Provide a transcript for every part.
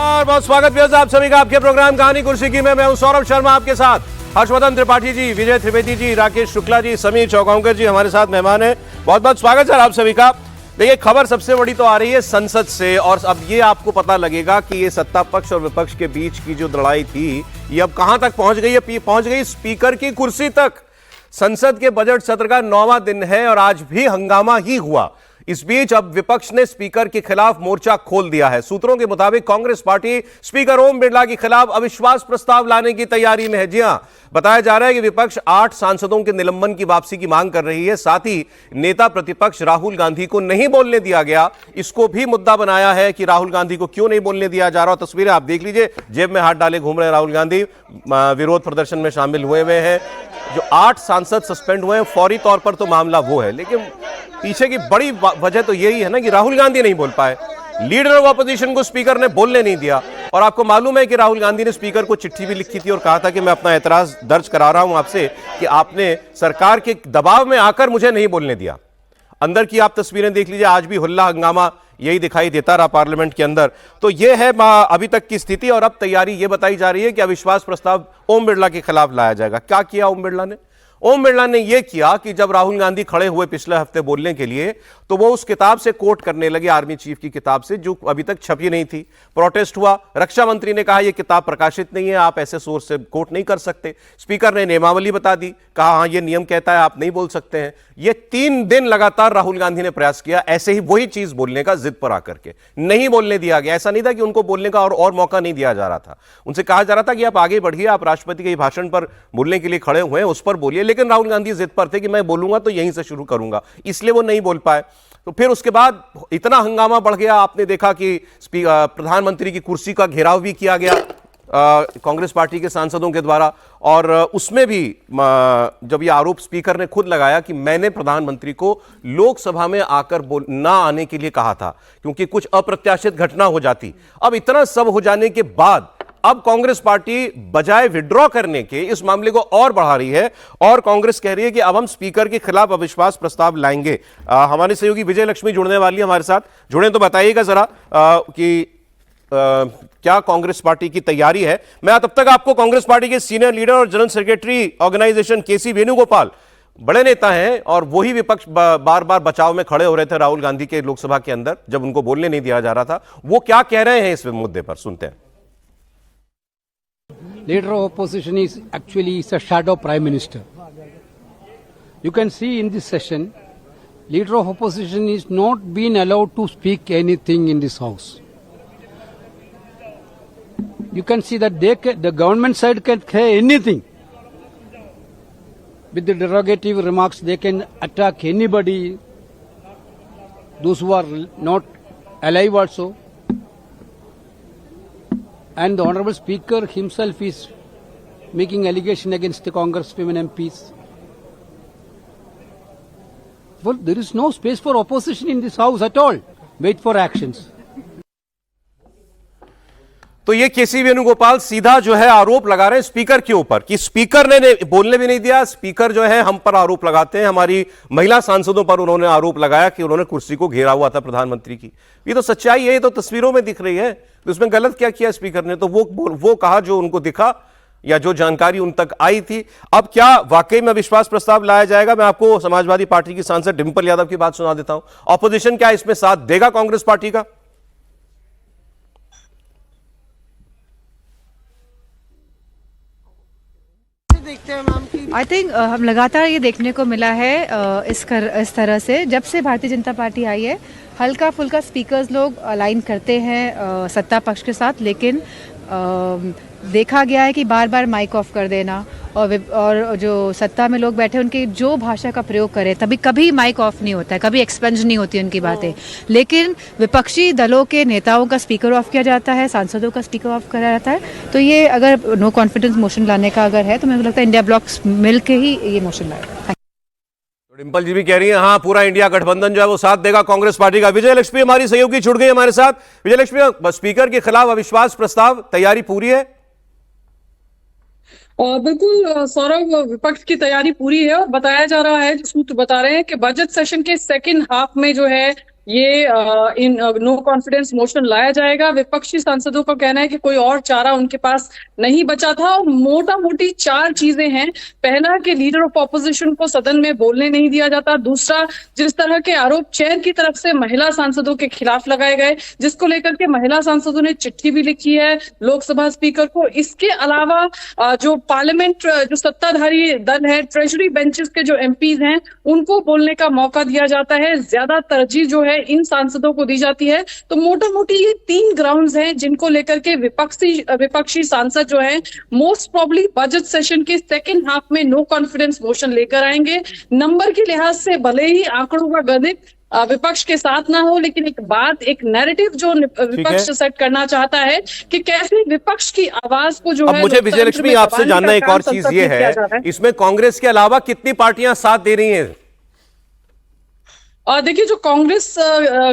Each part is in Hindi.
नमस्कार, बहुत स्वागत है आप सभी का आपके प्रोग्राम कहानी कुर्सी की। मैं हूं सौरभ शर्मा, आपके साथ हर्षवर्धन त्रिपाठी जी, विजय त्रिवेदी जी, राकेश शुक्ला जी, समीर चौगांवकर जी हमारे साथ मेहमान हैं। बहुत बहुत स्वागत है आप सभी का। देखिए, खबर सबसे बड़ी तो आ रही है संसद से, और अब ये आपको पता लगेगा कि ये सत्ता पक्ष और विपक्ष के बीच की जो लड़ाई थी ये अब कहां तक पहुंच गई है। पहुंच गई स्पीकर की कुर्सी तक। संसद के बजट सत्र का 9वां दिन है और आज भी हंगामा ही हुआ। इस बीच अब विपक्ष ने स्पीकर के खिलाफ मोर्चा खोल दिया है। सूत्रों के मुताबिक कांग्रेस पार्टी स्पीकर ओम बिरला के खिलाफ अविश्वास प्रस्ताव लाने की तैयारी में है। जी हां, बताया जा रहा है कि विपक्ष 8 सांसदों के निलंबन की वापसी की मांग कर रही है। साथ ही नेता प्रतिपक्ष राहुल गांधी को नहीं बोलने दिया गया, इसको भी मुद्दा बनाया है कि राहुल गांधी को क्यों नहीं बोलने दिया जा रहा। तस्वीरें आप देख लीजिए, जेब में हाथ डाले घूम रहे हैं राहुल गांधी, विरोध प्रदर्शन में शामिल हुए हैं। जो 8 सांसद सस्पेंड हुए हैं, फौरी तौर पर तो मामला वो है, लेकिन पीछे की बड़ी वजह तो यही है ना कि राहुल गांधी नहीं बोल पाए। लीडर ऑफ ऑपोजिशन को स्पीकर ने बोलने नहीं दिया। और आपको मालूम है कि राहुल गांधी ने स्पीकर को चिट्ठी भी लिखी थी और कहा था कि मैं अपना एतराज दर्ज करा रहा हूं आपसे कि आपने सरकार के दबाव में आकर मुझे नहीं बोलने दिया। अंदर की आप तस्वीरें देख लीजिए, आज भी हुल्ला हंगामा यही दिखाई देता रहा पार्लियामेंट के अंदर। तो यह है अभी तक की स्थिति, और अब तैयारी यह बताई जा रही है कि अविश्वास प्रस्ताव ओम बिरला के खिलाफ लाया जाएगा। क्या किया ओम बिरला ने? ओम बिरला ने यह किया कि जब राहुल गांधी खड़े हुए पिछले हफ्ते बोलने के लिए, तो वो उस किताब से कोट करने लगे, आर्मी चीफ की किताब से, जो अभी तक छपी नहीं थी। प्रोटेस्ट हुआ, रक्षा मंत्री ने कहा यह किताब प्रकाशित नहीं है, आप ऐसे सोर्स से कोट नहीं कर सकते। स्पीकर ने नियमावली बता दी, कहा हाँ ये नियम कहता है, आप नहीं बोल सकते हैं। ये 3 दिन लगातार राहुल गांधी ने प्रयास किया ऐसे ही वही चीज बोलने का, जिद पर आकर के नहीं बोलने दिया गया। ऐसा नहीं था कि उनको बोलने का और मौका नहीं दिया जा रहा था, उनसे कहा जा रहा था कि आप आगे बढ़िए, आप राष्ट्रपति के भाषण पर बोलने के लिए खड़े हुए हैं, उस पर बोलिए। लेकिन राहुल गांधी जिद पर थे कि मैं बोलूंगा तो यहीं से शुरू करूंगा, इसलिए वो नहीं बोल पाए। तो फिर उसके बाद इतना हंगामा बढ़ गया, आपने देखा कि प्रधानमंत्री की कुर्सी का घेराव भी किया गया कांग्रेस पार्टी के सांसदों के द्वारा। और उसमें भी जब यह आरोप स्पीकर ने खुद लगाया कि मैंने प्रधानमंत्री को लोकसभा में आकर ना आने के लिए कहा था क्योंकि कुछ अप्रत्याशित घटना हो जाती। अब इतना सब हो जाने के बाद अब कांग्रेस पार्टी बजाय विड्रॉ करने के इस मामले को और बढ़ा रही है, और कांग्रेस कह रही है कि अब हम स्पीकर के खिलाफ अविश्वास प्रस्ताव लाएंगे। हमारे सहयोगी विजय लक्ष्मी जुड़ने वाली है हमारे साथ। जुड़े तो बताइएगा जरा कि क्या कांग्रेस पार्टी की तैयारी है। मैं तब तक आपको कांग्रेस पार्टी के सीनियर लीडर और जनरल सेक्रेटरी ऑर्गेनाइजेशन केसी वेणुगोपाल, बड़े नेता हैं और वही विपक्ष बार बार बचाव में खड़े हो रहे थे राहुल गांधी के लोकसभा के अंदर जब उनको बोलने नहीं दिया जा रहा था, वो क्या कह रहे हैं इस मुद्दे पर, सुनते हैं। Leader of opposition is actually a shadow prime minister. You can see in this session, leader of opposition is not being allowed to speak anything in this house. You can see that the government side can say anything. With the derogative remarks, they can attack anybody, those who are not alive also. And the Honorable Speaker himself is making allegation against the Congresswomen MPs. Well, there is no space for opposition in this house at all. Wait for actions. तो ये केसी वेणुगोपाल सीधा जो है आरोप लगा रहे हैं स्पीकर के ऊपर कि स्पीकर ने बोलने भी नहीं दिया। स्पीकर जो है हम पर आरोप लगाते हैं, हमारी महिला सांसदों पर उन्होंने आरोप लगाया कि उन्होंने कुर्सी को घेरा हुआ था प्रधानमंत्री की। ये तो सच्चाई है, ये तो तस्वीरों में दिख रही है। तो इसमें गलत क्या किया स्पीकर ने? तो वो कहा जो उनको दिखा या जो जानकारी उन तक आई थी। अब क्या वाकई में विश्वास प्रस्ताव लाया जाएगा? मैं आपको समाजवादी पार्टी की सांसद डिंपल यादव की बात सुना देता हूं। ऑपोजिशन क्या इसमें साथ देगा कांग्रेस पार्टी का? आई थिंक हम लगातार ये देखने को मिला है इस तरह से जब से भारतीय जनता पार्टी आई है, हल्का फुल्का स्पीकर्स लोग अलाइन करते हैं सत्ता पक्ष के साथ, लेकिन देखा गया है कि बार बार माइक ऑफ कर देना और जो सत्ता में लोग बैठे उनकी जो भाषा का प्रयोग करें, तभी कभी माइक ऑफ नहीं होता है, कभी एक्सपेंज नहीं होती उनकी बातें। लेकिन विपक्षी दलों के नेताओं का स्पीकर ऑफ किया जाता है, सांसदों का स्पीकर ऑफ करा जाता है। तो ये अगर नो कॉन्फिडेंस मोशन लाने का अगर है तो मुझे लगता है इंडिया ब्लॉक मिल के ही ये मोशन लाएगा। डिंपल जी भी कह रही है हाँ पूरा इंडिया गठबंधन जो है वो साथ देगा कांग्रेस पार्टी का। विजय लक्ष्मी हमारी सहयोगी जुड़ गई हमारे साथ। विजय लक्ष्मी, स्पीकर के खिलाफ अविश्वास प्रस्ताव तैयारी पूरी है? बिल्कुल सौरभ, विपक्ष की तैयारी पूरी है और बताया जा रहा है, जो सूत्र बता रहे हैं कि बजट सेशन के सेकंड हाफ में जो है ये इन नो कॉन्फिडेंस मोशन लाया जाएगा। विपक्षी सांसदों का कहना है कि कोई और चारा उनके पास नहीं बचा था और मोटा मोटी 4 चीजें हैं। पहला कि लीडर ऑफ ऑपोजिशन को सदन में बोलने नहीं दिया जाता। दूसरा, जिस तरह के आरोप चेयर की तरफ से महिला सांसदों के खिलाफ लगाए गए, जिसको लेकर के महिला सांसदों ने चिट्ठी भी लिखी है लोकसभा स्पीकर को। इसके अलावा जो पार्लियामेंट जो सत्ताधारी दल है, ट्रेजरी बेंचेस के जो एमपीज हैं, उनको बोलने का मौका दिया जाता है। ज्यादा तरजीह जो है इन सांसदों को दी जाती है। तो मोटा मोटी ये 3 ग्राउंड्स हैं जिनको लेकर के विपक्षी सांसद जो है मोस्ट प्रॉब्ली बजट सेशन के सेकेंड हाफ में नो कॉन्फिडेंस मोशन लेकर आएंगे। नंबर के लिहाज से भले ही आंकड़ों का गणित विपक्ष के साथ ना हो, लेकिन एक बात, एक नैरेटिव जो विपक्ष सेट करना चाहता है कि कैसे विपक्ष की आवाज को जो अब है। मुझे विजयलक्ष्मी आपसे जानना एक और चीज ये है, इसमें कांग्रेस के अलावा कितनी पार्टियां साथ दे रही हैं? देखिए, जो कांग्रेस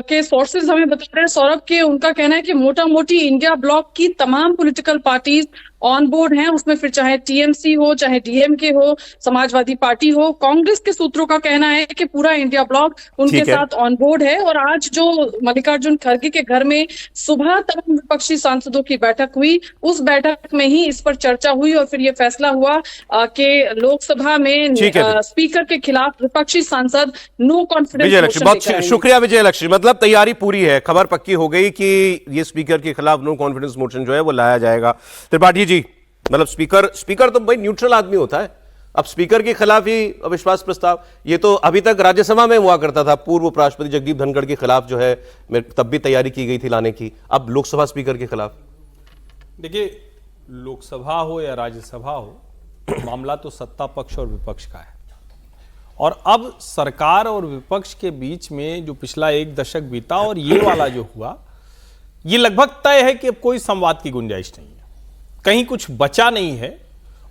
के सोर्सेज हमें बता रहे हैं सौरभ के, उनका कहना है कि मोटा मोटी इंडिया ब्लॉक की तमाम पॉलिटिकल पार्टीज ऑन बोर्ड हैं। उसमें फिर चाहे टीएमसी हो, चाहे डीएमके हो, समाजवादी पार्टी हो। कांग्रेस के सूत्रों का कहना है कि पूरा इंडिया ब्लॉक उनके साथ ऑन बोर्ड है। और आज जो मल्लिकार्जुन खड़गे के घर में सुबह तमाम विपक्षी सांसदों की बैठक हुई, उस बैठक में ही इस पर चर्चा हुई और फिर ये फैसला हुआ कि लोकसभा में स्पीकर के खिलाफ विपक्षी सांसद नो कॉन्फिडेंस। बहुत शुक्रिया विजयलक्ष्मी। मतलब तैयारी पूरी है, खबर पक्की हो गई कि ये स्पीकर के खिलाफ नो कॉन्फिडेंस मोशन जो है वो लाया जाएगा। त्रिपाठी जी, मतलब स्पीकर तो भाई न्यूट्रल आदमी होता है, अब स्पीकर के खिलाफ ही अविश्वास प्रस्ताव, ये तो अभी तक राज्यसभा में हुआ करता था। पूर्व उपराष्ट्रपति जगदीप धनखड़ के खिलाफ जो है तब भी तैयारी की गई थी लाने की, अब लोकसभा स्पीकर के खिलाफ। देखिए, लोकसभा हो या राज्यसभा हो, मामला तो सत्ता पक्ष और विपक्ष का है। और अब सरकार और विपक्ष के बीच में जो पिछला 1 दशक बीता और ये वाला जो हुआ, ये लगभग तय है कि अब कोई संवाद की गुंजाइश नहीं है, कहीं कुछ बचा नहीं है।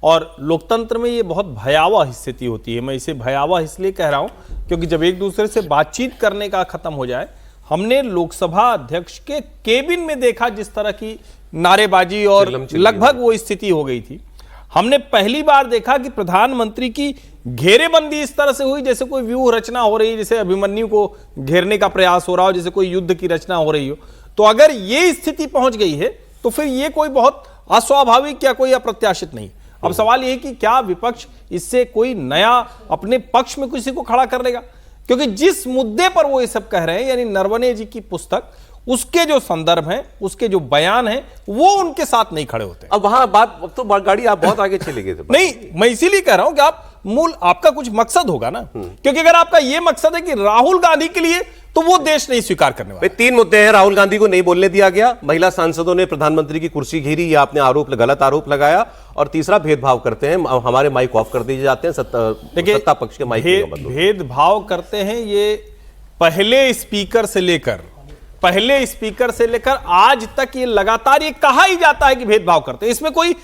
और लोकतंत्र में ये बहुत भयावह स्थिति होती है। मैं इसे भयावह इसलिए कह रहा हूं क्योंकि जब एक दूसरे से बातचीत करने का खत्म हो जाए, हमने लोकसभा अध्यक्ष के केबिन में देखा जिस तरह की नारेबाजी और लगभग वो स्थिति हो गई थी। हमने पहली बार देखा कि प्रधानमंत्री की घेरेबंदी इस तरह से हुई जैसे कोई व्यूह रचना हो रही है, जैसे अभिमन्यु को घेरने का प्रयास हो रहा हो, जैसे कोई युद्ध की रचना हो रही हो। तो अगर ये स्थिति पहुंच गई है तो फिर ये कोई बहुत अस्वाभाविक या कोई अप्रत्याशित नहीं। अब सवाल यह कि क्या विपक्ष इससे कोई नया अपने पक्ष में किसी को खड़ा कर लेगा, क्योंकि जिस मुद्दे पर वो ये सब कह रहे हैं, यानी नरवणे जी की पुस्तक, उसके जो संदर्भ हैं, उसके जो बयान हैं, वो उनके साथ नहीं खड़े होते। अब वहां बात तो गाड़ी आप बहुत आगे चले गए थे। नहीं, मैं इसीलिए कह रहा हूं कि आप आपका कुछ मकसद होगा ना, क्योंकि अगर आपका यह मकसद है कि राहुल गांधी के लिए, तो वो देश नहीं स्वीकार करने वाला। 3 मुद्दे हैं। राहुल गांधी को नहीं बोलने दिया गया, महिला सांसदों ने प्रधानमंत्री की कुर्सी घेरी, ये आपने गलत आरोप लगाया, और तीसरा भेदभाव करते हैं, हमारे माइक ऑफ कर दिए जाते हैं, सत्ता पक्ष के माइक भेदभाव करते हैं। ये पहले स्पीकर से लेकर आज तक ये लगातार ये कहा ही जाता है कि भेदभाव करते हैं। इसमें कोई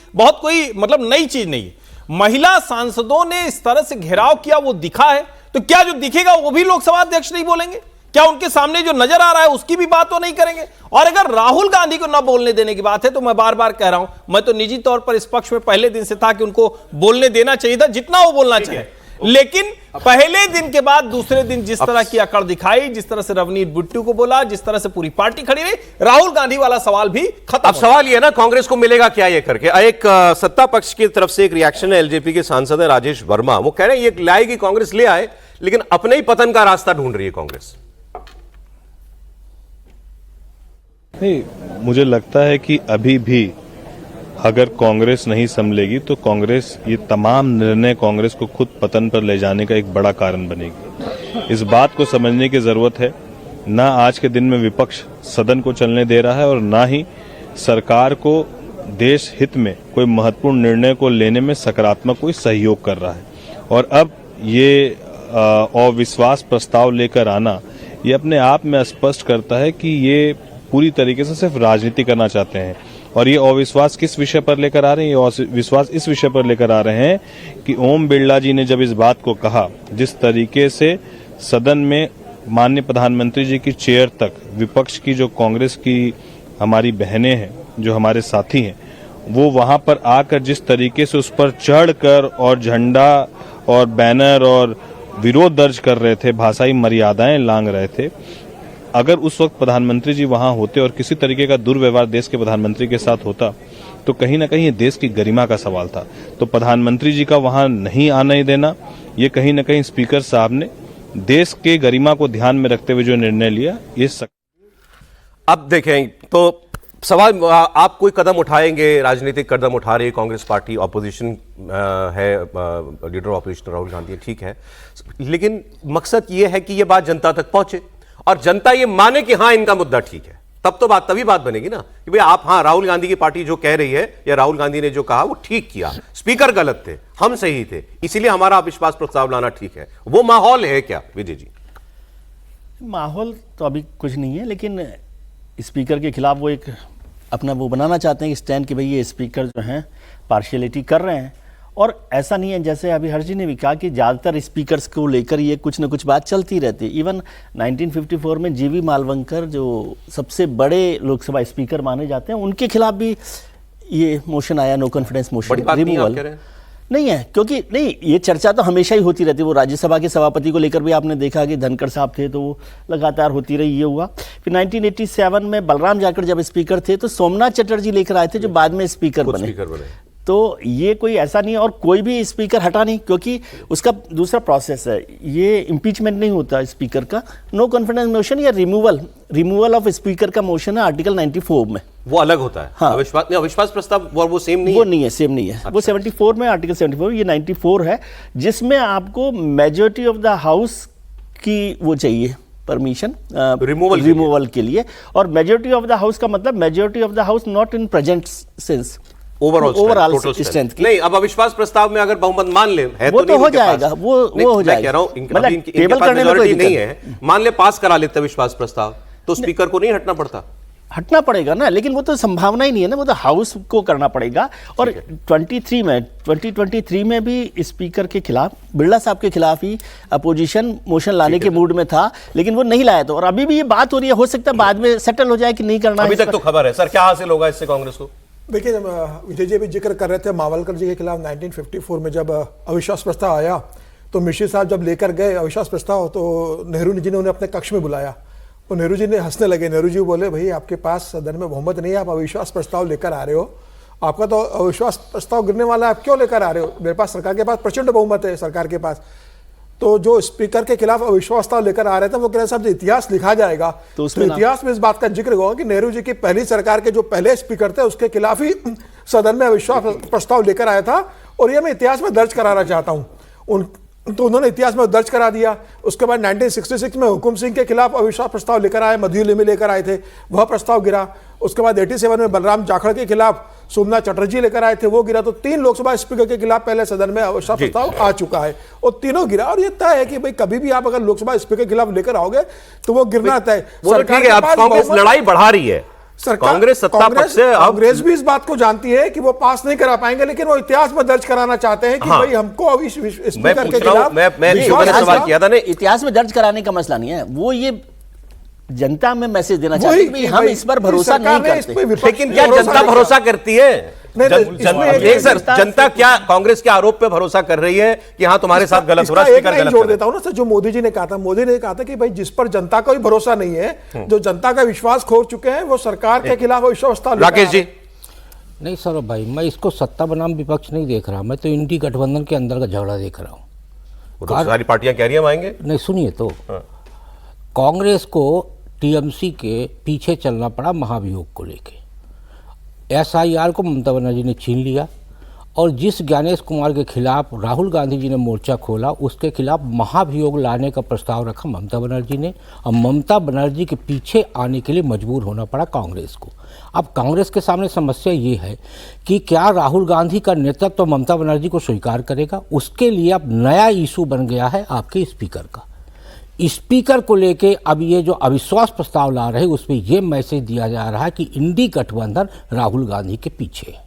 मतलब नई चीज नहीं है। महिला सांसदों ने इस तरह से घेराव किया, वो दिखा है, तो क्या जो दिखेगा वो भी लोकसभा अध्यक्ष नहीं बोलेंगे? क्या उनके सामने जो नजर आ रहा है उसकी भी बात तो नहीं करेंगे? और अगर राहुल गांधी को न बोलने देने की बात है, तो मैं बार बार कह रहा हूं, मैं तो निजी तौर पर इस पक्ष में पहले दिन से था कि उनको बोलने देना चाहिए था जितना वो बोलना चाहिए, लेकिन पहले दिन के बाद दूसरे दिन जिस तरह की अकड़ दिखाई, जिस तरह से रवनीत बिट्टू को बोला, जिस तरह से पूरी पार्टी खड़ी रही, राहुल गांधी वाला सवाल भी खत्म। अब सवाल यह ना, कांग्रेस को मिलेगा क्या ये करके? एक सत्ता पक्ष की तरफ से एक रिएक्शन है, एलजेपी के सांसद है राजेश वर्मा, वो कह रहे हैं ये लाएगी कांग्रेस, ले आए, लेकिन अपने ही पतन का रास्ता ढूंढ रही है कांग्रेस। नहीं, मुझे लगता है कि अभी भी अगर कांग्रेस नहीं संभलेगी तो कांग्रेस, ये तमाम निर्णय कांग्रेस को खुद पतन पर ले जाने का एक बड़ा कारण बनेगी। इस बात को समझने की जरूरत है, ना आज के दिन में विपक्ष सदन को चलने दे रहा है और ना ही सरकार को देश हित में कोई महत्वपूर्ण निर्णय को लेने में सकारात्मक कोई सहयोग कर रहा है। और अब ये अविश्वास प्रस्ताव लेकर आना, ये अपने आप में स्पष्ट करता है कि ये पूरी तरीके से सिर्फ राजनीति करना चाहते हैं। और ये अविश्वास किस विषय पर लेकर आ रहे हैं? ये अविश्वास इस विषय पर लेकर आ रहे हैं कि ओम बिरला जी ने जब इस बात को कहा, जिस तरीके से सदन में माननीय प्रधानमंत्री जी की चेयर तक विपक्ष की, जो कांग्रेस की हमारी बहनें हैं, जो हमारे साथी हैं, वो वहां पर आकर जिस तरीके से उस पर चढ़कर और झंडा और बैनर और विरोध दर्ज कर रहे थे, भाषाई मर्यादाएं लांघ रहे थे, अगर उस वक्त प्रधानमंत्री जी वहां होते और किसी तरीके का दुर्व्यवहार देश के प्रधानमंत्री के साथ होता तो कहीं ना कहीं ये देश की गरिमा का सवाल था। तो प्रधानमंत्री जी का वहां नहीं आने देना, ये कहीं ना कहीं स्पीकर साहब ने देश के गरिमा को ध्यान में रखते हुए जो निर्णय लिया, ये अब देखें तो सवाल, आप कोई कदम उठाएंगे, राजनीतिक कदम उठा रही है कांग्रेस पार्टी, ऑपोजिशन है, लीडर ऑपोजिशन राहुल गांधी, ठीक है, लेकिन मकसद ये है कि ये बात जनता तक पहुंचे और जनता ये माने कि हाँ इनका मुद्दा ठीक है, तभी बात बनेगी ना कि भाई आप, हाँ राहुल गांधी की पार्टी जो कह रही है या राहुल गांधी ने जो कहा वो ठीक किया, स्पीकर गलत थे, हम सही थे, इसीलिए हमारा अविश्वास प्रस्ताव लाना ठीक है। वो माहौल है क्या विजय जी? माहौल तो अभी कुछ नहीं है, लेकिन स्पीकर के खिलाफ वो एक अपना वो बनाना चाहते हैं कि स्टैंड कि भाई ये स्पीकर जो हैं पार्शियलिटी कर रहे हैं। और ऐसा नहीं है, जैसे अभी हर्ष जी ने भी कहा कि ज़्यादातर स्पीकर्स को लेकर ये कुछ ना कुछ बात चलती रहती है। इवन 1954 में जीवी मालवंकर जो सबसे बड़े लोकसभा स्पीकर माने जाते हैं, उनके खिलाफ भी ये मोशन आया, नो कॉन्फिडेंस मोशन, रिमूवल नहीं है, क्योंकि नहीं, ये चर्चा तो हमेशा ही होती रहती है। वो राज्यसभा के सभापति को लेकर भी आपने देखा कि धनखड़ साहब थे तो वो लगातार होती रही, ये हुआ। फिर 1987 में बलराम जाखड़ जब स्पीकर थे तो सोमनाथ चटर्जी लेकर आए थे जो बाद में स्पीकर बने। तो ये कोई ऐसा नहीं है, और कोई भी स्पीकर हटा नहीं, क्योंकि उसका दूसरा प्रोसेस है। ये इम्पीचमेंट नहीं होता स्पीकर का, नो कॉन्फिडेंस मोशन या रिमूवल ऑफ स्पीकर का मोशन है आर्टिकल 94 में, वो अलग होता है। हाँ, अविश्वास प्रस्ताव वो सेम नहीं, वो नहीं है, सेम नहीं है। अच्छा। वो 74 में आर्टिकल 74, ये 94 है, जिसमें आपको मेजॉरिटी ऑफ द हाउस की वो चाहिए परमिशन रिमूवल के लिए। और मेजॉरिटी ऑफ द हाउस का मतलब majority of the house not in present sense, overall strength की। नहीं, अब अविश्वास प्रस्ताव में अगर बहुमत मान ले है वो तो हो जाएगा, वो हो जाएगा। कह रहा हूं टेबल करने में कोई नहीं है, मान ले पास करा लेते अविश्वास प्रस्ताव, तो स्पीकर को नहीं हटना पड़ता? हटना पड़ेगा ना, लेकिन वो तो संभावना ही नहीं है ना, वो तो हाउस को करना पड़ेगा। और 2023 में भी स्पीकर के खिलाफ, बिरला साहब के खिलाफ ही अपोजिशन मोशन लाने के मूड में था, लेकिन वो नहीं लाया था। और अभी भी ये बात हो रही है, हो सकता है बाद में सेटल हो जाए कि नहीं करना। अभी तक तो खबर है सर, क्या हासिल होगा इससे कांग्रेस को? देखिए, विजय जी भी जिक्र कर रहे थे मावलकर जी के खिलाफ 1954 में जब अविश्वास प्रस्ताव आया तो मिश्री साहब जब लेकर गए अविश्वास प्रस्ताव, तो नेहरू जी ने उन्हें अपने कक्ष में बुलाया। तो नेहरू जी ने हंसने लगे। नेहरू जी बोले, भाई आपके पास सदन में बहुमत नहीं है, आप अविश्वास प्रस्ताव लेकर आ रहे हो, आपका तो अविश्वास प्रस्ताव गिरने वाला है, आप क्यों लेकर आ रहे हो? मेरे पास, सरकार के पास प्रचंड बहुमत है, सरकार के पास। तो जो स्पीकर के खिलाफ अविश्वास प्रस्ताव लेकर आ रहे थे, वो कह रहे साहब जो इतिहास लिखा जाएगा तो उसमें इतिहास में इस बात का जिक्र होगा कि नेहरू जी की पहली सरकार के जो पहले स्पीकर थे उसके खिलाफ ही सदन में अविश्वास प्रस्ताव लेकर आया था, और ये मैं इतिहास में दर्ज कराना चाहता हूं। तो उन्होंने इतिहास में दर्ज करा दिया। उसके बाद 1966 में हुकुम सिंह के खिलाफ अविश्वास प्रस्ताव लेकर आए, मधुलिमी में लेकर आए थे, वह प्रस्ताव गिरा। उसके बाद 87 में बलराम जाखड़ के खिलाफ सोमनाथ चटर्जी लेकर आए थे, वो गिरा। तो 3 लोकसभा स्पीकर के खिलाफ पहले सदन में अविश्वास प्रस्ताव आ चुका है और तीनों गिरा। और ये तय है कि भाई कभी भी आप अगर लोकसभा स्पीकर के खिलाफ लेकर आओगे तो वो गिरना तय। सरकार के पास कांग्रेस लड़ाई बढ़ा रही है, कांग्रेस सत्ता पक्ष से, कांग्रेस भी इस बात को जानती है कि वो पास नहीं करा पाएंगे, लेकिन वो इतिहास में दर्ज कराना चाहते हैं कि भाई हमको अभी स्पीकर के खिलाफ। मैं सवाल किया था ना, इतिहास में दर्ज कराने का मसला नहीं है, वो ये जनता में मैसेज देना चाहते हैं कि हम इस पर भरोसा नहीं करते। लेकिन क्या जनता भरोसा करती है? जनता क्या कांग्रेस के आरोप पे भरोसा कर रही है कि हाँ तुम्हारे साथ गलत हो रहा है? जोड़ देता हूं ना सर, जो मोदी जी ने कहा था, मोदी ने कहा था कि भाई जिस पर जनता का भी भरोसा नहीं है, जो जनता का विश्वास खो चुके हैं, वो सरकार के खिलाफ अविश्वास। राकेश जी? नहीं सौरभ भाई, मैं इसको सत्ता बनाम विपक्ष नहीं देख रहा, मैं तो इंडी गठबंधन के अंदर का झगड़ा देख रहा हूँ। तो सारी पार्टियां कह रही है हम आएंगे। नहीं सुनिए तो, कांग्रेस को टीएमसी के पीछे चलना पड़ा महाभियोग को लेके। एसआईआर को ममता बनर्जी ने छीन लिया और जिस ज्ञानेश कुमार के खिलाफ राहुल गांधी जी ने मोर्चा खोला, उसके खिलाफ महाभियोग लाने का प्रस्ताव रखा ममता बनर्जी ने, और ममता बनर्जी के पीछे आने के लिए मजबूर होना पड़ा कांग्रेस को। अब कांग्रेस के सामने समस्या ये है कि क्या राहुल गांधी का नेतृत्व तो ममता बनर्जी को स्वीकार करेगा? उसके लिए अब नया इशू बन गया है आपके स्पीकर का। स्पीकर को लेके अब ये जो अविश्वास प्रस्ताव ला रहे हैं उसमें ये मैसेज दिया जा रहा है कि इंडी गठबंधन राहुल गांधी के पीछे है।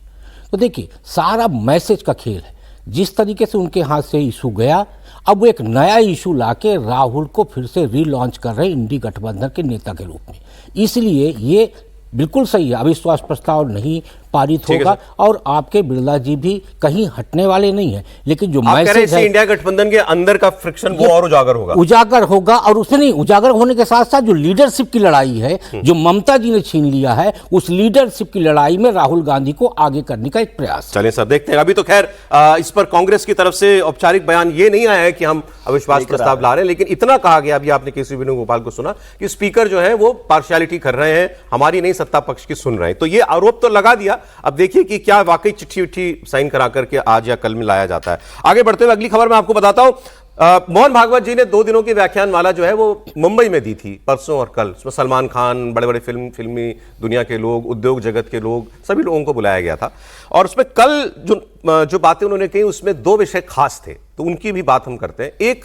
तो देखिए, सारा मैसेज का खेल है। जिस तरीके से उनके हाथ से इशू गया, अब वो एक नया इशू लाके राहुल को फिर से रीलॉन्च कर रहे हैं इंडी गठबंधन के नेता के रूप में। इसलिए ये बिल्कुल सही है, अविश्वास प्रस्ताव नहीं पारित ठीक है होगा। और आपके बिरला जी भी कहीं हटने वाले नहीं है, लेकिन जो आप कह रहे हैं मैसेज इससे है इंडिया गठबंधन के अंदर का फ्रिक्शन वो ये और उजागर होगा। उजागर होगा। और उससे नहीं, उजागर होने के साथ साथ जो लीडरशिप की लड़ाई है जो ममता जी ने छीन लिया है, उस लीडरशिप की लड़ाई में राहुल गांधी को आगे करने का एक प्रयास है। चलिए सर, देखते हैं। अभी तो खैर इस पर कांग्रेस की तरफ से औपचारिक बयान ये नहीं आया है कि हम अविश्वास प्रस्ताव ला रहे हैं, लेकिन इतना कहा गया, अभी आपने केसी वेणुगोपाल को सुना कि स्पीकर जो है वो पार्शियलिटी कर रहे हैं, हमारी नहीं सत्ता पक्ष की सुन रहे हैं। तो ये आरोप तो लगा दिया, अब देखिए कि क्या वाकई चिट्ठी उट्ठी साइन करा करके आज या कल में लाया जाता है। आगे बढ़ते हुए अगली खबर मैं आपको बताता हूं। मोहन भागवत जी ने 2 दिनों की व्याख्यानमाला जो है वो मुंबई में दी थी, परसों और कल। उसमें सलमान खान, बड़े बड़े फिल्मी दुनिया के लोग, उद्योग जगत के लोग, सभी लोगों को बुलाया गया था। और उसमें कल जो बातें उन्होंने कही उसमें 2 विषय खास थे, तो उनकी भी बात हम करते हैं। एक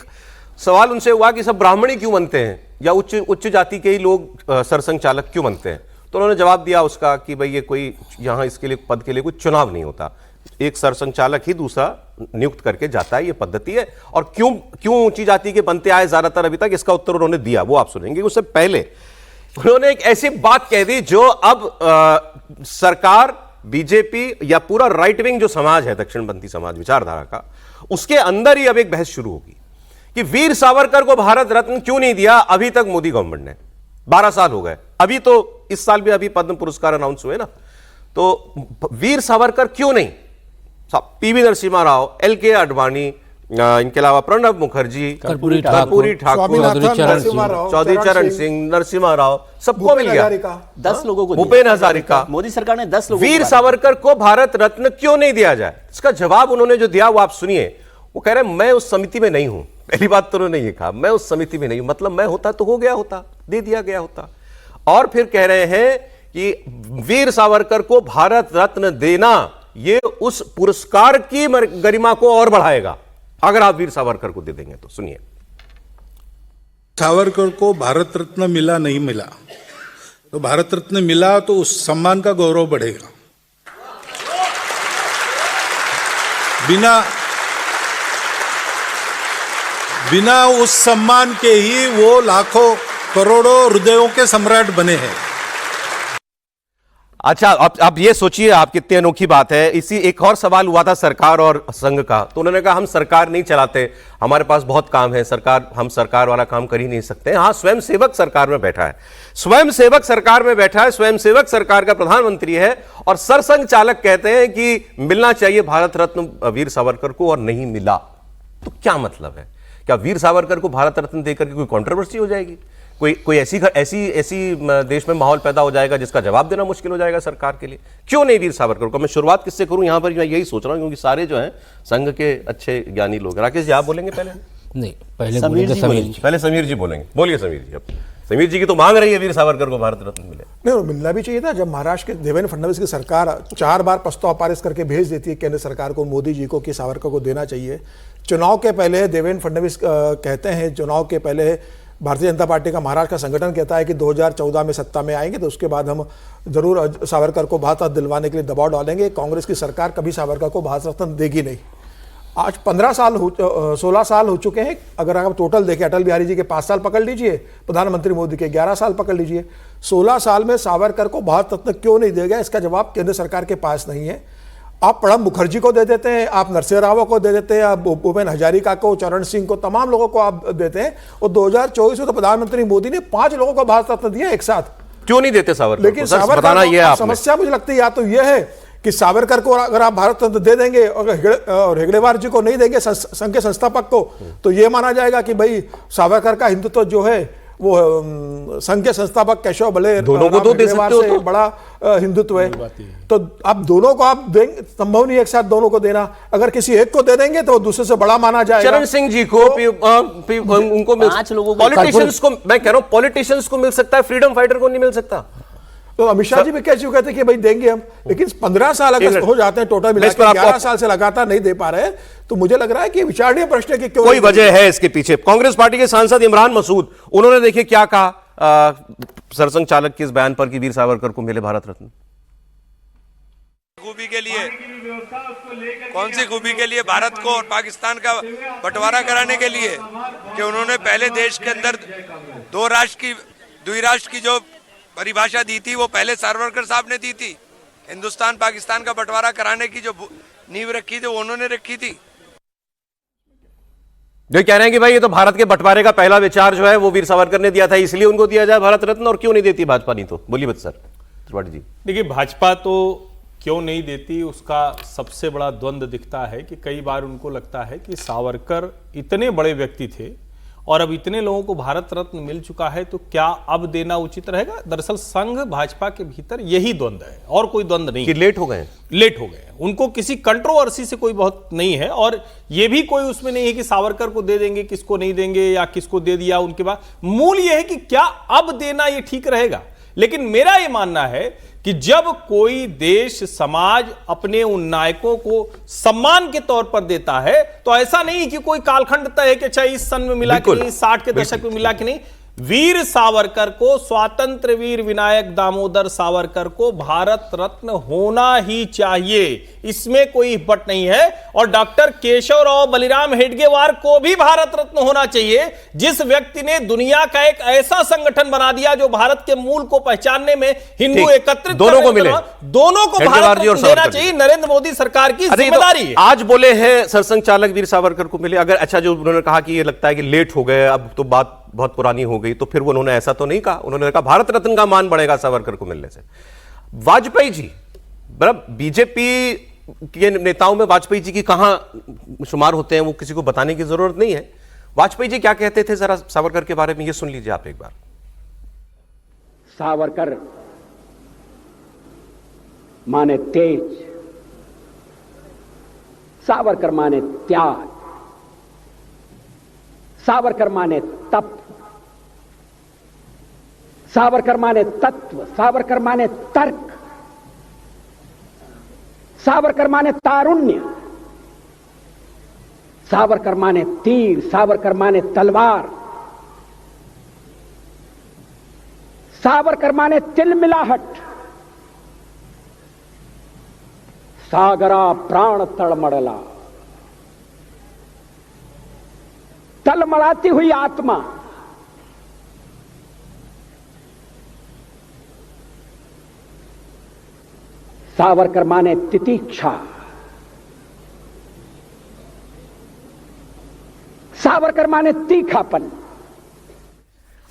सवाल उनसे हुआ कि सब ब्राह्मणी क्यों बनते हैं या उच्च जाति के ही लोग सरसंघ चालक क्यों बनते हैं। तो उन्होंने जवाब दिया उसका कि भाई ये कोई यहाँ इसके लिए पद के लिए कोई चुनाव नहीं होता, एक सरसंघ चालक ही दूसरा नियुक्त करके जाता है, ये पद्धति है। और क्यों ऊंची जाति के बनते आए ज्यादातर अभी तक, इसका उत्तर उन्होंने दिया, वो आप सुनेंगे। उससे पहले उन्होंने एक ऐसी बात कह दी जो अब सरकार, बीजेपी या पूरा राइट विंग जो समाज है, दक्षिणपंथी समाज विचारधारा का, उसके अंदर ही अब एक बहस शुरू होगी कि वीर सावरकर को भारत रत्न क्यों नहीं दिया अभी तक मोदी गवर्नमेंट ने। 12 साल हो गए, अभी तो इस साल भी अभी पद्म पुरस्कार अनाउंस हुए ना, तो वीर सावरकर क्यों नहीं। पीवी नरसिम्हा राव, LK आडवाणी, इनके अलावा प्रणब मुखर्जी, कर्पूरी ठाकुर, चौधरी चरण सिंह, नरसिम्हा राव, सबको मिल गया। 10 लोगों को भूपेन हजारिका। मोदी सरकार ने 10 लोगों वीर सावरकर को भारत रत्न क्यों नहीं दिया जाए, इसका जवाब उन्होंने जो दिया वो आप सुनिए। वो कह रहे हैं मैं उस समिति में नहीं हूं। पहली बात तो उन्होंने ये कहा, मैं उस समिति में नहीं हूं, मतलब मैं होता तो हो गया होता, दे दिया गया होता। और फिर कह रहे हैं कि वीर सावरकर को भारत रत्न देना ये उस पुरस्कार की गरिमा को और बढ़ाएगा अगर आप वीर सावरकर को दे देंगे तो। सुनिए। सावरकर को भारत रत्न मिला नहीं मिला, तो भारत रत्न मिला तो उस सम्मान का गौरव बढ़ेगा। बिना उस सम्मान के ही वो लाखों करोड़ों हृदयों के सम्राट बने हैं। अच्छा, अब ये सोचिए आप कितनी अनोखी बात है। इसी एक और सवाल हुआ था सरकार और संघ का, तो उन्होंने कहा हम सरकार नहीं चलाते, हमारे पास बहुत काम है, हम सरकार वाला काम कर ही नहीं सकते। हाँ, स्वयंसेवक सरकार में बैठा है, स्वयंसेवक सरकार में बैठा है, स्वयंसेवक सरकार का प्रधानमंत्री है, और सरसंघ चालक कहते हैं कि मिलना चाहिए भारत रत्न वीर सावरकर को और नहीं मिला। तो क्या मतलब है? क्या वीर सावरकर को भारत रत्न देकर के कोई कंट्रोवर्सी हो जाएगी? कोई ऐसी देश में माहौल पैदा हो जाएगा जिसका जवाब देना मुश्किल हो जाएगा सरकार के लिए? क्यों नहीं वीर सावरकर को? मैं शुरुआत किससे करूं यहां पर, मैं यही सोच रहा हूं, क्योंकि सारे जो हैं संघ के अच्छे ज्ञानी लोग। राकेश जी आप बोलेंगे पहले? नहीं, पहले समीर जी बोलेंगे। पहले समीर जी बोलेंगे। बोलिए समीर जी। अब समीर जी की तो मांग रही है वीर सावरकर को भारत रत्न मिले। नहीं, मिलना भी चाहिए था। जब महाराष्ट्र के देवेंद्र फडणवीस की सरकार 4 बार प्रस्ताव पारित करके भेज देती है केंद्र सरकार को, मोदी जी को, कि सावरकर को देना चाहिए। चुनाव के पहले देवेंद्र फडणवीस कहते हैं, चुनाव के पहले भारतीय जनता पार्टी का महाराष्ट्र का संगठन कहता है कि 2014 में सत्ता में आएंगे तो उसके बाद हम जरूर सावरकर को भारत रत्न दिलवाने के लिए दबाव डालेंगे। कांग्रेस की सरकार कभी सावरकर को भारत रत्न देगी नहीं। आज 16 साल हो चुके हैं। अगर आप टोटल देखें, अटल बिहारी जी के 5 साल पकड़ लीजिए, प्रधानमंत्री मोदी के 11 साल पकड़ लीजिए, 16 साल में सावरकर को भारत रत्न क्यों नहीं देगा, इसका जवाब केंद्र सरकार के पास नहीं है। आप प्रणब मुखर्जी को दे देते हैं, आप नरसिम्हा राव को दे देते हैं, आप भूपेन हजारिका को, चरण सिंह को, तमाम लोगों को आप देते हैं। और 2024 में तो प्रधानमंत्री मोदी ने 5 लोगों को भारत रत्न दिया एक साथ। क्यों नहीं देते सावरकर? लेकिन सावरकर समस्या मुझे लगती है या तो यह है कि सावरकर को अगर आप भारत रत्न दे देंगे और हेगड़ेवार जी को नहीं देंगे, संघ के संस्थापक को, तो यह माना जाएगा कि भाई सावरकर का हिंदुत्व जो है वो संघ के संस्थापक केशव भले दोनों को तो दे सकते हो, तो बड़ा हिंदुत्व है। तो आप दोनों को आप देंगे, संभव नहीं एक साथ दोनों को देना। अगर किसी एक को दे देंगे तो दूसरे से बड़ा माना जाएगा। चरण सिंह जी को उनको 5 लोगों को, पॉलिटिशियंस को, मैं कह रहा हूं पॉलिटिशियंस को मिल सकता है, फ्रीडम फाइटर को नहीं मिल सकता। तो अमित शाह जी भी कह चुके थे कि भाई देंगे हम, लेकिन 15 साल अगर हो जाते हैं टोटल मिलाकर, 11 साल से लगातार नहीं दे पा रहे, तो मुझे लग रहा है कि विचारणीय प्रश्न है कि क्यों। कोई वजह है इसके पीछे। कांग्रेस पार्टी के सांसद इमरान मसूद, उन्होंने देखिए क्या कहा सरसंघ चालक के इस बयान पर कि वीर सावरकर को मिले भारत रत्न। खूबी के लिए, कौन सी खूबी के लिए? भारत को और पाकिस्तान का बंटवारा कराने के लिए कि उन्होंने पहले देश के अंदर द्विराष्ट्र की जो परिभाषा दी थी वो पहले सावरकर साहब ने दी थी। हिंदुस्तान पाकिस्तान का बंटवारा कराने की जो नींव रखी थी वो उन्होंने रखी थी। जो कह रहे हैं कि भाई ये तो भारत के बंटवारे का पहला विचार जो है वो वीर सावरकर ने दिया था, इसलिए उनको दिया जाए भारत रत्न, और क्यों नहीं देती भाजपा? नहीं तो बोलिए बत सर त्रिपाठी जी। देखिए, भाजपा तो क्यों नहीं देती उसका सबसे बड़ा द्वंद्व दिखता है कि कई बार उनको लगता है कि सावरकर इतने बड़े व्यक्ति थे और अब इतने लोगों को भारत रत्न मिल चुका है तो क्या अब देना उचित रहेगा। दरअसल संघ भाजपा के भीतर यही द्वंद्व है और कोई द्वंद्व नहीं कि लेट हो गए उनको किसी कंट्रोवर्सी से कोई बहुत नहीं है, और ये भी कोई उसमें नहीं है कि सावरकर को दे देंगे, किसको नहीं देंगे या किसको दे दिया उनके बाद। मूल ये है कि क्या अब देना ये ठीक रहेगा। लेकिन मेरा ये मानना है कि जब कोई देश समाज अपने उन नायकों को सम्मान के तौर पर देता है तो ऐसा नहीं कि कोई कालखंड तय है कि अच्छा इस सन में मिला कि नहीं, 60 के दशक में मिला कि नहीं। वीर सावरकर को, स्वातंत्र वीर विनायक दामोदर सावरकर को भारत रत्न होना ही चाहिए, इसमें कोई बट नहीं है। और डॉक्टर केशवराव बलिराम हेडगेवार को भी भारत रत्न होना चाहिए, जिस व्यक्ति ने दुनिया का एक ऐसा संगठन बना दिया जो भारत के मूल को पहचानने में हिंदू एकत्रित दोनों को मिले, दोनों को भारत रत्न देना चाहिए। नरेंद्र मोदी सरकार की जिम्मेदारी है। आज बोले हैं सरसंघ चालक वीर सावरकर को मिले, अगर अच्छा जो उन्होंने कहा कि ये लगता है कि लेट हो गए, अब तो बात बहुत पुरानी हो गई, तो फिर वो उन्होंने ऐसा तो नहीं कहा। उन्होंने कहा भारत रत्न का मान बढ़ेगा सावरकर को मिलने से। वाजपेयी जी, मतलब बीजेपी के नेताओं में वाजपेयी जी की कहां शुमार होते हैं वो किसी को बताने की जरूरत नहीं है। वाजपेयी जी क्या कहते थे जरा सावरकर के बारे में ये सुन लीजिए आप एक बार। सावरकर माने तेज, सावरकर माने त्याग, सावरकर माने तप, सावरकर माने तत्व, सावरकर माने तर्क, सावरकर माने तारुण्य, सावरकर माने तीर, सावरकर माने तलवार, सावरकर माने तिलमिलाहट, सागरा प्राण तड़मड़ला, तलमड़ाती हुई आत्मा, सावरकर माने तितीक्षा, सावरकर माने तीखापन।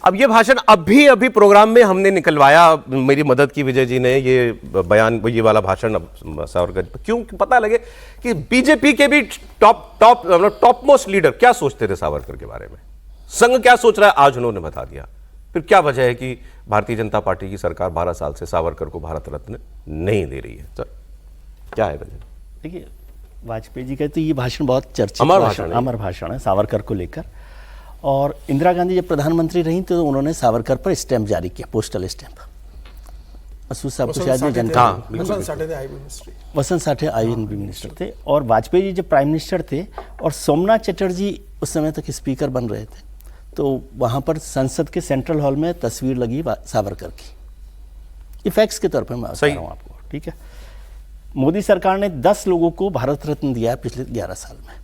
अब ये भाषण अभी प्रोग्राम में हमने निकलवाया, मेरी मदद की विजय जी ने, ये बयान, ये वाला भाषण सावरकर, क्यों पता लगे कि बीजेपी के भी टॉप मोस्ट लीडर क्या सोचते थे सावरकर के बारे में, संघ क्या सोच रहा है आज उन्होंने बता दिया। फिर क्या वजह है कि भारतीय जनता पार्टी की सरकार 12 साल से सावरकर को भारत रत्न नहीं दे रही है? सर क्या है वजह? देखिए, वाजपेयी जी का तो ये भाषण बहुत चर्चित अमर भाषण है सावरकर को लेकर। और इंदिरा गांधी जब प्रधानमंत्री रही तो उन्होंने सावरकर पर स्टैंप जारी किया, पोस्टल स्टैंप। मसूद साहब को शायद जानकारी, वसंत साठे आईएनबी मिनिस्टर थे, और वाजपेयी जी जब प्राइम मिनिस्टर थे और सोमनाथ चटर्जी उस समय तक स्पीकर बन रहे थे, तो वहाँ पर संसद के सेंट्रल हॉल में तस्वीर लगी सावरकर की। ये फैक्ट्स के तौर पर मैं बता रहा हूँ आपको, ठीक है। मोदी सरकार ने 10 लोगों को भारत रत्न दिया है पिछले 11 साल में,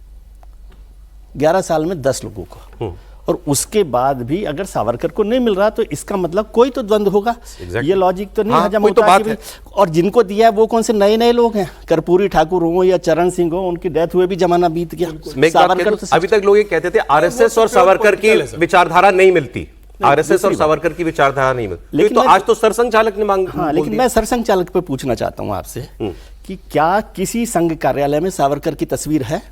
11 साल में 10 लोगों को, और उसके बाद भी अगर सावरकर को नहीं मिल रहा तो इसका मतलब कोई तो द्वंद्व होगा। ये लॉजिक तो नहीं हजम होता कि और जिनको दिया है वो कौन से नए लोग हैं, कर्पूरी ठाकुर हो या चरण सिंह हो, उनकी डेथ हुए भी जमाना बीत गया। सावरकर तो अभी तक लोग ये कहते थे आरएसएस और सावरकर की विचारधारा नहीं मिलती, आरएसएस और सावरकर की विचारधारा नहीं मिलती, लेकिन तो आज तो सरसंघ चालक ने मांग। हाँ, लेकिन मैं सरसंघ चालक पे पूछना चाहता हूँ आपसे कि क्या किसी संघ कार्यालय में सावरकर की तस्वीर है?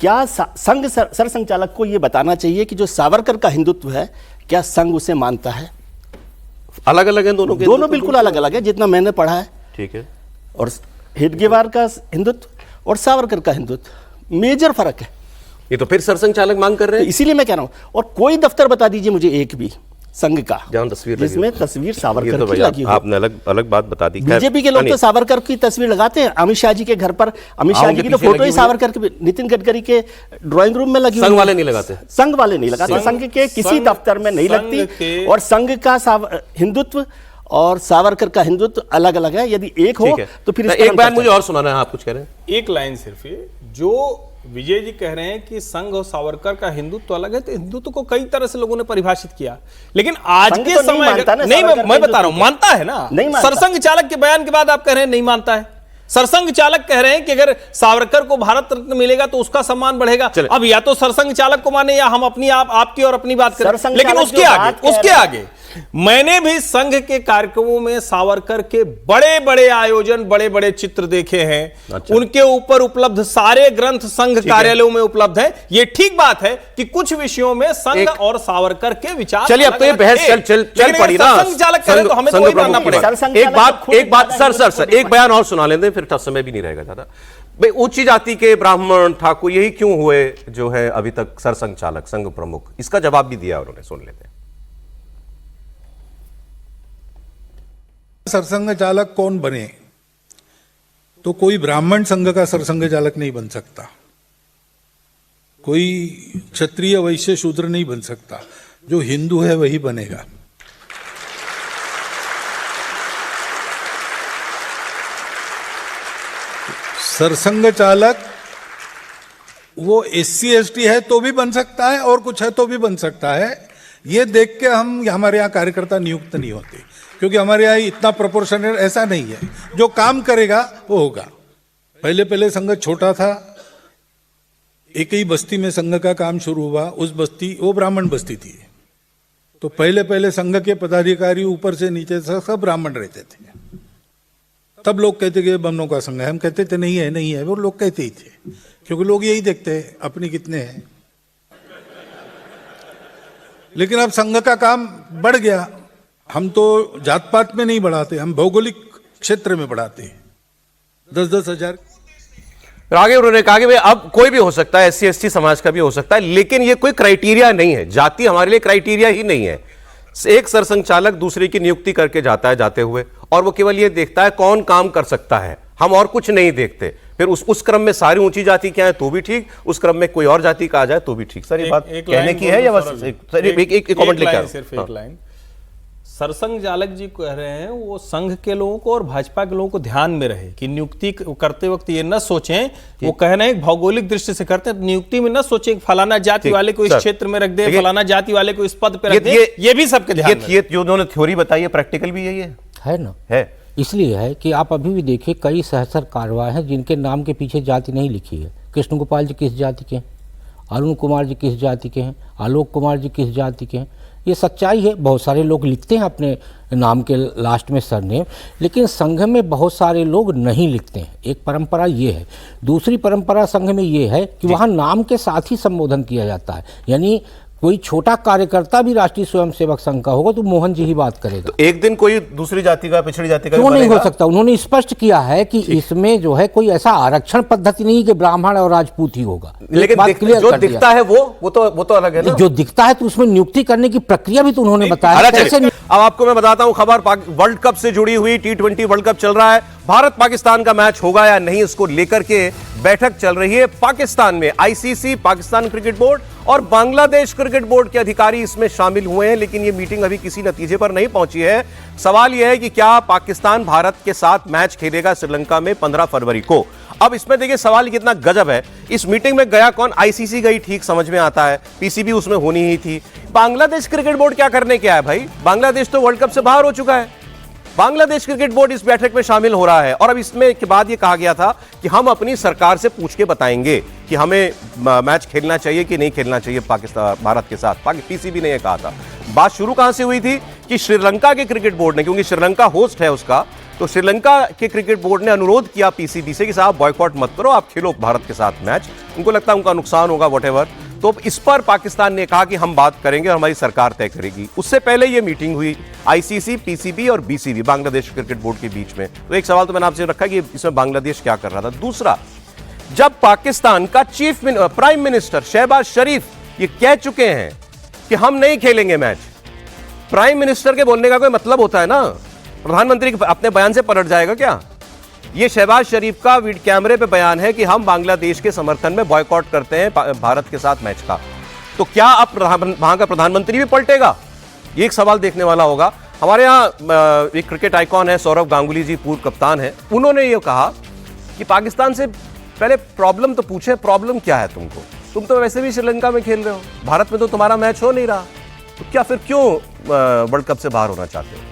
क्या संघ सरसंघ चालक को यह बताना चाहिए कि जो सावरकर का हिंदुत्व है क्या संघ उसे मानता है? अलग अलग हैं दोनों के, दोनों बिल्कुल अलग अलग है जितना मैंने पढ़ा है, ठीक है। और हेडगेवार का हिंदुत्व और सावरकर का हिंदुत्व मेजर फर्क है। ये तो फिर सरसंघ चालक मांग कर रहे हैं, इसीलिए मैं कह रहा हूं। और कोई दफ्तर बता दीजिए मुझे एक भी संघ का जिसमें तस्वीर सावरकर की लगी हो। आपने अलग बात बता दी। बीजेपी के लोग तो सावरकर की तस्वीर लगाते हैं, अमित शाह जी के घर पर अमित शाह जी की तो फोटो ही सावरकर की नितिन गडकरी के ड्राइंग रूम में लगी। संघ वाले नहीं लगाते, संघ वाले नहीं लगाते, संघ के किसी दफ्तर में नहीं लगती। और संघ का हिंदुत्व और सावरकर का हिंदुत्व अलग अलग है। यदि एक हो तो फिर एक बयान मुझे और सुनाना है, आप कुछ कह रहे हैं? एक लाइन सिर्फ, जो विजय जी कह रहे हैं कि संघ और सावरकर का हिंदुत्व अलग है, तो हिंदुत्व को कई तरह से लोगों ने परिभाषित किया, लेकिन आज संघ के तो समय नहीं, मैं बता रहा हूं, मानता है ना, सरसंघ चालक के बयान के बाद आप कह रहे हैं नहीं मानता है। सरसंघ चालक कह रहे हैं कि अगर सावरकर को भारत रत्न मिलेगा तो उसका सम्मान बढ़ेगा। अब या तो सरसंघ चालक को माने या हम अपनी आपकी और अपनी बात करें, लेकिन उसके आगे मैंने भी संघ के कार्यक्रमों में सावरकर के बड़े बड़े आयोजन, बड़े बड़े चित्र देखे हैं। अच्छा। उनके ऊपर उपलब्ध सारे ग्रंथ संघ कार्यालयों में उपलब्ध हैं। ये ठीक बात है कि कुछ विषयों में संघ और सावरकर के विचार, चलिए अब तो ये बहस चल पड़ी ना, संघ चालक करें तो हमें कोई मानना पड़ेगा। एक बात सर एक बयान और सुना लेते, फिर समय भी नहीं रहेगा ज्यादा। भाई उच्च जाति के ब्राह्मण ठाकुर यही क्यों हुए जो है अभी तक सरसंघ चालक, संघ प्रमुख? इसका जवाब भी दिया उन्होंने, सुन लेते हैं। सरसंघ चालक कौन बने? तो कोई ब्राह्मण संघ का सरसंघ चालक नहीं बन सकता, कोई क्षत्रिय वैश्य शूद्र नहीं बन सकता, जो हिंदू है वही बनेगा। सरसंघ चालक वो SC ST है तो भी बन सकता है और कुछ है तो भी बन सकता है। ये देख के हमारे यहाँ कार्यकर्ता नियुक्त नहीं होते, क्योंकि हमारे यहाँ इतना प्रोपोर्शनल ऐसा नहीं है। जो काम करेगा वो होगा। पहले संघ छोटा था, एक ही बस्ती में संघ का काम शुरू हुआ, उस बस्ती वो ब्राह्मण बस्ती थी, तो पहले संघ के पदाधिकारी ऊपर से नीचे से सब ब्राह्मण रहते थे। तब लोग कहते कि ब्राह्मणों का संघ है, हम कहते थे नहीं है, वो लोग कहते ही थे, क्योंकि लोग यही देखते हैं अपनी कितने हैं। लेकिन अब संघ का काम बढ़ गया। हम तो जात पात में नहीं बढ़ाते, हम भौगोलिक क्षेत्र में बढ़ाते हैं। 10-10 हजार। आगे उन्होंने कहा कि भाई अब कोई भी हो सकता है, SC ST समाज का भी हो सकता है, लेकिन ये कोई क्राइटेरिया नहीं है, जाति हमारे लिए क्राइटेरिया ही नहीं है। एक सरसंघ चालक दूसरे की नियुक्ति करके जाता है जाते हुए, और वो केवल ये देखता है कौन काम कर सकता है, हम और कुछ नहीं देखते। फिर उस क्रम में सारी ऊंची जाति क्या है तो भी ठीक, उस क्रम में कोई और जाति का आ जाए तो भी ठीक। सर ये बात कहने की है या बस एक कमेंट लेकर? सिर्फ एक लाइन। सरसंघ चालक जी कह रहे हैं वो संघ के लोगों को और भाजपा के लोगों को ध्यान में रहे कि नियुक्ति करते वक्त ये न सोचें, वो कह रहे हैं भौगोलिक दृष्टि से करते हैं, नियुक्ति में न सोचें फलाना जाति वाले को इस क्षेत्र में रख दे, फलाना जाति वाले को इस पद पर रख दे। ये भी सबके ध्यान में। ये जो उन्होंने थ्योरी बताई है प्रैक्टिकल भी यही है ना? है। इसलिए है कि आप अभी भी देखिए कई सहस्र कारवां हैं जिनके नाम के पीछे जाति नहीं लिखी है। कृष्ण गोपाल जी किस जाति के हैं, अरुण कुमार जी किस जाति के हैं, आलोक कुमार जी किस जाति के हैं। ये सच्चाई है। बहुत सारे लोग लिखते हैं अपने नाम के लास्ट में सरनेम, लेकिन संघ में बहुत सारे लोग नहीं लिखते हैं। एक परंपरा ये है। दूसरी परंपरा संघ में ये है कि वहाँ नाम के साथ ही संबोधन किया जाता है, यानी कोई छोटा कार्यकर्ता भी राष्ट्रीय स्वयंसेवक संघ का होगा तो मोहन जी ही बात करेगा। तो एक दिन कोई दूसरी जाति का, पिछड़ी जाति का क्यों नहीं हो सकता? उन्होंने स्पष्ट किया है कि इसमें जो है कोई ऐसा आरक्षण पद्धति नहीं कि ब्राह्मण और राजपूत ही होगा। लेकिन जो दिखता है वो तो अलग है ना। जो दिखता है तो उसमें नियुक्ति करने की प्रक्रिया भी तो उन्होंने बताया। अब आपको मैं बताता हूं खबर, वर्ल्ड कप से जुड़ी हुई। T20 वर्ल्ड कप चल रहा है, भारत पाकिस्तान का मैच होगा या नहीं इसको लेकर के बैठक चल रही है पाकिस्तान में। ICC, पाकिस्तान क्रिकेट बोर्ड और बांग्लादेश क्रिकेट बोर्ड के अधिकारी इसमें शामिल हुए हैं, लेकिन यह मीटिंग अभी किसी नतीजे पर नहीं पहुंची है। सवाल यह है कि क्या पाकिस्तान भारत के साथ मैच खेलेगा श्रीलंका में 15 फरवरी को। अब इसमें देखिए सवाल कितना गजब है। इस मीटिंग में गया कौन? ICC गई, ठीक समझ में आता है, PCB उसमें होनी ही थी। बांग्लादेश क्रिकेट बोर्ड क्या करने क्या है भाई? बांग्लादेश तो वर्ल्ड कप से बाहर हो चुका है। बांग्लादेश क्रिकेट बोर्ड इस बैठक में शामिल हो रहा है, और अब इसमें के बाद ये कहा गया था कि हम अपनी सरकार से पूछ के बताएंगे कि हमें मैच खेलना चाहिए कि नहीं खेलना चाहिए पाकिस्तान भारत के साथ। PCB ने यह कहा था। बात शुरू कहां से हुई थी कि श्रीलंका के क्रिकेट बोर्ड ने, क्योंकि श्रीलंका होस्ट है उसका, तो श्रीलंका के क्रिकेट बोर्ड ने अनुरोध किया PCB से कि साहब बॉयकॉट मत करो, आप खेलो भारत के साथ मैच, उनको लगता है उनका नुकसान होगा व्हाटएवर। तो इस पर पाकिस्तान ने कहा कि हम बात करेंगे और हमारी सरकार तय करेगी। उससे पहले यह मीटिंग हुई ICC, PCB और BCB, बांग्लादेश क्रिकेट बोर्ड के बीच में। तो एक सवाल तो मैंने आपसे रखा कि इसमें बांग्लादेश क्या कर रहा था। दूसरा, जब पाकिस्तान का प्राइम मिनिस्टर शहबाज शरीफ ये कह चुके हैं कि हम नहीं खेलेंगे मैच, प्राइम मिनिस्टर के बोलने का कोई मतलब होता है ना? प्रधानमंत्री अपने बयान से पलट जाएगा क्या? ये शहबाज शरीफ का कैमरे पे बयान है कि हम बांग्लादेश के समर्थन में बॉयकॉट करते हैं भारत के साथ मैच का। तो क्या अब वहां का प्रधानमंत्री भी पलटेगा? ये एक सवाल देखने वाला होगा। हमारे यहाँ एक क्रिकेट आइकॉन है सौरव गांगुली जी, पूर्व कप्तान है, उन्होंने ये कहा कि पाकिस्तान से पहले प्रॉब्लम तो पूछे, प्रॉब्लम क्या है तुमको? तुम तो वैसे भी श्रीलंका में खेल रहे हो, भारत में तो तुम्हारा मैच हो नहीं रहा, तो क्या फिर क्यों वर्ल्ड कप से बाहर होना चाहते हो?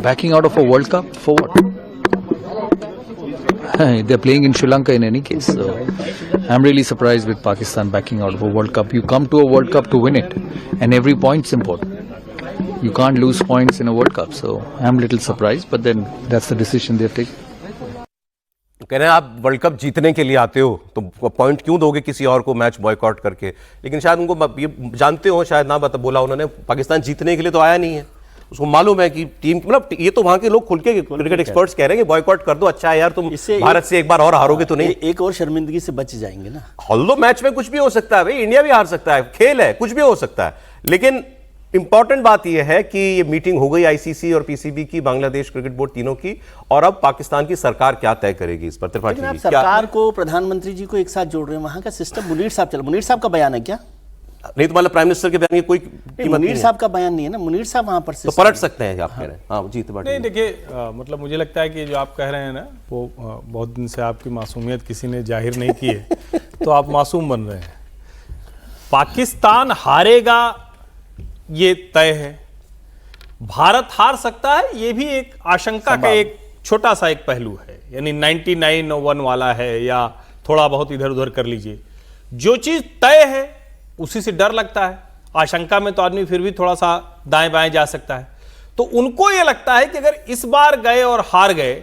Backing out of a World Cup for what? They're playing in Sri Lanka in any case. So I'm really surprised with Pakistan backing out of a World Cup. You come to a World Cup to win it, and every point's important. You can't lose points in a World Cup. So I'm a little surprised, but then that's the decision they've taken. कह रहे हैं आप वर्ल्ड कप जीतने के लिए आते हो, तो पॉइंट क्यों दोगे किसी और को मैच बॉयकॉट करके? लेकिन शायद उनको ये जानते हो, शायद ना बोला उन्होंने, पाकिस्तान जीतने के लिए तो आया नहीं है। उसको मालूम है कि टीम, मतलब ये तो वहां के लोग खुल के क्रिकेट एक्सपर्ट्स कह रहे हैं कि बॉयकॉट कर दो, अच्छा है यार, तुम भारत से एक बार और हारोगे तो नहीं, एक और शर्मिंदगी से बच जाएंगे ना। हॉलो मैच में कुछ भी हो सकता है भाई, इंडिया भी हार सकता है, खेल है, कुछ भी हो सकता है। लेकिन इंपॉर्टेंट बात यह है कि ये मीटिंग हो गई आईसीसी और पीसीबी की, बांग्लादेश क्रिकेट बोर्ड तीनों की, और अब पाकिस्तान की सरकार क्या तय करेगी इस पर? त्रिपाठी जी, सरकार को, प्रधानमंत्री जी को एक साथ जोड़ रहे हैं, वहां का सिस्टम। मुनीर साहब चल, मुनीर साहब का बयान है क्या? नहीं तो मतलब प्राइम मिनिस्टर के बयान की कोई कीमत मुनीर साहब का बयान नहीं है ना, मुनीर साहब वहां पर तो पलट सकते हैं आप कह रहे हैं। हाँ जी, त्रिपाठी नहीं देखिए, मतलब मुझे लगता है कि जो आप कह रहे हैं ना, वो बहुत दिन से आपकी मासूमियत किसी ने जाहिर नहीं की है, तो आप मासूम बन रहे हैं। पाकिस्तान हारेगा ये तय है, भारत हार सकता है ये भी एक आशंका का एक छोटा सा एक पहलू है, यानी 99-1 वाला है, या थोड़ा बहुत इधर उधर कर लीजिए। जो चीज तय है उसी से डर लगता है, आशंका में तो आदमी फिर भी थोड़ा सा दाएं बाएं जा सकता है। तो उनको यह लगता है कि अगर इस बार गए और हार गए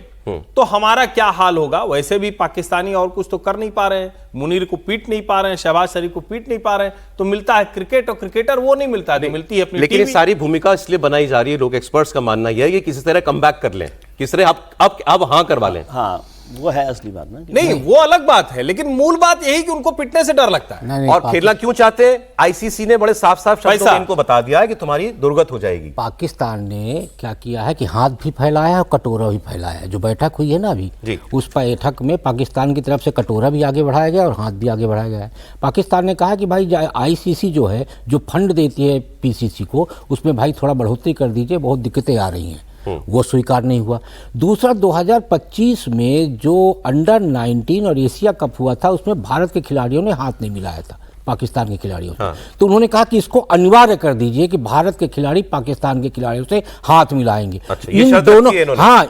तो हमारा क्या हाल होगा। वैसे भी पाकिस्तानी और कुछ तो कर नहीं पा रहे हैं, मुनीर को पीट नहीं पा रहे हैं, शहबाज शरीफ को पीट नहीं पा रहे हैं, तो मिलता है क्रिकेट, और क्रिकेटर वो नहीं मिलता है, तो मिलती है अपनी। लेकिन ये सारी भूमिका इसलिए बनाई जा रही है, लोग एक्सपर्ट्स का मानना यह है कि किसी तरह कमबैक कर लें, किसी तरह अब हाँ करवा लें। हाँ, वो है असली बात ना। नहीं, वो अलग बात है, लेकिन मूल बात यही कि उनको पिटने से डर लगता है। और खेलना क्यों चाहते हैं? आईसीसी ने बड़े साफ साफ शब्दों में इनको बता दिया है कि तुम्हारी दुर्गत हो जाएगी। पाकिस्तान ने क्या किया है कि हाथ भी फैलाया है और कटोरा भी फैलाया है। जो बैठक हुई है ना अभी, उस बैठक में पाकिस्तान की तरफ से कटोरा भी आगे बढ़ाया गया और हाथ भी आगे बढ़ाया गया है। पाकिस्तान ने कहा कि भाई आईसीसी जो है, जो फंड देती है पीसीसी को, उसमें भाई थोड़ा बढ़ोतरी कर दीजिए, बहुत दिक्कतें आ रही हैं। वो स्वीकार नहीं हुआ। दूसरा, 2025 में जो अंडर 19 और एशिया कप हुआ था, उसमें भारत के खिलाड़ियों ने हाथ नहीं मिलाया था पाकिस्तान के खिलाड़ियों से। तो उन्होंने कहा कि इसको अनिवार्य कर दीजिए कि भारत के खिलाड़ी पाकिस्तान के खिलाड़ियों से हाथ मिलाएंगे।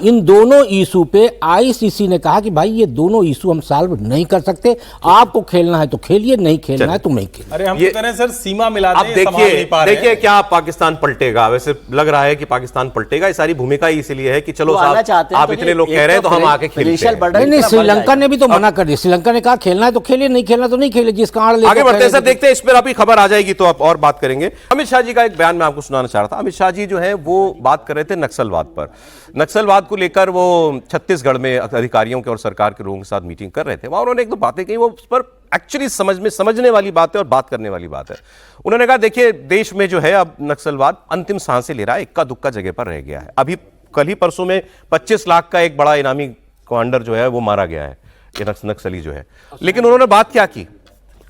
इन दोनों इशू पे आईसीसी ने कहा कि भाई ये दोनों इशू हम सॉल्व नहीं कर सकते, आपको खेलना है तो खेलिए, नहीं खेलना है तो नहीं खेलिए। अरे हम तो कह रहे हैं सर, सीमा मिला दें। देखिए क्या पाकिस्तान पलटेगा। वैसे लग रहा है कि पाकिस्तान पलटेगा। ये सारी भूमिका इसलिए है कि चलो आप इतने लोग कह रहे हैं तो हम आके खेलते हैं। नहीं, श्रीलंका ने भी तो मना कर दिया। श्रीलंका ने कहा खेलना है तो खेलिए, नहीं खेलना तो नहीं खेलिए, जिसका आगे बढ़ते सर, देखते हैं इस पर अभी खबर आ जाएगी तो आप और बात करेंगे। अमित शाह जी का एक बयान मैं आपको सुनाना चाह रहा था। अमित शाह जी जो है वो बात कर रहे थे नक्सलवाद पर। नक्सलवाद को लेकर वो छत्तीसगढ़ में अधिकारियों के और सरकार के लोगों के साथ मीटिंग कर रहे थे। वहां उन्होंने एक दो बातें कही, वो उस पर एक्चुअली समझने वाली बात है और बात करने वाली बात है। उन्होंने कहा देखिए, देश में जो है अब नक्सलवाद अंतिम सांसें ले रहा है, इक्का दुक्का जगह पर रह गया है। अभी कल ही परसों में 25 लाख का एक बड़ा इनामी कमांडर जो है वो मारा गया है, ये नक्सली जो है। लेकिन उन्होंने बात क्या की?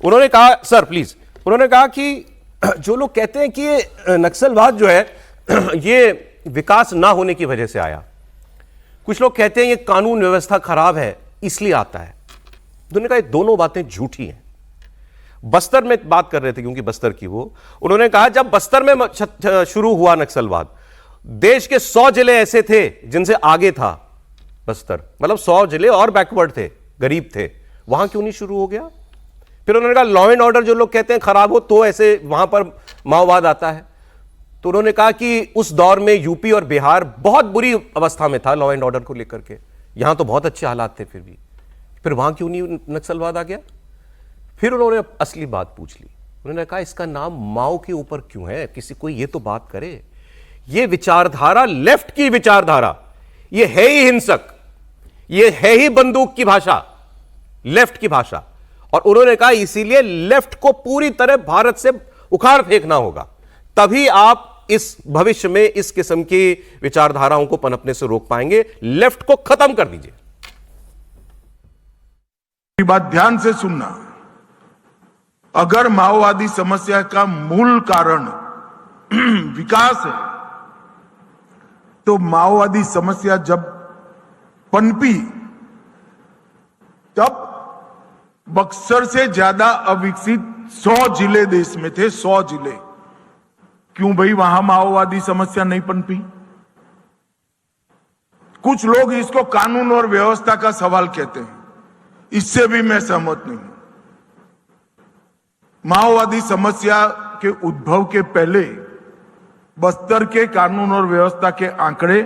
उन्होंने कहा, सर प्लीज, उन्होंने कहा कि जो लोग कहते हैं कि ये नक्सलवाद जो है ये विकास ना होने की वजह से आया, कुछ लोग कहते हैं ये कानून व्यवस्था खराब है इसलिए आता है। उन्होंने कहा ये दोनों बातें झूठी हैं। बस्तर में बात कर रहे थे क्योंकि बस्तर की वो, उन्होंने कहा जब बस्तर में शुरू हुआ नक्सलवाद, देश के 100 जिले ऐसे थे जिनसे आगे था बस्तर, मतलब 100 जिले और बैकवर्ड थे, गरीब थे, वहां क्यों नहीं शुरू हो गया? फिर उन्होंने कहा लॉ एंड ऑर्डर जो लोग कहते हैं खराब हो तो ऐसे वहां पर माओवाद आता है। तो उन्होंने कहा कि उस दौर में यूपी और बिहार बहुत बुरी अवस्था में था लॉ एंड ऑर्डर को लेकर के, यहां तो बहुत अच्छे हालात थे, फिर वहां क्यों नहीं नक्सलवाद आ गया? फिर उन्होंने असली बात पूछ ली। उन्होंने कहा इसका नाम माओ के ऊपर क्यों है? किसी कोई ये तो बात करे। ये विचारधारा लेफ्ट की विचारधारा, ये है ही हिंसक, ये है ही बंदूक की भाषा, लेफ्ट की भाषा। और उन्होंने कहा इसीलिए लेफ्ट को पूरी तरह भारत से उखाड़ फेंकना होगा, तभी आप इस भविष्य में इस किस्म की विचारधाराओं को पनपने से रोक पाएंगे। लेफ्ट को खत्म कर दीजिए। बात ध्यान से सुनना, अगर माओवादी समस्या का मूल कारण विकास है, तो माओवादी समस्या जब पनपी तब बक्सर से ज्यादा अविकसित 100 जिले देश में थे, 100 जिले। क्यों भाई वहां माओवादी समस्या नहीं पनपी? कुछ लोग इसको कानून और व्यवस्था का सवाल कहते हैं, इससे भी मैं सहमत नहीं हूं। माओवादी समस्या के उद्भव के पहले बस्तर के कानून और व्यवस्था के आंकड़े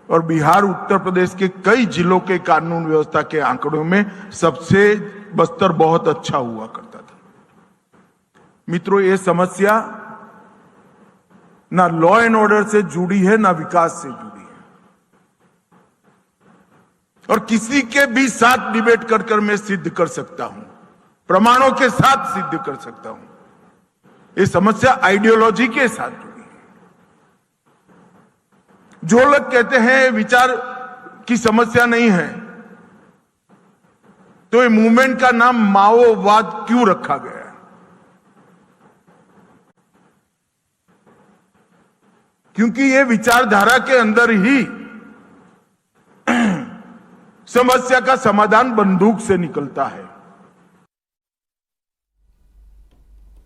और बिहार, उत्तर प्रदेश के कई जिलों के कानून व्यवस्था के आंकड़ों में सबसे बस्तर बहुत अच्छा हुआ करता था। मित्रों, ये समस्या ना लॉ एंड ऑर्डर से जुड़ी है, ना विकास से जुड़ी है। और किसी के भी साथ डिबेट कर मैं सिद्ध कर सकता हूं, प्रमाणों के साथ सिद्ध कर सकता हूं, ये समस्या आइडियोलॉजी के साथ जुड़ी है। जो लोग कहते हैं विचार की समस्या नहीं है, तो ये मूवमेंट का नाम माओवाद क्यों रखा गया है? क्योंकि ये विचारधारा के अंदर ही समस्या का समाधान बंदूक से निकलता है।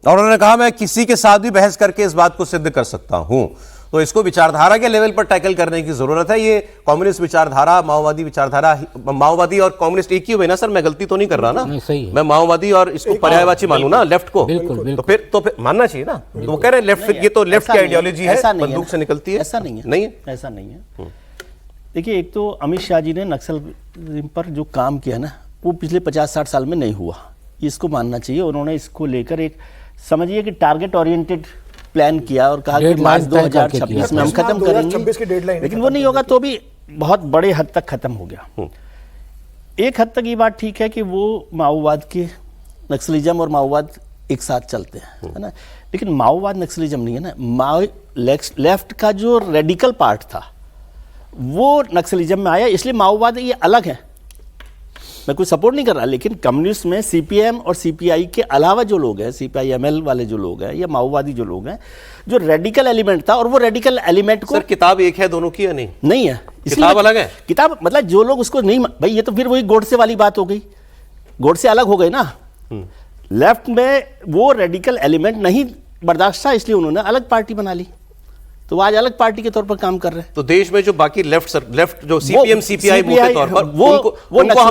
और उन्होंने कहा मैं किसी के साथ भी बहस करके इस बात को सिद्ध कर सकता हूं। तो इसको विचारधारा के लेवल पर टैकल करने की जरूरत है। ये कम्युनिस्ट विचारधारा, माओवादी विचारधारा, माओवादी और कम्युनिस्ट एक ही हुए ना सर? मैं गलती तो नहीं कर रहा ना? नहीं, सही है। मैं माओवादी और इसको पर्यायवाची मानूं ना, लेफ्ट को? बिल्कुल। तो फिर मानना चाहिए ना। तो वो कह रहे हैं लेफ्ट, ये तो लेफ्ट की आइडियोलॉजी है, बंदूक से निकलती है। ऐसा नहीं है, नहीं है, ऐसा नहीं है। देखिए, एक तो अमित शाह जी ने नक्सल पर जो काम किया ना, वो पिछले 50-60 साल में नहीं हुआ, इसको मानना चाहिए। उन्होंने इसको लेकर एक समझिए कि टारगेट ओरिएंटेड प्लान किया और कहा कि मार्च 2026 में हम खत्म करेंगे, लेकिन वो नहीं होगा। तो भी बहुत बड़े हद तक खत्म हो गया। एक हद तक ये बात ठीक है कि वो माओवाद के, नक्सलिज्म और माओवाद एक साथ चलते हैं, है ना। लेकिन माओवाद नक्सलिज्म नहीं है ना। लेफ्ट का जो रेडिकल पार्ट था वो नक्सलिज्म में आया, इसलिए माओवाद ये अलग है। मैं कोई सपोर्ट नहीं कर रहा, लेकिन कम्युनिस्ट में सीपीएम और सीपीआई के अलावा जो लोग हैं, सीपीआई-एमएल वाले जो लोग हैं या माओवादी जो लोग हैं, जो रेडिकल एलिमेंट था, और वो रेडिकल एलिमेंट को सर किताब एक है दोनों की या नहीं? नहीं है, किताब अलग है। किताब मतलब जो लोग उसको नहीं, भाई ये तो फिर वही गोडसे वाली बात हो गई, गोडसे अलग हो गए ना। लेफ्ट में वो रेडिकल एलिमेंट नहीं बर्दाश्त था, इसलिए उन्होंने अलग पार्टी बना ली, तो वो आज अलग पार्टी के तौर पर काम कर रहे हैं। तो देश में जो बाकी लेफ्ट जो सीपीएम सीपीआई के तौर पर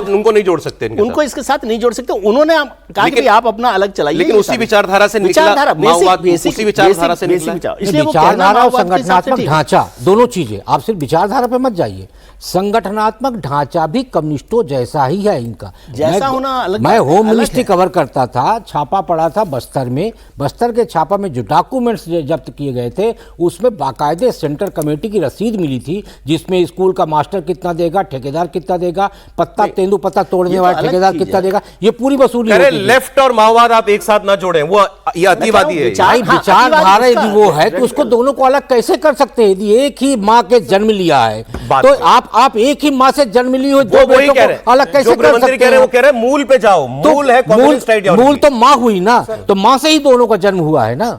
उनको नहीं जोड़ सकते, उनको इसके साथ नहीं जोड़ सकते। उन्होंने कहा कि आप अपना अलग चलाइए, लेकिन उसी विचारधारा से निकला माओवाद, उसी विचारधारा से निकला। इसलिए विचारधारा और संगठनात्मक ढांचा दोनों चीजें, आप सिर्फ विचारधारा पे मत जाइए, संगठनात्मक ढांचा भी कम्युनिस्टों जैसा ही है इनका। जैसा होना अलग, मैं होम मिनिस्ट्री कवर करता था, छापा पड़ा था बस्तर में, बस्तर के छापा में जो डॉक्यूमेंट्स जब्त किए गए थे उसमें बाकायदे सेंट्रल कमेटी की रसीद मिली थी, जिसमें स्कूल का मास्टर कितना देगा, ठेकेदार कितना देगा, पत्ता तेंदुपत्ता तोड़ने वाला ठेकेदार कितना देगा, ये पूरी वसूली होती है। लेफ्ट और माओवाद आप एक साथ ना जोड़ें, वो ये अतिवादी है। विचारधारा यदि वो है तो उसको दोनों को अलग कैसे कर सकते हैं? यदि एक ही माँ के जन्म लिया है तो आप एक ही माँ से जन्म ली हो, दो बेटों को अलग कैसे कर सकते हैं? वो कह रहे हैं मूल पे जाओ, मूल है कम्युनिस्ट आइडियोलॉजी। मूल तो माँ हुई ना, तो माँ से ही दोनों का जन्म हुआ है ना।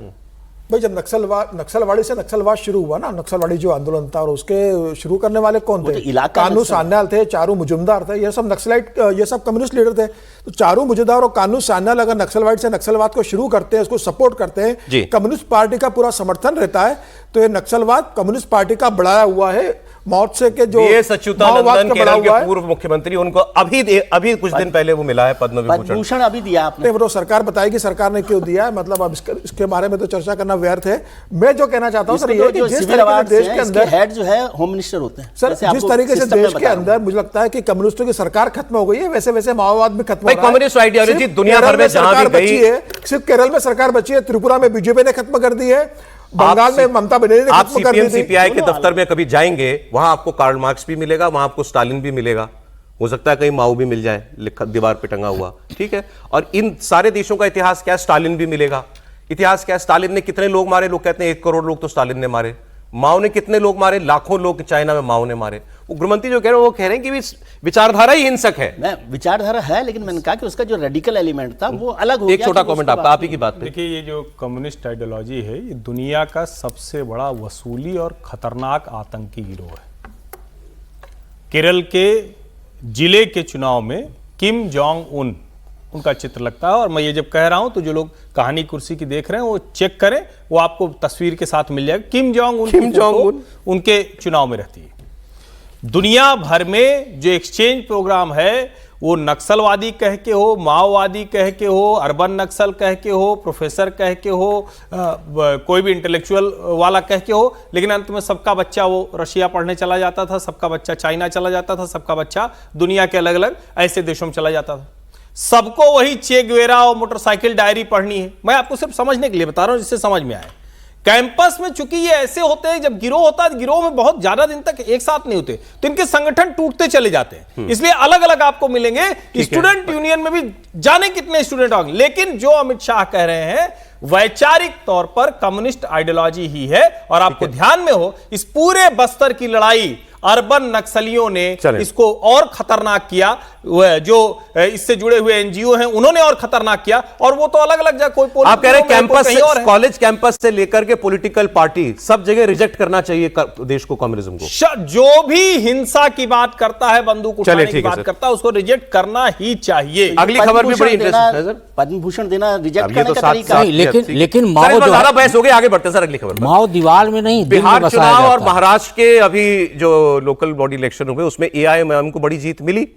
भाई जब नक्सलवाड़ी से नक्सलवाद शुरू हुआ ना, नक्सलवाड़ी जो आंदोलन था, और उसके शुरू करने वाले कौन थे? कानू सान्याल थे, चारू मुजुमदार थे, ये सब नक्सलाइट, ये सब कम्युनिस्ट लीडर थे। तो चारू मुजुमदार और कानू सान्याल अगर नक्सलवाड़ी से नक्सलवाद को शुरू करते हैं, उसको सपोर्ट करते हैं, कम्युनिस्ट पार्टी का पूरा समर्थन रहता है, तो ये नक्सलवाद कम्युनिस्ट पार्टी का बढ़ाया हुआ है। मौत से के जो अच्युतानंदन केरल के पूर्व मुख्यमंत्री, उनको अभी कुछ दिन पहले वो मिला है पद्म विभूषण, अभी दिया आपने। वो सरकार बताएगी सरकार ने क्यों दिया है, मतलब अब इसके बारे में तो चर्चा करना व्यर्थ है। मैं जो कहना चाहता हूं सर ये कि जिस तरीके से देश के अंदर हेड जो है होम मिनिस्टर होते हैं सर, जिस तरीके से देश के अंदर मुझे लगता है कि कम्युनिस्टों की सरकार खत्म हो गई है, वैसे वैसे माओवाद भी खत्म हो रहा है। कम्युनिस्ट आइडियोलॉजी दुनिया भर में जहां भी गई है, सिर्फ केरल में सरकार बची है, त्रिपुरा में बीजेपी ने खत्म कर दी है, बंगाल में ममता बनर्जी ने खत्म कर दी थी। सीपीआई के दफ्तर में कभी जाएंगे, वहां आपको कार्ल मार्क्स भी मिलेगा, वहां आपको स्टालिन भी मिलेगा, हो सकता है कहीं माओ भी मिल जाए लिखा दीवार पे टंगा हुआ, ठीक है। और इन सारे देशों का इतिहास क्या है? स्टालिन भी मिलेगा। इतिहास क्या है? स्टालिन ने कितने लोग मारे? लोग कहते हैं 1 करोड़ लोग तो स्टालिन ने मारे। माओ ने कितने लोग मारे? लाखों लोग चाइना में माओ ने मारे। वो गृहमंत्री जो कह रहे हैं वो कह रहे हैं कि विचारधारा ही हिंसक है। मैं विचारधारा है, लेकिन मैंने कहा कि उसका जो रेडिकल एलिमेंट था वो अलग हो गया। एक छोटा कमेंट आपका, आप ही की बात पे। देखिए, ये जो कम्युनिस्ट आइडियोलॉजी है, ये दुनिया का सबसे बड़ा वसूली और खतरनाक आतंकी गिरोह है। केरल के जिले के चुनाव में किम जोंग उन उनका चित्र लगता है। और मैं ये जब कह रहा हूं तो जो लोग कहानी कुर्सी की देख रहे हैं वो चेक करें, वो आपको तस्वीर के साथ मिल जाएगा। किम जोंग उन उनके चुनाव में रहती है। दुनिया भर में जो एक्सचेंज प्रोग्राम है वो नक्सलवादी कह के हो, माओवादी कह के हो, अर्बन नक्सल कह के हो, प्रोफेसर कह के हो, कोई भी इंटेलेक्चुअल वाला कह के हो, लेकिन अंत में सबका बच्चा वो रशिया पढ़ने चला जाता था, सबका बच्चा चाइना चला जाता था, सबका बच्चा दुनिया के अलग अलग ऐसे देशों में चला जाता था। सबको वही चे गुवेरा और मोटरसाइकिल डायरी पढ़नी है। मैं आपको सिर्फ समझने के लिए बता रहा हूं जिससे समझ में आए। कैंपस में चूंकि ये ऐसे होते हैं, जब गिरोह होता है, गिरोह में बहुत ज्यादा दिन तक एक साथ नहीं होते, तो इनके संगठन टूटते चले जाते हैं। इसलिए अलग अलग आपको मिलेंगे। स्टूडेंट यूनियन में भी जाने कितने स्टूडेंट होंगे, लेकिन जो अमित शाह कह रहे हैं वैचारिक तौर पर कम्युनिस्ट आइडियोलॉजी ही है। और आपको ध्यान में हो, इस पूरे बस्तर की लड़ाई अर्बन नक्सलियों ने इसको और खतरनाक किया। जो इससे जुड़े हुए एनजीओ हैं उन्होंने और खतरनाक किया। और वो तो अलग अलग जगह कोई आप कह रहे हैं कैंपस, कॉलेज कैंपस से लेकर के पॉलिटिकल पार्टी सब जगह रिजेक्ट करना चाहिए देश को, कम्युनिज्म को। जो भी हिंसा की बात करता है, बंदूक उठाने की बात करता है, उसको रिजेक्ट करना ही चाहिए। अगली खबर भी बड़ी इंटरेस्टिंग है सर। पद्म भूषण देना रिजेक्ट करने का तरीका। लेकिन माओ जो ज्यादा बहस हो गई, आगे बढ़ते सर अगली खबर। माओ दीवार में नहीं, बिहार चुनाव और महाराष्ट्र के अभी जो लोकल बॉडी इलेक्शन हुए उसमें एआईएमआईएम को बड़ी जीत मिली।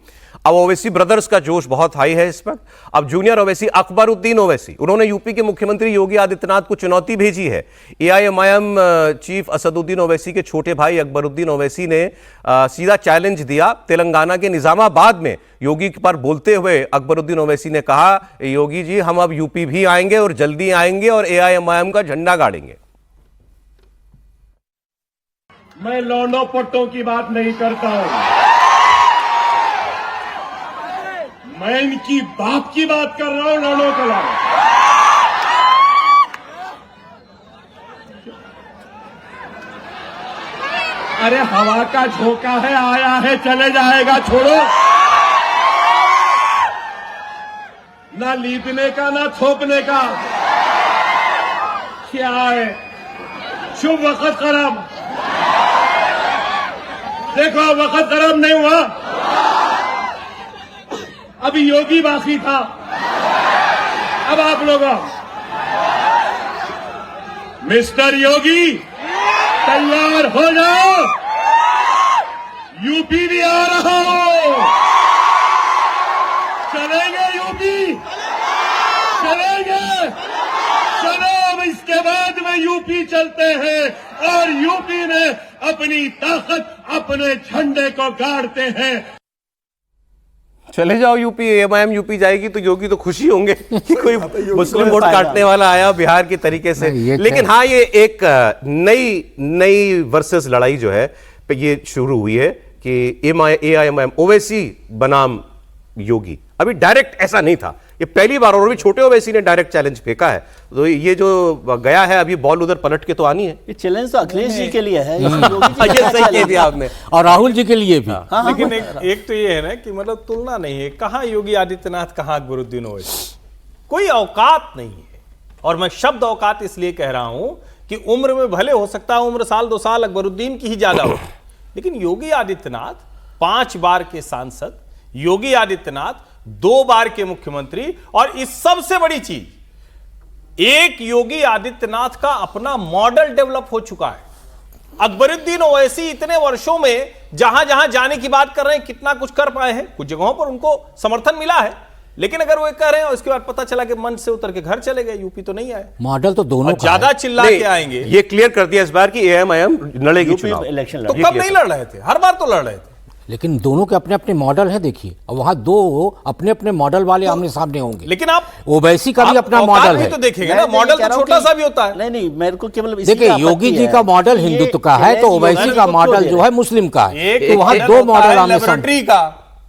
अब ओवैसी ब्रदर्स का जोश बहुत हाई है इस वक्त। अब जूनियर ओवैसी अकबरुद्दीन ओवैसी, उन्होंने यूपी के मुख्यमंत्री योगी आदित्यनाथ को चुनौती भेजी है। एआईएमआईएम चीफ असदुद्दीन ओवैसी के छोटे भाई अकबरुद्दीन ओवैसी ने सीधा चैलेंज दिया। तेलंगाना के निजामाबाद में योगी पर बोलते हुए अकबरुद्दीन ओवैसी ने कहा, योगी जी हम अब यूपी भी आएंगे और जल्दी आएंगे और एआईएमआईएम का झंडा गाड़ेंगे। मैं लौंडों पट्टों की बात नहीं करता हूं, मैं इनकी बाप की बात कर रहा हूं, लौंडों के अलावा। अरे हवा का झोंका है, आया है चले जाएगा, छोड़ो। ना लीदने का ना थोपने का, क्या है शुभ वक्त खराब। देखो वक्त खराब नहीं हुआ, अभी योगी बाकी था, अब आप लोग मिस्टर योगी तैयार हो जाओ, यूपी भी आ रहा हो। चलेंगे यूपी, चलेंगे, चलो अब इसके बाद में यूपी चलते हैं और यूपी में अपनी ताकत अपने झंडे को गाड़ते हैं। चले जाओ यूपी, एआईएमआईएम यूपी जाएगी तो योगी तो खुशी होंगे कि कोई मुस्लिम वोट काटने वाला आया बिहार की तरीके से। लेकिन हाँ, ये एक नई वर्सेस लड़ाई जो है ये शुरू हुई है कि एआईएमआईएम ओवैसी बनाम योगी। अभी डायरेक्ट ऐसा नहीं था, ये पहली बार, और भी छोटे ओवैसी ने डायरेक्ट चैलेंज फेंका है। तो ये जो गया है अभी बॉल उधर पलट के तो आनी है। ये चैलेंज तो अखिलेश जी के लिए है, ये सही कह दिया आपने, और राहुल जी के लिए भी। लेकिन एक तो ये है ना कि मतलब तुलना नहीं है, कहां योगी आदित्यनाथ, कहां अकबरुद्दीन ओवैसी, कोई औकात नहीं है। और मैं शब्द औकात इसलिए कह रहा हूं कि उम्र में भले हो सकता है उम्र साल 2 साल अकबरुद्दीन की ही ज्यादा हो, लेकिन योगी आदित्यनाथ 5 बार के सांसद, योगी आदित्यनाथ 2 बार के मुख्यमंत्री, और इस सबसे बड़ी चीज, एक योगी आदित्यनाथ का अपना मॉडल डेवलप हो चुका है। अकबरुद्दीन ओवैसी इतने वर्षों में जहां जहां जाने की बात कर रहे हैं, कितना कुछ कर पाए हैं, कुछ जगहों पर उनको समर्थन मिला है, लेकिन अगर वो कह रहे हैं और उसके बाद पता चला कि मन से उतर के घर चले गए, यूपी तो नहीं आए। मॉडल तो दोनों ज्यादा चिल्ला के आएंगे। ये क्लियर कर दिया इस बार की एआईएमआईएम लड़ेगी चुनाव। इलेक्शन तो कब नहीं लड़ रहे थे, हर बार तो लड़ रहे थे। लेकिन दोनों के अपने अपने मॉडल हैं, देखिए, और वहां 2 अपने अपने मॉडल वाले आमने सामने होंगे। लेकिन आप ओवैसी का भी अपना मॉडल है, तो देखेंगे ना, मॉडल तो छोटा सा भी होता है। नहीं, मेरे को केवल देखिए, योगी जी का मॉडल हिंदुत्व का है, तो ओवैसी का मॉडल जो है मुस्लिम का है। तो वहां 2 मॉडल आमने सामने का।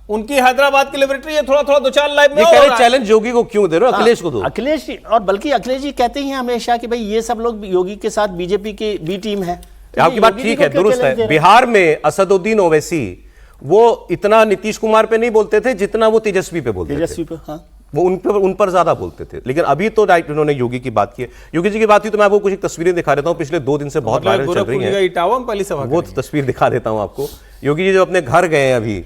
उनकी हैदराबाद की लेबोरेटरी है, थोड़ा 2-4 लाइव में। चैलेंज योगी को क्यों दे रहे हो, अखिलेश को दो। अखिलेश, और बल्कि अखिलेश जी कहते ही हैं हमेशा कि भाई ये सब लोग योगी के साथ बीजेपी की बी टीम है। आपकी बात ठीक है, दुरुस्त है। बिहार में असदुद्दीन ओवैसी वो इतना नीतीश कुमार पे नहीं बोलते थे जितना वो तेजस्वी पे बोलते थे। हाँ। वो उन पर ज्यादा बोलते थे। लेकिन अभी तो राइट उन्होंने योगी की बात की है। योगी जी की बात हुई तो मैं आपको कुछ तस्वीरें दिखा देता हूँ, पिछले 2 दिन से बहुत वायरल चल रही हैं। वो तस्वीर दिखा देता हूँ आपको। योगी जी जो अपने घर गए हैं अभी,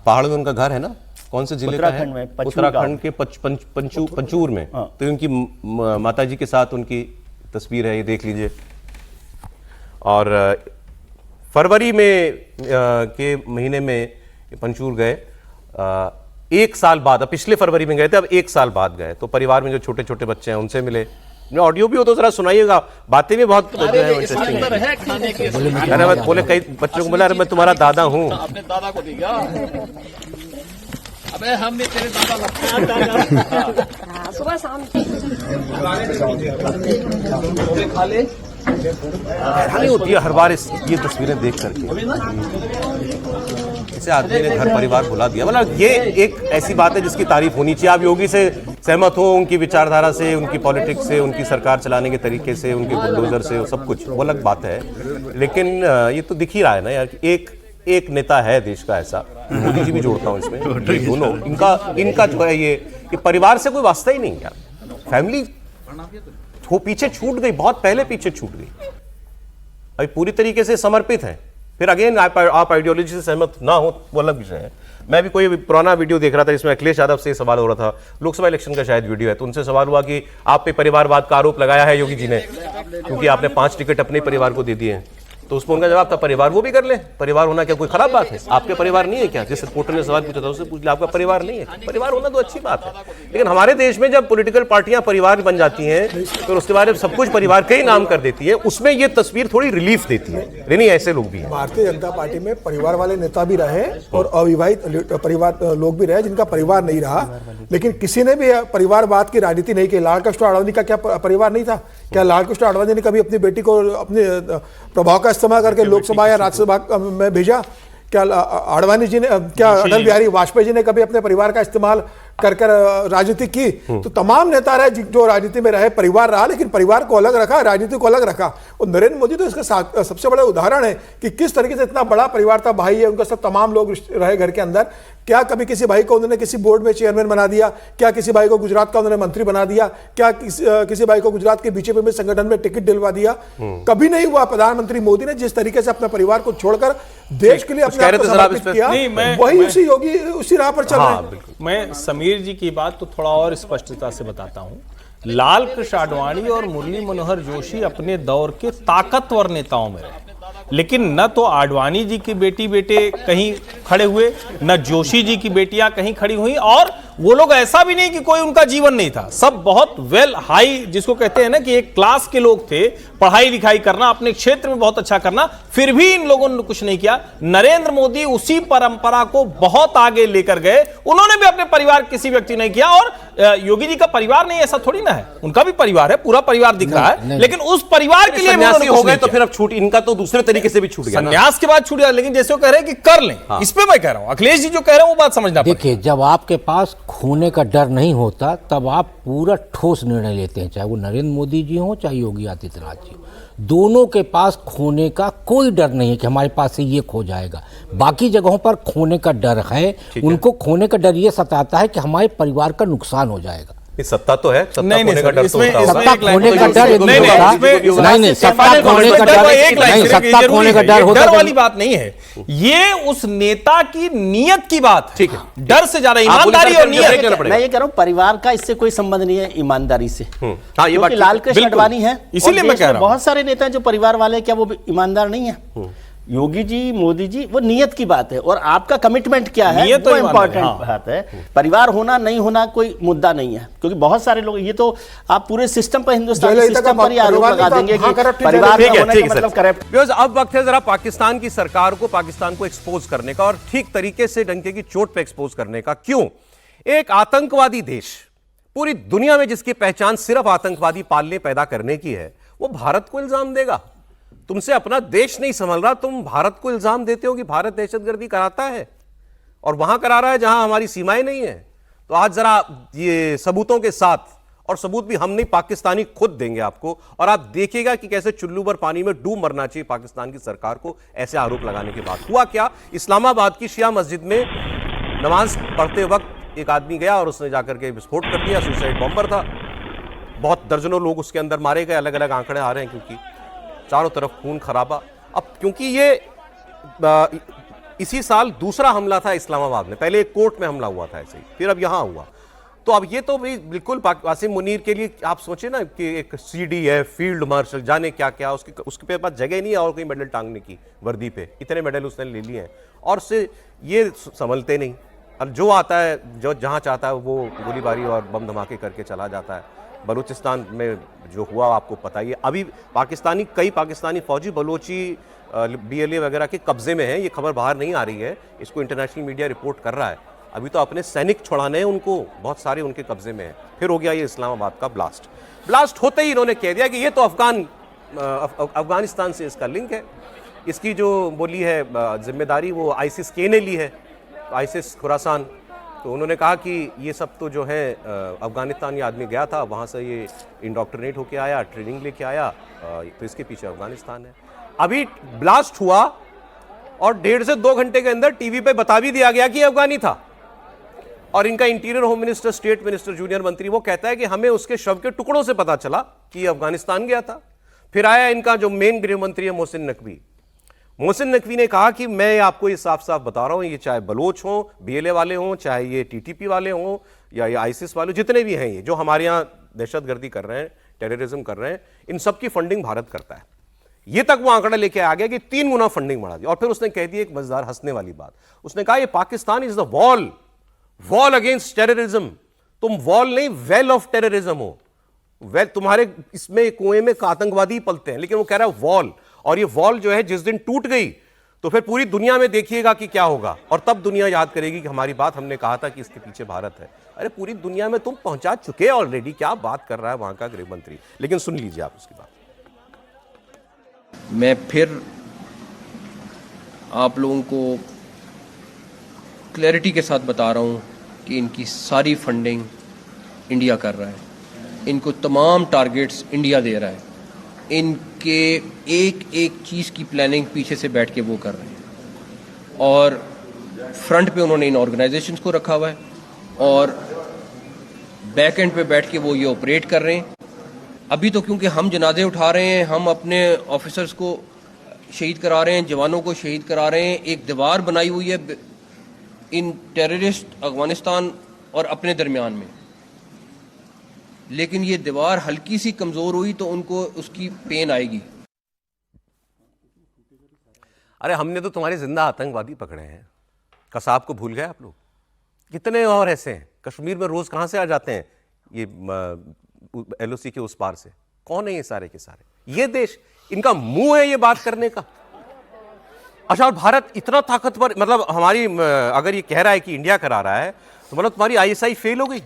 पहाड़ में उनका घर है ना, कौन से जिले का है? उत्तराखंड के पंचूर में। तो उनकी माता जी के साथ उनकी तस्वीर है, ये देख लीजिए। और फरवरी में के महीने में पंचूर गए, 1 साल बाद, अब पिछले फरवरी में गए थे, अब 1 साल बाद गए। तो परिवार में जो छोटे छोटे बच्चे हैं उनसे मिले। ऑडियो भी हो तो जरा सुनाइएगा, बातें भी बहुत इंटरेस्टिंग है। अरे मैं बोले, कई बच्चों को बोला, अरे मैं तुम्हारा दादा हूँ। अपने दादा को दिया, अबे हम भी तेरे दादा सुबह शाम खा ले। हैरानी होती है हर बार ये तस्वीरें देख करके, इसे आदमी ने घर परिवार बुला दिया। मतलब ये एक ऐसी बात है जिसकी तारीफ होनी चाहिए। आप योगी से सहमत हो, उनकी विचारधारा से, उनकी पॉलिटिक्स से, उनकी सरकार चलाने के तरीके से, उनके बुलडोजर से, सब कुछ वो अलग बात है। लेकिन ये तो दिख ही रहा है ना यार, एक नेता है देश का ऐसा, मोदी जी भी जोड़ता हूँ इसमें, दोनों इनका जो है ये कि परिवार से कोई वास्ता ही नहीं यार। फैमिली पीछे छूट गई, बहुत पहले पीछे छूट गई, अभी पूरी तरीके से समर्पित हैं। फिर अगेन आप आइडियोलॉजी से सहमत ना हो वो अलग विषय है। मैं भी कोई पुराना वीडियो देख रहा था जिसमें अखिलेश यादव से सवाल हो रहा था, लोकसभा इलेक्शन का शायद वीडियो है, तो उनसे सवाल हुआ कि आप पे परिवारवाद का आरोप लगाया है योगी जी ने, क्योंकि आपने 5 टिकट अपने परिवार को दे दिए हैं। तो उसमें उनका जवाब था, परिवार वो भी कर ले, परिवार होना क्या कोई खराब बात है? आपके परिवार नहीं है क्या? जिस रिपोर्टर ने सवाल पूछा था उससे पूछ लिया, आपका परिवार नहीं है? परिवार होना तो अच्छी बात है, लेकिन हमारे देश में जब पॉलिटिकल पार्टियां परिवार बन जाती हैं तो उसके बाद सब कुछ परिवार के ही नाम कर देती है, उसमें ये तस्वीर थोड़ी रिलीफ देती है। नहीं, ऐसे लोग भी हैं। भारतीय जनता पार्टी में परिवार वाले नेता भी रहे और अविवाहित परिवार लोग भी रहे जिनका परिवार नहीं रहा, लेकिन किसी ने भी परिवारवाद की राजनीति नहीं की। लालकृष्ण आडवाणी का क्या परिवार नहीं था? क्या लालकृष्ण आडवाणी ने कभी अपनी बेटी को अपने प्रभाव का इस्तेमाल करके लोकसभा या राज्यसभा में भेजा? क्या आडवाणी जी ने, क्या अटल बिहारी वाजपेयी जी ने कभी अपने परिवार का इस्तेमाल कर राजनीति की? तो तमाम नेता रहे जो राजनीति में रहे, परिवार रहा, लेकिन परिवार को अलग रखा, राजनीति को अलग रखा। और नरेंद्र मोदी तो इसका सबसे बड़ा उदाहरण है कि किस तरीके से इतना बड़ा परिवार था, भाई है उनका, सब तमाम लोग रहे घर के अंदर। क्या कभी किसी भाई को उन्होंने किसी बोर्ड में चेयरमैन बना दिया? क्या किसी भाई को गुजरात का उन्होंने मंत्री बना दिया? क्या किसी भाई को गुजरात के बीजेपी में संगठन में टिकट दिलवा दिया? कभी नहीं हुआ। प्रधानमंत्री मोदी ने जिस तरीके से अपने परिवार को छोड़कर देश के लिए अपने आप को समर्पित किया, वही उसी योगी उसी राह पर चल रहे हैं। मैं समीर जी की बात तो थोड़ा और स्पष्टता से बताता हूं। लाल कृष्ण आडवाणी और मुरली मनोहर जोशी अपने दौर के ताकतवर नेताओं में रहे, लेकिन न तो आडवाणी जी की बेटे कहीं खड़े हुए, न जोशी जी की बेटियां कहीं खड़ी हुई, और वो लोग ऐसा भी नहीं कि कोई उनका जीवन नहीं था। सब बहुत वेल हाई, जिसको कहते हैं ना कि एक क्लास के लोग थे, पढ़ाई लिखाई करना, अपने क्षेत्र में बहुत अच्छा करना, फिर भी इन लोगों ने कुछ नहीं किया। नरेंद्र मोदी उसी परंपरा को बहुत आगे लेकर गए, उन्होंने भी अपने परिवार किसी व्यक्ति नहीं किया। और योगी जी का परिवार नहीं, ऐसा थोड़ी ना है, उनका भी परिवार है, पूरा परिवार दिख रहा है, लेकिन उस परिवार के लिए हो गए तो फिर अब छूट, इनका तो दूसरे तरीके से भी छूट गया, संन्यास के बाद छूट गया। लेकिन जैसे वो कह रहे हैं कि कर लें, इस पे मैं कह रहा हूं, अखिलेश जी जो कह रहे हैं वो बात समझना पड़ेगा। देखिए, जब आपके पास खोने का डर नहीं होता तब आप पूरा ठोस निर्णय लेते हैं, चाहे वो नरेंद्र मोदी जी हो चाहे योगी आदित्यनाथ जी। दोनों के पास खोने का कोई डर नहीं है कि हमारे पास से ये खो जाएगा। बाकी जगहों पर खोने का डर है, उनको खोने का डर ये सताता है कि हमाए परिवार का नुकसान हो जाएगा। सत्ता तो है, सत्ता खोने का डर तो होता है। सत्ता खोने का डर नहीं, सत्ता खोने का डर नहीं, सत्ता खोने का डर होता है। डर वाली बात नहीं है, ये उस नेता की नीयत की बात है। ठीक है, डर से ज्यादा ईमानदारी और नीयत। मैं ये कह रहा हूं, परिवार का इससे कोई संबंध नहीं है ईमानदारी से। क्योंकि लाल कृष्ण आडवाणी है, इसीलिए मैं कह रहा हूं बहुत सारे नेता जो परिवार वाले, क्या वो ईमानदार नहीं है? योगी जी, मोदी जी, वो नियत की बात है, और आपका कमिटमेंट क्या है वो इंपॉर्टेंट बात है। परिवार होना नहीं होना कोई मुद्दा नहीं है, क्योंकि बहुत सारे लोग, ये तो आप पूरे सिस्टम पर, हिंदुस्तान सिस्टम पर ही आरोप लगा देंगे कि परिवार में होने का मतलब करप्ट। अब वक्त है जरा पाकिस्तान की सरकार को, पाकिस्तान को एक्सपोज करने का, और ठीक तरीके से डंके की चोट पे एक्सपोज करने का। क्यों? एक आतंकवादी देश पूरी दुनिया में जिसकी पहचान सिर्फ आतंकवादी पालने पैदा करने की है, वो भारत को इल्जाम देगा? तुमसे अपना देश नहीं संभल रहा, तुम भारत को इल्जाम देते हो कि भारत दहशतगर्दी कराता है, और वहां करा रहा है जहां हमारी सीमाएं नहीं है। तो आज जरा ये सबूतों के साथ, और सबूत भी हम नहीं, पाकिस्तानी खुद देंगे आपको, और आप देखिएगा कि कैसे चुल्लू भर पानी में डूब मरना चाहिए पाकिस्तान की सरकार को ऐसे आरोप लगाने के बाद। हुआ क्या? इस्लामाबाद की शिया मस्जिद में नमाज पढ़ते वक्त एक आदमी गया और उसने जाकर के विस्फोट कर दिया, सुसाइड बॉम्बर था। बहुत दर्जनों लोग उसके अंदर मारे गए, अलग अलग आंकड़े आ रहे हैं क्योंकि चारों तरफ खून खराबा। अब क्योंकि ये इसी साल दूसरा हमला था इस्लामाबाद में, पहले एक कोर्ट में हमला हुआ था ऐसे ही, फिर अब यहां हुआ। तो अब ये तो भी बिल्कुल वासिम मुनीर के लिए आप सोचे ना कि एक सीडी है, फील्ड मार्शल, जाने क्या क्या, उसके पास जगह नहीं है और कोई मेडल टांगने की वर्दी पे, इतने मेडल उसने ले लिए हैं और उससे ये संभलते नहीं। और जो आता है, जो जहाँ चाहता है वो गोलीबारी और बम धमाके करके चला जाता है। बलूचिस्तान में जो हुआ आपको पता ही है। अभी कई पाकिस्तानी फौजी बलोची BLA वगैरह के कब्जे में हैं, ये खबर बाहर नहीं आ रही है, इसको इंटरनेशनल मीडिया रिपोर्ट कर रहा है। अभी तो अपने सैनिक छुड़ाने हैं उनको, बहुत सारे उनके कब्जे में हैं। फिर हो गया ये इस्लामाबाद का ब्लास्ट होते ही इन्होंने कह दिया कि ये तो अफगानिस्तान से इसका लिंक है, इसकी जो बोली है जिम्मेदारी वो ISIS के ने ली है, ISIS खुरासान। तो उन्होंने कहा कि ये सब तो जो है अफगानिस्तान, ये आदमी गया था वहाँ से, ये इंडोक्ट्रिनेट होके आया, ट्रेनिंग लेके आया, तो इसके पीछे अफगानिस्तान है। अभी ब्लास्ट हुआ और 1.5 से 2 घंटे के अंदर टीवी पे बता भी दिया गया कि अफगानी था। और इनका interior home minister, state minister, junior मंत्री, वो कहता है कि हमें उसके शव के टुकड़ों से पता चला कि ये अफगानिस्तान गया था। फिर आया इनका जो मेन गृह मंत्री है मोहसिन नकवी ने कहा कि मैं आपको ये साफ साफ बता रहा हूं, ये चाहे बलोच हों, BLA वाले हों, चाहे ये TTP वाले हों या ये ISIS वाले, जितने भी हैं, ये जो हमारे यहाँ दहशतगर्दी कर रहे हैं, टेररिज्म कर रहे हैं, इन सब की फंडिंग भारत करता है। ये तक वो आंकड़ा लेके आ गया कि 3 गुना फंडिंग बढ़ा दी। और फिर उसने कह दी एक मजेदार हंसने वाली बात, उसने कहा ये Pakistan is the wall against terrorism. तुम वॉल नहीं, वेल ऑफ टेररिज्म हो। वेल, तुम्हारे इसमें कुएं में आतंकवादी पलते हैं, लेकिन वो कह रहा है वॉल। और ये वॉल जो है जिस दिन टूट गई तो फिर पूरी दुनिया में देखिएगा कि क्या होगा, और तब दुनिया याद करेगी कि हमारी बात, हमने कहा था कि इसके पीछे भारत है। अरे पूरी दुनिया में तुम पहुंचा चुके ऑलरेडी, क्या बात कर रहा है वहां का गृह मंत्री। लेकिन सुन लीजिए आप उसकी बात। मैं फिर आप लोगों को क्लैरिटी के साथ बता रहा हूँ कि इनकी सारी फंडिंग इंडिया कर रहा है, इनको तमाम टारगेट्स इंडिया दे रहा है, इनके एक एक चीज़ की प्लानिंग पीछे से बैठ के वो कर रहे हैं। और फ्रंट पे उन्होंने इन ऑर्गेनाइजेशंस को रखा हुआ है और बैक एंड पे बैठ के वो ये ऑपरेट कर रहे हैं। अभी तो क्योंकि हम जनाजे उठा रहे हैं, हम अपने ऑफिसर्स को शहीद करा रहे हैं, जवानों को शहीद करा रहे हैं, एक दीवार बनाई हुई है इन टेररिस्ट अफगानिस्तान और अपने दरमियान में, लेकिन ये दीवार हल्की सी कमजोर हुई तो उनको उसकी पेन आएगी। अरे हमने तो तुम्हारे जिंदा आतंकवादी पकड़े हैं, कसाब को भूल गए आप लोग? कितने और ऐसे हैं कश्मीर में, रोज कहां से आ जाते हैं ये LOC के उस पार से। कौन है ये सारे के सारे? ये देश, इनका मुंह है ये बात करने का। अच्छा, और भारत इतना ताकतवर, मतलब हमारी, अगर ये कह रहा है कि इंडिया करा रहा है तो मतलब तुम्हारी ISI फेल हो गई।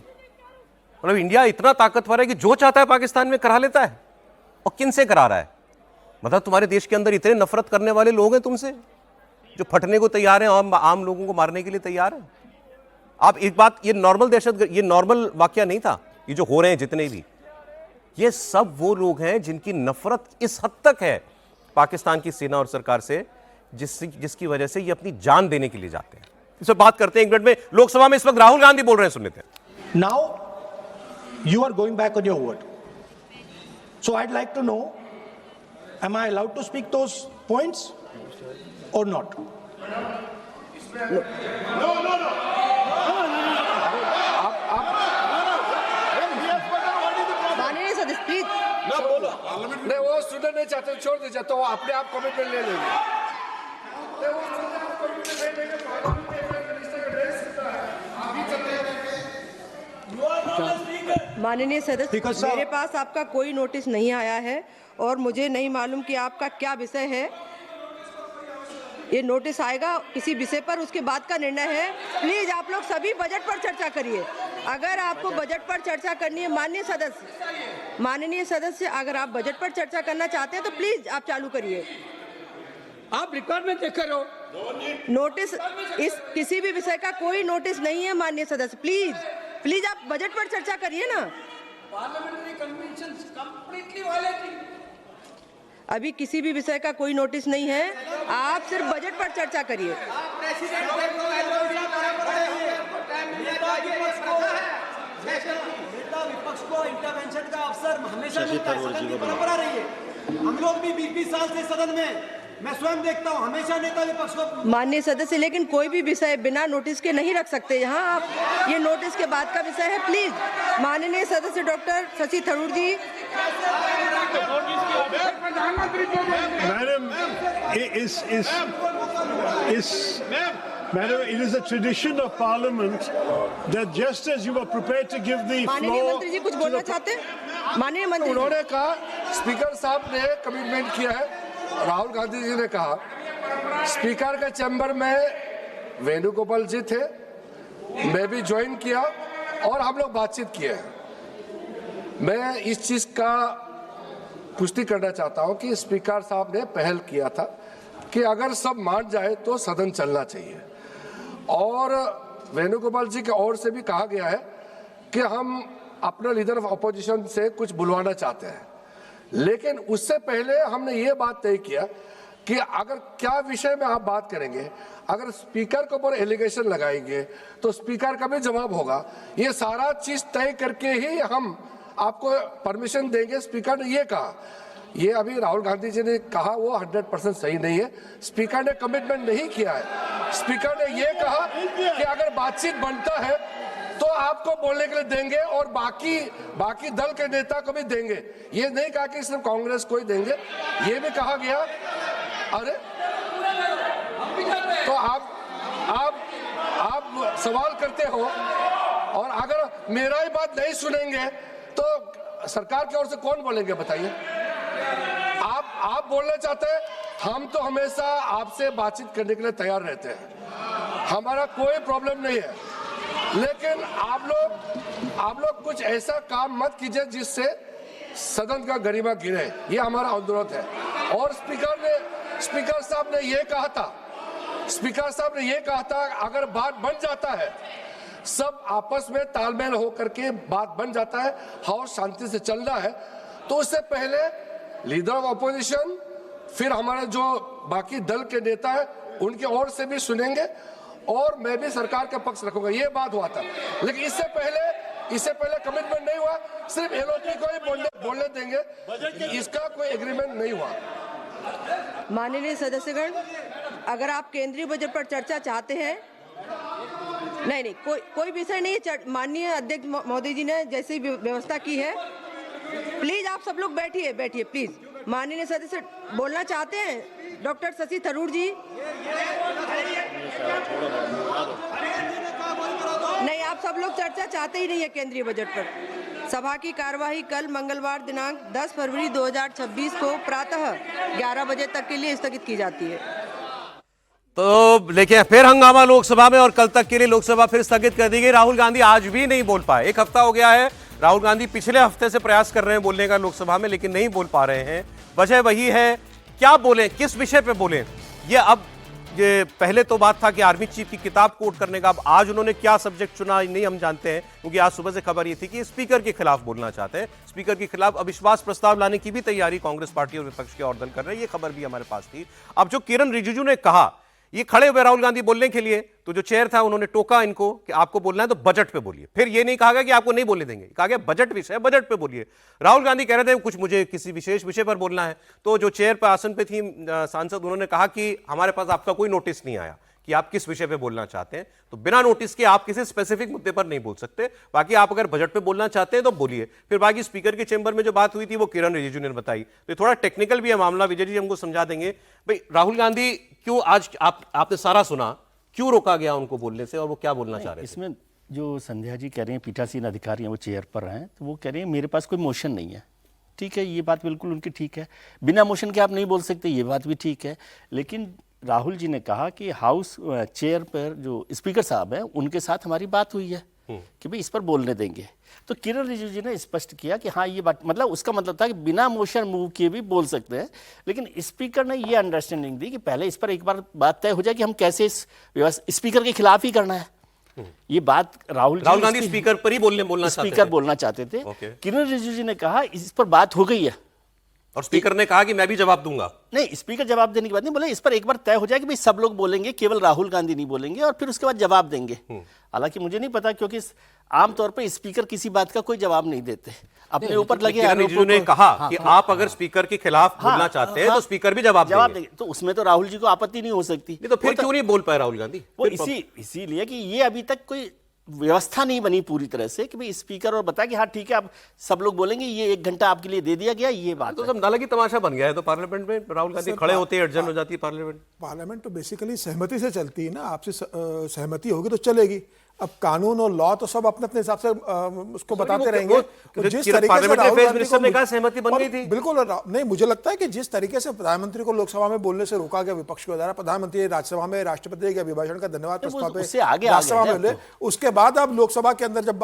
मतलब इंडिया इतना ताकतवर है कि जो चाहता है पाकिस्तान में करा लेता है। और किन से करा रहा है? मतलब तुम्हारे देश के अंदर इतने नफरत करने वाले लोग हैं तुमसे, जो फटने को तैयार हैं और आम लोगों को मारने के लिए तैयार हैं। आप एक बात, ये नॉर्मल दहशतगर्द, ये नॉर्मल वाकया नहीं था। ये जो हो रहे हैं जितने भी, ये सब वो लोग हैं जिनकी नफरत इस हद तक है पाकिस्तान की सेना और सरकार से, जिसकी वजह से ये अपनी जान देने के लिए जाते हैं। इस पर बात करते हैं 1 मिनट में। लोकसभा में इस वक्त राहुल गांधी बोल रहे हैं, सुन लेते हैं। Now you are going back on your word. So I'd like to know, am I allowed to speak those points or not? No. माननीय सदस्य प्लीज ना बोलो। नहीं, वो सुनना नहीं चाहते, छोड़ दीजिए, तो वो अपने आप कमिटमेंट ले लेंगे। माननीय सदस्य, मेरे पास आपका कोई नोटिस नहीं आया है और मुझे नहीं मालूम कि आपका क्या विषय है। ये नोटिस आएगा किसी विषय पर, उसके बाद का निर्णय है। प्लीज आप लोग सभी बजट पर चर्चा करिए। अगर आपको बजट पर चर्चा करनी है, माननीय सदस्य, अगर आप बजट पर चर्चा करना चाहते हैं तो प्लीज आप चालू करिए। आप रिकॉर्ड में देख कर हो। नोटिस, इस किसी भी विषय का कोई नोटिस नहीं है माननीय सदस्य। प्लीज आप बजट पर चर्चा करिए ना। Parliamentary conventions completely violating. अभी किसी भी विषय का कोई नोटिस नहीं है, आप सिर्फ बजट पर चर्चा करिए। शशि थरूर जी को परंपरा रही है। हम लोग भी 20-20 साल से सदन में, मैं स्वयं देखता हूं, हमेशा नेता विपक्ष को। माननीय सदस्य, लेकिन कोई भी विषय बिना नोटिस के नहीं रख सकते यहाँ आप। ये नोटिस के बाद का विषय है, प्लीज। माननीय सदस्य doctor Shashi Tharoor ji. Madam, Madam, it is a tradition of Parliament that just as you were prepared to give the floor. माननीय मंत्री जी कुछ बोलना चाहते हैं? माननीय मंत्री, उन्होंने कहा, स्पीकर साहब ने कमिटमेंट किया है, राहुल गांधी जी ने कहा, स्पीकर के चैम्बर में वेणुगोपाल जी थे, मैं भी ज्वाइन किया और हम लोग बातचीत किए हैं। मैं इस चीज का पुष्टि करना चाहता हूं कि स्पीकर साहब ने पहल किया था कि अगर सब मान जाए तो सदन चलना चाहिए, और वेणुगोपाल जी की ओर से भी कहा गया है कि हम अपने लीडर ऑफ अपोजिशन से कुछ बुलवाना चाहते हैं। लेकिन उससे पहले हमने ये बात तय किया कि अगर क्या विषय में आप बात करेंगे, अगर स्पीकर के ऊपर एलिगेशन लगाएंगे तो स्पीकर का भी जवाब होगा। ये सारा चीज तय करके ही हम आपको परमिशन देंगे। स्पीकर ने ये कहा, ये अभी राहुल गांधी जी ने कहा वो 100% सही नहीं है। स्पीकर ने कमिटमेंट नहीं किया है। स्पीकर ने ये कहा कि अगर बातचीत बनता है तो आपको बोलने के लिए देंगे और बाकी दल के नेता को भी देंगे। ये नहीं कहा कि सिर्फ कांग्रेस को ही देंगे, ये भी कहा गया। अरे तो आप सवाल करते हो और अगर मेरा ही बात नहीं सुनेंगे तो सरकार की ओर से कौन बोलेंगे बताइए? आप बोलना चाहते हैं, हम तो हमेशा आपसे बातचीत करने के लिए तैयार रहते हैं, हमारा कोई प्रॉब्लम नहीं है। लेकिन आप लोग कुछ ऐसा काम मत कीजिए जिससे सदन का गरिमा गिरे, ये हमारा अनुरोध है। और स्पीकर साहब ने ये कहा था अगर बात बन जाता है, सब आपस में तालमेल हो करके बात बन जाता है, हाउस शांति से चलना है, तो उससे पहले लीडर ऑफ अपोजिशन, फिर हमारे जो बाकी दल के नेता है उनके ओर से भी सुनेंगे और मैं भी सरकार का पक्ष रखूंगा। ये बात हुआ था, लेकिन इससे पहले कमिटमेंट नहीं हुआ, सिर्फ एलओपी को ही बोलने देंगे, इसका कोई एग्रीमेंट नहीं हुआ। माननीय सदस्यगण, अगर आप केंद्रीय बजट पर चर्चा चाहते हैं, नहीं, कोई विषय नहीं है। माननीय अध्यक्ष महोदय जी ने जैसी व्यवस्था की है, प्लीज आप सब लोग बैठिए प्लीज। माननीय सदस्य बोलना चाहते हैं, डॉक्टर शशि थरूर जी। नहीं, आप सब लोग चर्चा चाहते ही नहीं है केंद्रीय बजट पर। सभा की कार्यवाही कल मंगलवार दिनांक 10 फरवरी 2026 को प्रातः 11 बजे तक के लिए स्थगित की जाती है। तो देखिए, फिर हंगामा लोकसभा में और कल तक के लिए लोकसभा फिर स्थगित कर दी गई। राहुल गांधी आज भी नहीं बोल पाए। एक हफ्ता हो गया है, राहुल गांधी पिछले हफ्ते से प्रयास कर रहे हैं बोलने का लोकसभा में, लेकिन नहीं बोल पा रहे हैं। वजह वही है, क्या बोले, किस विषय पे बोले। ये पहले तो बात था कि आर्मी चीफ की किताब कोट करने का, अब आज उन्होंने क्या सब्जेक्ट चुना नहीं हम जानते हैं, क्योंकि आज सुबह से खबर ये थी कि स्पीकर के खिलाफ बोलना चाहते हैं। स्पीकर के खिलाफ अविश्वास प्रस्ताव लाने की भी तैयारी कांग्रेस पार्टी और विपक्ष के और दल कर रहे हैं, ये खबर भी हमारे पास थी। अब जो किरण रिजिजू ने कहा, ये खड़े हुए राहुल गांधी बोलने के लिए, तो जो चेयर था उन्होंने टोका इनको कि आपको बोलना है तो बजट पे बोलिए। फिर ये नहीं कहा गया कि आपको नहीं बोलने देंगे, कहा गया बजट विषय, बजट पे बोलिए। राहुल गांधी कह रहे थे कुछ मुझे किसी विशेष विषय पर बोलना है, तो जो चेयर पर आसन पे थी सांसद, उन्होंने कहा कि हमारे पास आपका कोई नोटिस नहीं आया कि आप किस विषय पे बोलना चाहते हैं, तो बिना नोटिस के आप किसी स्पेसिफिक मुद्दे पर नहीं बोल सकते। बाकी आप अगर बजट पे बोलना चाहते हैं तो बोलिए। फिर बाकी स्पीकर के चेंबर में जो बात हुई थी वो किरण रिजिजू ने बताई, तो थोड़ा टेक्निकल भी है मामला। विजय जी हमको समझा देंगे भाई, राहुल गांधी क्यों आज, आपने सारा सुना, क्यों रोका गया उनको बोलने से और वो क्या बोलना चाह रहे थे? इसमें जो संध्या जी कह रहे हैं, पीठासीन अधिकारी हैं, वो चेयर पर हैं, तो वो कह रहे हैं मेरे पास कोई मोशन नहीं है। ठीक है, ये बात बिल्कुल उनकी ठीक है, बिना मोशन के आप नहीं बोल सकते, ये बात भी ठीक है। लेकिन राहुल जी ने कहा कि हाउस चेयर पर जो स्पीकर साहब हैं उनके साथ हमारी बात हुई है कि भाई इस पर बोलने देंगे। तो किरण रिजिजू जी ने स्पष्ट किया कि हाँ, ये बात, मतलब उसका मतलब था कि बिना मोशन मूव किए भी बोल सकते हैं। लेकिन स्पीकर ने ये अंडरस्टैंडिंग दी कि पहले इस पर एक बार बात तय हो जाए कि हम कैसे इस स्पीकर के खिलाफ ही करना है। ये बात राहुल गांधी स्पीकर पर ही बोलना चाहते थे। किरण रिजिजू जी ने कहा इस पर बात हो गई है, और स्पीकर ने कहा कि मैं भी जवाब दूंगा। नहीं, स्पीकर जवाब देने की बात नहीं बोले, इस पर एक बार तय हो जाए कि भाई सब लोग बोलेंगे, केवल राहुल गांधी नहीं बोलेंगे, और फिर उसके बाद जवाब देंगे। हालांकि मुझे नहीं पता, क्योंकि आमतौर पर स्पीकर किसी बात का कोई जवाब नहीं देते, अपने ऊपर लगे किरण रिजिजू ने कहा कि आप अगर स्पीकर के खिलाफ बोलना चाहते हैं तो स्पीकर भी जवाब देंगे। तो उसमें तो राहुल जी को आपत्ति नहीं हो सकती। तो फिर क्यों नहीं बोल पाए राहुल गांधी? वो इसीलिए कि ये अभी तक कोई व्यवस्था नहीं बनी पूरी तरह से कि भाई स्पीकर और बताया कि हाँ ठीक है आप सब लोग बोलेंगे, ये 1 घंटा आपके लिए दे दिया गया, ये बात तो सब अलग ही तमाशा बन गया है। तो पार्लियामेंट में राहुल गांधी खड़े होते हैं, अर्जन हो जाती है पार्लियामेंट। पार्लियामेंट तो बेसिकली सहमति से चलती है ना, आपसे सहमति होगी तो चलेगी। अब कानून और लॉ तो सब अपने अपने हिसाब से उसको बताते रहेंगे। तो जिस तरीके से राहुल गांधी को ने कहा सहमति बन गई थी, बिल्कुल नहीं, मुझे लगता है कि जिस तरीके से प्रधानमंत्री को लोकसभा में बोलने से रोका गया विपक्ष के द्वारा, प्रधानमंत्री राज्यसभा में राष्ट्रपति के अभिभाषण का धन्यवाद प्रस्ताव पे राज्यसभा में बोले, उसके बाद अब लोकसभा के अंदर जब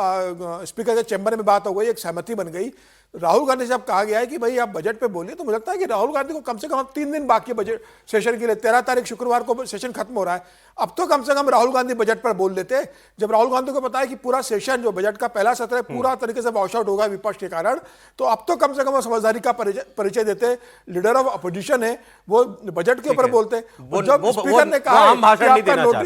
स्पीकर के चैम्बर में बात हो गई, एक सहमति बन गई। राहुल गांधी से जब कहा गया है कि भाई आप बजट पे बोलिए, तो मुझे लगता है कि राहुल गांधी को कम से कम 3 दिन बाकी है बजट सेशन के लिए। 13 तारीख शुक्रवार को सेशन खत्म हो रहा है। अब तो कम से कम राहुल गांधी बजट पर बोल लेते। जब राहुल गांधी को पता है कि पूरा सेशन जो बजट का पहला सत्र है पूरा तरीके से वॉश आउट होगा विपक्ष के कारण, तो अब तो कम से कम वो समझदारी का परिचय देते। लीडर ऑफ अपोजिशन है, वो बजट के ऊपर बोलते। जब स्पीकर ने कहा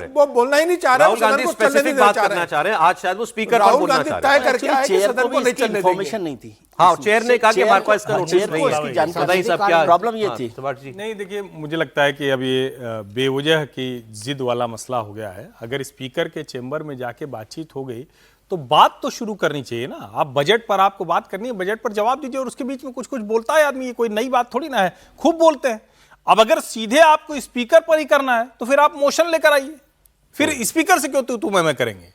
वो बोलना ही नहीं चाह रहे, आज शायद वो स्पीकर राहुल गांधी तय करके आए कि सदन को नहीं चलने इन्फॉर्मेशन नहीं थी। हाँ, चेयर ने कहा कि हमारे पास इसका नोटिस नहीं है। प्रॉब्लम ये थी। नहीं, देखिए मुझे लगता है कि अब ये बेवजह की जिद वाला मसला हो गया है। अगर स्पीकर के चेंबर में जाके बातचीत हो गई तो बात तो शुरू करनी चाहिए ना। आप बजट पर आपको बात करनी है, बजट पर जवाब दीजिए, और उसके बीच में कुछ कुछ बोलता है आदमी, ये कोई नई बात थोड़ी ना है, खूब बोलते हैं। अब अगर सीधे आपको स्पीकर पर ही करना है तो फिर आप मोशन लेकर आइए, फिर स्पीकर से क्यों तू मैं करेंगे?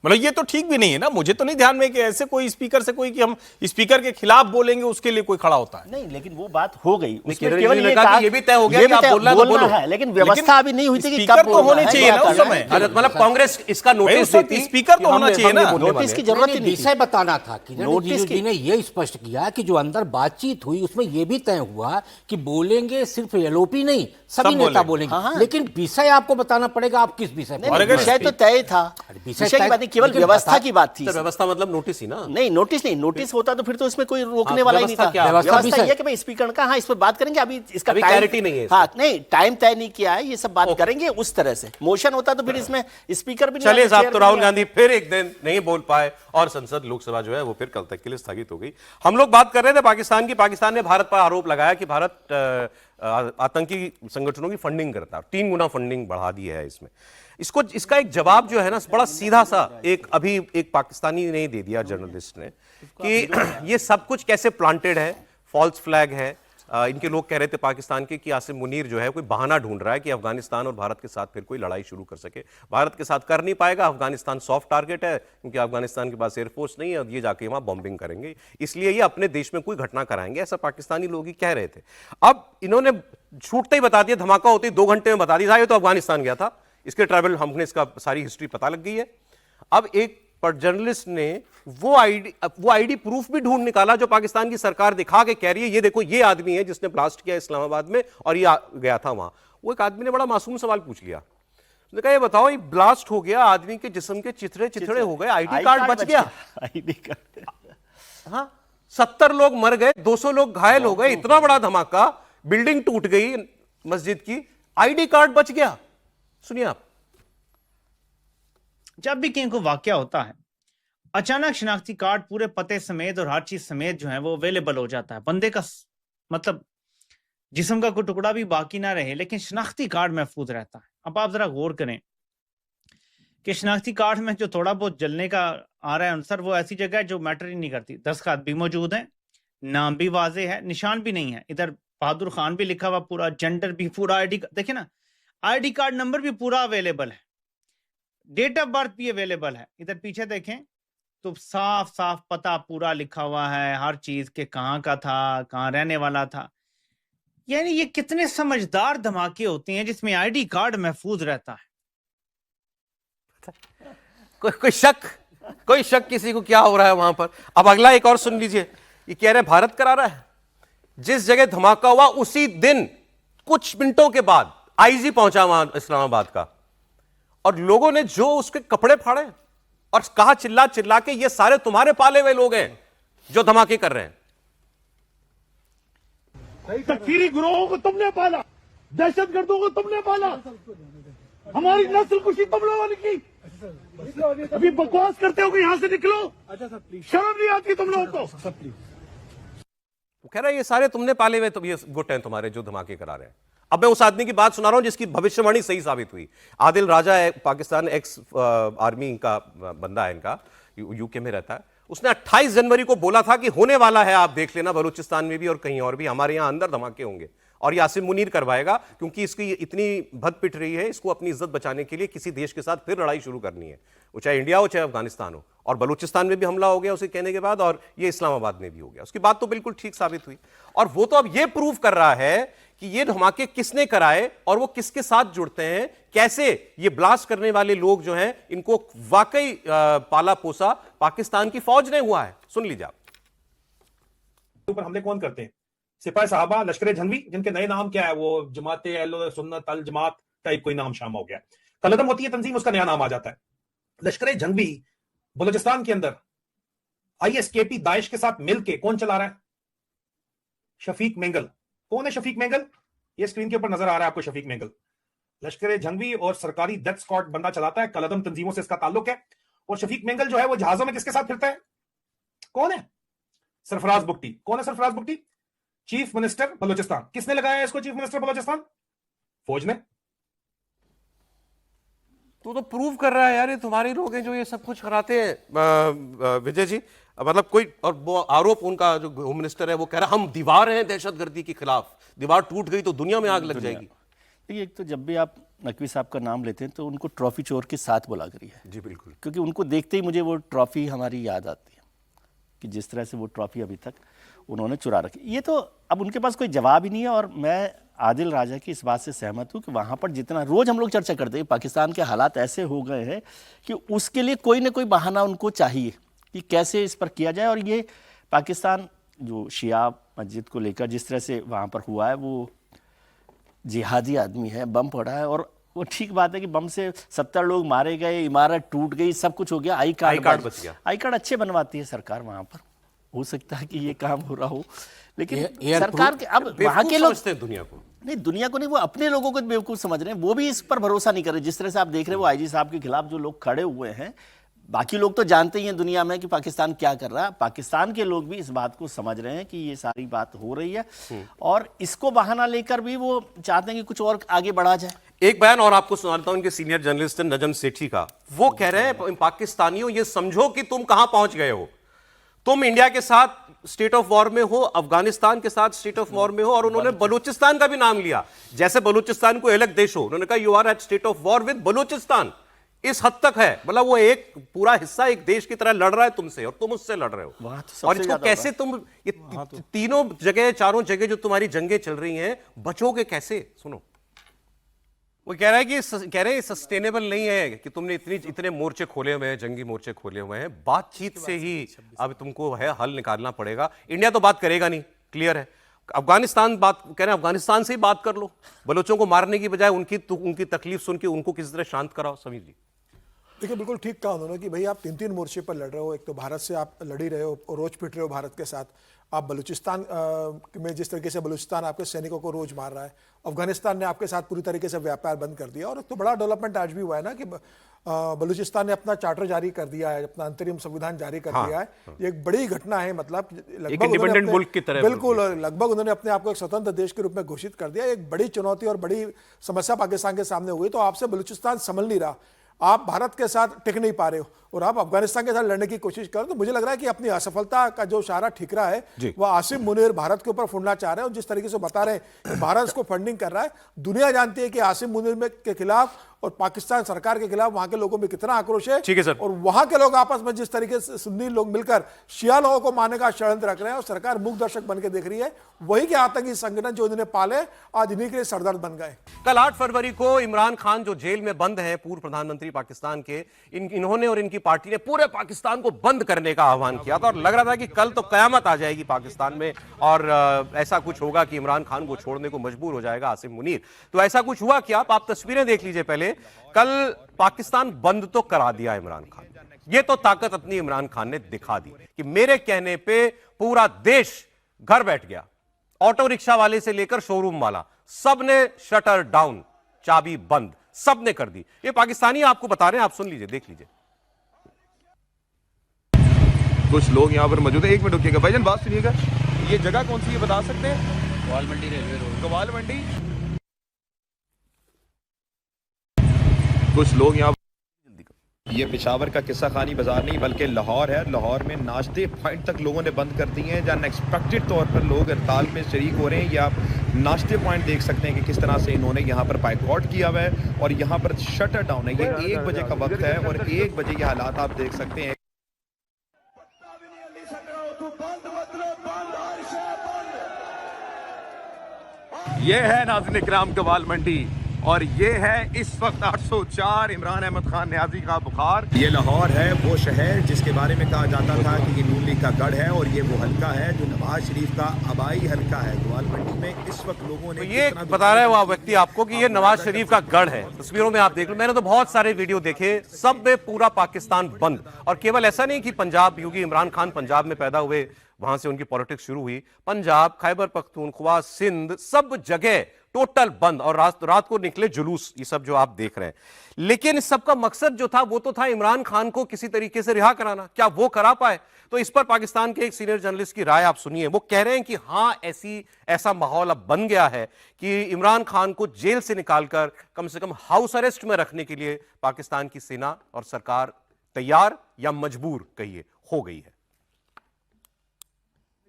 मतलब ये तो ठीक भी नहीं है ना। मुझे तो नहीं ध्यान में कि ऐसे कोई स्पीकर से कोई कि हम स्पीकर के खिलाफ बोलेंगे उसके लिए कोई खड़ा होता है। नहीं, लेकिन वो बात हो गई, उसमें केवल ये कहा कि ये भी तय हो गया कि आप बोलना तो बोलो है, लेकिन व्यवस्था अभी नहीं हुई थी कि कब तो होनी चाहिए ना उस समय। मतलब कांग्रेस इसका नोटिस देती, स्पीकर तो होना चाहिए ना। नोटिस की जरूरत नहीं, विषय बताना था। नोटिस जी ने ये स्पष्ट किया कि जो अंदर बातचीत हुई उसमें ये भी तय हुआ कि बोलेंगे सिर्फ एलओपी नहीं, सभी नेता बोलेंगे, लेकिन विषय आपको बताना पड़ेगा आप किस विषय पर। विषय तो तय था, विषय की बात नहीं, केवल व्यवस्था की बात थी। व्यवस्था मतलब नोटिस ही ना। नहीं, नोटिस नहीं, नोटिस होता तो फिर तो इसमें कोई रोकने वाला ही नहीं था। व्यवस्था ये कि भाई स्पीकर ने कहा हाँ इस पर बात करेंगे, अभी इसका क्लैरिटी नहीं है। हाँ, नहीं, टाइम तय नहीं किया है, ये सब बात करेंगे उस तरह से। मोशन होता तो फिर इसमें स्पीकर भी चलिए साहब, तो राहुल गांधी फिर एक दिन नहीं बोल पाए और संसद लोकसभा जो है वो फिर कल तक के लिए स्थगित हो गई। हम लोग बात कर रहे थे पाकिस्तान की। पाकिस्तान ने भारत पर आरोप लगाया कि भारत आतंकी संगठनों की फंडिंग करता है, 3 गुना फंडिंग बढ़ा दी है इसमें। इसका एक जवाब जो है ना बड़ा सीधा सा एक पाकिस्तानी ने दे दिया, जर्नलिस्ट ने, कि ये सब कुछ कैसे प्लांटेड है, फॉल्स फ्लैग है। इनके लोग कह रहे थे पाकिस्तान के कि आसिम मुनीर जो है कोई बहाना ढूंढ रहा है कि अफगानिस्तान और भारत के साथ फिर कोई लड़ाई शुरू कर सके। भारत के साथ कर नहीं पाएगा, अफगानिस्तान सॉफ्ट टारगेट है क्योंकि अफगानिस्तान के पास एयरफोर्स नहीं है और ये जाके वहां बॉम्बिंग करेंगे, इसलिए ये अपने देश में कोई घटना कराएंगे, ऐसा पाकिस्तानी लोग ही कह रहे थे। अब इन्होंने छूटते ही बता दिया, धमाका होते ही 2 घंटे में बता दिया ये तो अफगानिस्तान गया था, इसके ट्रैवल हमने इसका सारी हिस्ट्री पता लग गई है। अब एक पर जर्नलिस्ट ने वो आईडी प्रूफ भी ढूंढ निकाला जो पाकिस्तान की सरकार दिखा के कह रही है ये देखो ये आदमी है जिसने ब्लास्ट किया इस्लामाबाद में और ये गया था वहां। वो एक आदमी ने बड़ा मासूम सवाल पूछ लिया, उसने कहा ये बताओ ये ब्लास्ट हो गया, आदमी के जिस्म के चिथड़े हो गए, आईडी कार्ड बच गया। आईडी कार्ड, हाँ, 70 लोग मर गए, 200 लोग घायल हो गए, इतना बड़ा धमाका, बिल्डिंग टूट गई मस्जिद की, आईडी कार्ड बच गया। सुनिए आप। जब भी कहीं को वाकया होता है, अचानक शिनाख्ती कार्ड पूरे पते समेत और हर चीज समेत जो है वो अवेलेबल हो जाता है। बंदे का मतलब जिस्म का कोई टुकड़ा भी बाकी ना रहे, लेकिन शिनाख्ती कार्ड महफूज रहता है। अब आप जरा गौर करें कि शिनाख्ती कार्ड में जो थोड़ा बहुत जलने का आ रहा है आंसर, वो ऐसी जगह है जो मैटर ही नहीं करती। दस्तखत भी मौजूद है, नाम भी वाजे है, निशान भी नहीं है, इधर बहादुर खान भी लिखा हुआ, पूरा जेंडर भी पूरा, आईडी देखिए ना, आईडी कार्ड नंबर भी पूरा अवेलेबल है, डेट ऑफ बर्थ भी अवेलेबल है। इधर पीछे देखें तो साफ साफ पता पूरा लिखा हुआ है, हर चीज के कहाँ का था, कहाँ रहने वाला था। यानी ये कितने समझदार धमाके होते हैं जिसमें आईडी कार्ड महफूज रहता है। कोई शक किसी को क्या हो रहा है वहां पर। अब अगला एक और सुन लीजिए, ये कह रहे हैं भारत करा रहा है। जिस जगह धमाका हुआ उसी दिन कुछ मिनटों के बाद आईजी पहुंचा वहां इस्लामाबाद का, और लोगों ने जो उसके कपड़े फाड़े और कहा चिल्ला चिल्ला के ये सारे तुम्हारे पाले हुए लोग हैं जो धमाके कर रहे हैं। तकफीरी गिरोहों को तुमने पाला, दहशतगर्दों को तुमने पाला, हमारी नस्ल कुशी तुम लोगों ने की। अभी बकवास करते हो कि यहाँ से निकलो, शर्म नहीं आती तुम लोगों को? वो कह रहा है ये सारे तुमने पाले हुए तो ये गुट हैं तुम्हारे जो धमाके करा रहे हैं। अब मैं उस आदमी की बात सुना रहा हूं जिसकी भविष्यवाणी सही साबित हुई। आदिल राजा है, पाकिस्तान एक्स आर्मी का बंदा है, इनका यूके में रहता है। उसने 28 जनवरी को बोला था कि होने वाला है, आप देख लेना, बलूचिस्तान में भी और कहीं और भी हमारे यहां अंदर धमाके होंगे और ये आसिम मुनीर करवाएगा, क्योंकि इसकी इतनी भद पिट रही है, इसको अपनी इज्जत बचाने के लिए किसी देश के साथ फिर लड़ाई शुरू करनी है, वो चाहे इंडिया हो चाहे अफगानिस्तान हो। और बलूचिस्तान में भी हमला हो गया उसे कहने के बाद, और ये इस्लामाबाद में भी हो गया। उसकी बात तो बिल्कुल ठीक साबित हुई। और वो तो अब ये प्रूव कर रहा है कि ये धमाके किसने कराए और वो किसके साथ जुड़ते हैं, कैसे ये ब्लास्ट करने वाले लोग जो हैं इनको वाकई पाला पोसा पाकिस्तान की फौज ने हुआ है। सुन लीजिए आप। ऊपर हमले कौन करते हैं? सिपाही साहबा, लश्कर जंगवी, जिनके नए नाम क्या है, वो जमाते अहले सुन्नत अल जमात टाइप कोई नाम शाम हो गया। कलदम होती है तंजीम, उसका नया नाम आ जाता है। लश्कर जंगवी बलूचिस्तान के अंदर आईएसकेपी दाइश के साथ मिलके कौन चला रहा है? शफीक मेंगल। कौन है शफीक मेंगल? ये स्क्रीन के ऊपर नजर आ रहा है आपको शफीक मेंगल। लश्कर जंगवी और सरकारी डेथ स्क्वाड बंदा चलाता है, कलदम तंजीमों से इसका ताल्लुक है। और शफीक मेंगल जो है वो जहाजों में किसके साथ फिरता है? कौन है? सरफराज बुगटी। कौन है सरफराज बुगटी? Chief minister Balochistan. किसने लगाया इसको चीफ मिनिस्टर बलूचिस्तान? फौज ने। तो प्रूव कर रहा है यार, ये तुम्हारे लोग हैं जो ये सब कुछ कराते हैं। विजय जी, मतलब कोई और वो आरोप उनका जो होम मिनिस्टर है वो कह रहा हम दीवार हैं दहशतगर्दी के खिलाफ, दीवार टूट गई तो दुनिया में आग लग जाएगी। देखिए, एक तो जब भी आप नकवी साहब का नाम लेते हैं तो उनको ट्रॉफी चोर के साथ बोला करिए। जी बिल्कुल, क्योंकि उनको देखते ही मुझे वो ट्रॉफी हमारी याद आती है कि जिस तरह से वो ट्रॉफी अभी तक उन्होंने चुरा रखी। ये तो अब उनके पास कोई जवाब ही नहीं है। और मैं आदिल राजा की इस बात से सहमत हूँ कि वहाँ पर जितना रोज़ हम लोग चर्चा करते हैं, पाकिस्तान के हालात ऐसे हो गए हैं कि उसके लिए कोई ना कोई बहाना उनको चाहिए कि कैसे इस पर किया जाए। और ये पाकिस्तान जो शिया मस्जिद को लेकर जिस तरह से वहाँ पर हुआ है, वो जिहादी आदमी है, बम पड़ा है, और वो ठीक बात है कि बम से 70 लोग मारे गए, इमारत टूट गई, सब कुछ हो गया, आई कार्ड बच गया। आई कार्ड अच्छे बनवाती है सरकार वहाँ पर, हो सकता है कि ये काम हो रहा हो, लेकिन सरकार के अब वहाँ के लोग दुनिया को दुनिया को नहीं, वो अपने लोगों को बेवकूफ़ समझ रहे हैं। वो भी इस पर भरोसा नहीं कर रहे। जिस तरह से आप देख रहे हैं वो आईजी साहब के खिलाफ जो लोग खड़े हुए हैं, बाकी लोग तो जानते ही हैं दुनिया में कि पाकिस्तान क्या कर रहा है। पाकिस्तान के लोग भी इस बात को समझ रहे हैं कि ये सारी बात हो रही है और इसको बहाना लेकर भी वो चाहते हैं कि कुछ और आगे बढ़ा जाए। एक बयान और आपको सुनाता हूं, उनके सीनियर जर्नलिस्ट नजम सेठी का। वो कह रहे हैं पाकिस्तानियों ये समझो कि तुम कहां पहुंच गए हो, तुम इंडिया के साथ स्टेट ऑफ वॉर में हो, अफगानिस्तान के साथ स्टेट ऑफ वॉर में हो, और उन्होंने बलूचिस्तान का भी नाम लिया जैसे बलूचिस्तान को अलग देश हो। उन्होंने कहा you are at state of war with Balochistan. इस हद तक है, मतलब वो एक पूरा हिस्सा एक देश की तरह लड़ रहा है तुमसे और तुम उससे लड़ रहे हो। और इसको कैसे तुम ये तीनों जगह चारों जगह जो तुम्हारी जंगें चल रही हैं, बचोगे कैसे? सुनो, वो कह रहा है कि सस्टेनेबल नहीं है कि तुमने इतने मोर्चे खोले हुए हैं, जंगी मोर्चे खोले हुए हैं, बातचीत से ही अब तुमको है हल निकालना पड़ेगा। इंडिया तो बात करेगा नहीं, क्लियर है। अफगानिस्तान बात कह रहे हैं, अफगानिस्तान से ही बात कर लो, बलोचों को मारने की बजाय उनकी तकलीफ सुन के उनको किसी तरह शांत कराओ। समीर जी देखिए, बिल्कुल ठीक कहा उन्होंने कि भाई आप तीन मोर्चे पर लड़ रहे हो। एक तो भारत से आप लड़ ही रहे हो और रोज पिट रहे हो भारत के साथ। आप बलूचिस्तान में जिस तरीके से बलूचिस्तान आपके सैनिकों को रोज मार रहा है, अफगानिस्तान ने आपके साथ पूरी तरीके से व्यापार बंद कर दिया। और एक तो बड़ा डेवलपमेंट आज भी हुआ है ना कि बलूचिस्तान ने अपना चार्टर जारी कर दिया है, अपना अंतरिम संविधान जारी कर दिया है। ये एक बड़ी घटना है, मतलब लगभग इंडिपेंडेंट मुल्क की तरह, बिल्कुल लगभग उन्होंने अपने आप को एक स्वतंत्र देश के रूप में घोषित कर दिया। एक बड़ी चुनौती और बड़ी समस्या पाकिस्तान के सामने हुई, तो आपसे बलूचिस्तान संभल नहीं रहा, आप भारत के साथ टिक नहीं पा रहे हो और आप अफगानिस्तान के साथ लड़ने की कोशिश करो। तो मुझे लग रहा है कि अपनी असफलता का जो सारा ठिकरा है वो आसिम मुनीर भारत के ऊपर फुड़ना चाह रहे हैं। और जिस तरीके से बता रहे हैं भारत इसको फंडिंग कर रहा है, दुनिया जानती है कि आसिम मुनीर के खिलाफ और पाकिस्तान सरकार के खिलाफ वहां के लोगों में कितना आक्रोश है। ठीक है सर। और वहां के लोग आपस में जिस तरीके से सुन्नी लोग मिलकर शिया लोगों को मारने का षड्यंत्र रख रहे हैं और सरकार मूक दर्शक बन के देख रही है, वही के आतंकी संगठन जो इन्होंने पाले आज इन्हीं के लिए सरदर्द बन गए। कल 8 फरवरी को इमरान खान जो जेल में बंद है, पूर्व प्रधानमंत्री पाकिस्तान के, इन्होंने और इनकी पार्टी ने पूरे पाकिस्तान को बंद करने का आह्वान किया था और लग रहा था कि कल तो कयामत आ जाएगी पाकिस्तान में और ऐसा कुछ होगा कि इमरान खान को छोड़ने को मजबूर हो जाएगा आसिम मुनीर। तो ऐसा कुछ हुआ क्या? आप तस्वीरें देख लीजिए पहले। कल पाकिस्तान बंद तो करा दिया इमरान खान, ये तो ताकत अपनी इमरान खान ने दिखा दी कि मेरे कहने पे पूरा देश घर बैठ गया ऑटो रिक्शा वाले से लेकर शोरूम वाला, सबने शटर डाउन, चाबी बंद, सबने कर दी। ये पाकिस्तानी आपको बता रहे हैं, आप सुन लीजिए, देख लीजिए। कुछ लोग यहाँ पर मौजूद है। एक मिनट रुकिएगा भाईजान, बात सुनिएगा। ये जगह कौन सी है बता सकते हैं? ग्वाल मंडी रेलवे रोड। ग्वाल मंडी। कुछ लोग यहाँ, ये पेशावर का किस्सा खानी बाजार नहीं बल्कि लाहौर है। लाहौर में नाश्ते पॉइंट तक लोगों ने बंद कर दिए हैं, जहाँ अनएक्सपेक्टेड तौर पर लोग हड़ताल में शरीक हो रहे हैं। या आप नाश्ते पॉइंट देख सकते हैं कि किस तरह से इन्होंने यहाँ पर बाइकआउट किया हुआ है और यहाँ पर शटर डाउन है। ये 1 बजे का वक्त है और 1 बजे ये हालात आप देख सकते हैं। ये है नाज़रीन इकराम ग्वाल मंडी और ये है इस वक्त 804 इमरान अहमद खान न्याजी का बुखार। ये लाहौर है, वो शहर जिसके बारे में कहा जाता था कि ये नून लीग का गढ़ है और ये वो हल्का है जो नवाज शरीफ का आबाई हल्का है। ग्वाल मंडी में इस वक्त लोगों ने तो ये बता रहा है वो व्यक्ति आपको कि ये नवाज शरीफ का गढ़ है। तस्वीरों में आप देख लो, मैंने तो बहुत सारे वीडियो देखे, सब में पूरा पाकिस्तान बंद। और केवल ऐसा नहीं कि पंजाब, क्योंकि इमरान खान पंजाब में पैदा हुए, वहां से उनकी पॉलिटिक्स शुरू हुई। पंजाब, खैबर पख्तूनख्वा, सिंध, सब जगह टोटल बंद और रात को निकले जुलूस, ये सब जो आप देख रहे हैं। लेकिन इस सब का मकसद जो था वो तो था इमरान खान को किसी तरीके से रिहा कराना। क्या वो करा पाए? तो इस पर पाकिस्तान के एक सीनियर जर्नलिस्ट की राय आप सुनिए। वो कह रहे हैं कि हाँ, ऐसा माहौल अब बन गया है कि इमरान खान को जेल से निकालकर कम से कम हाउस अरेस्ट में रखने के लिए पाकिस्तान की सेना और सरकार तैयार या मजबूर कहिए हो गई है।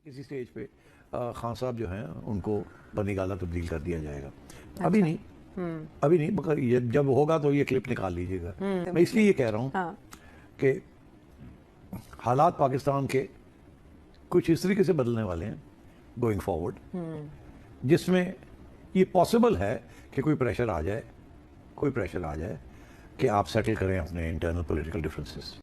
किसी स्टेज पे खान साहब जो हैं उनको बंदीगाला तब्दील कर दिया जाएगा। अभी नहीं, मगर जब होगा तो ये क्लिप निकाल लीजिएगा। मैं इसलिए ये कह रहा हूँ कि हालात पाकिस्तान के कुछ इस तरीके से बदलने वाले हैं गोइंग फॉरवर्ड, जिसमें ये पॉसिबल है कि कोई प्रेशर आ जाए कि आप सेटल करें अपने इंटरनल पॉलिटिकल डिफरेंसेस।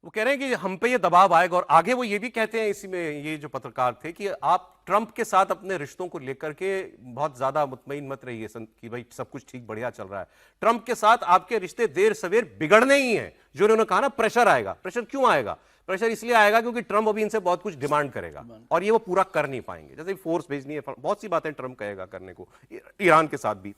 वो कह रहे हैं कि हम पे ये दबाव आएगा। और आगे वो ये भी कहते हैं, इसी में ये जो पत्रकार थे, कि आप ट्रंप के साथ अपने रिश्तों को लेकर के बहुत ज्यादा मुतमईन मत रहिए कि भाई सब कुछ ठीक बढ़िया चल रहा है। ट्रंप के साथ आपके रिश्ते देर सवेर बिगड़ने ही हैं। जो उन्होंने कहा ना, प्रेशर आएगा। प्रेशर क्यों आएगा? प्रेशर इसलिए आएगा क्योंकि ट्रंप अभी इनसे बहुत कुछ डिमांड करेगा और ये वो पूरा कर नहीं पाएंगे। जैसे फोर्स भेजनी है, बहुत सी बातें ट्रंप कहेगा करने को, ईरान के साथ भी।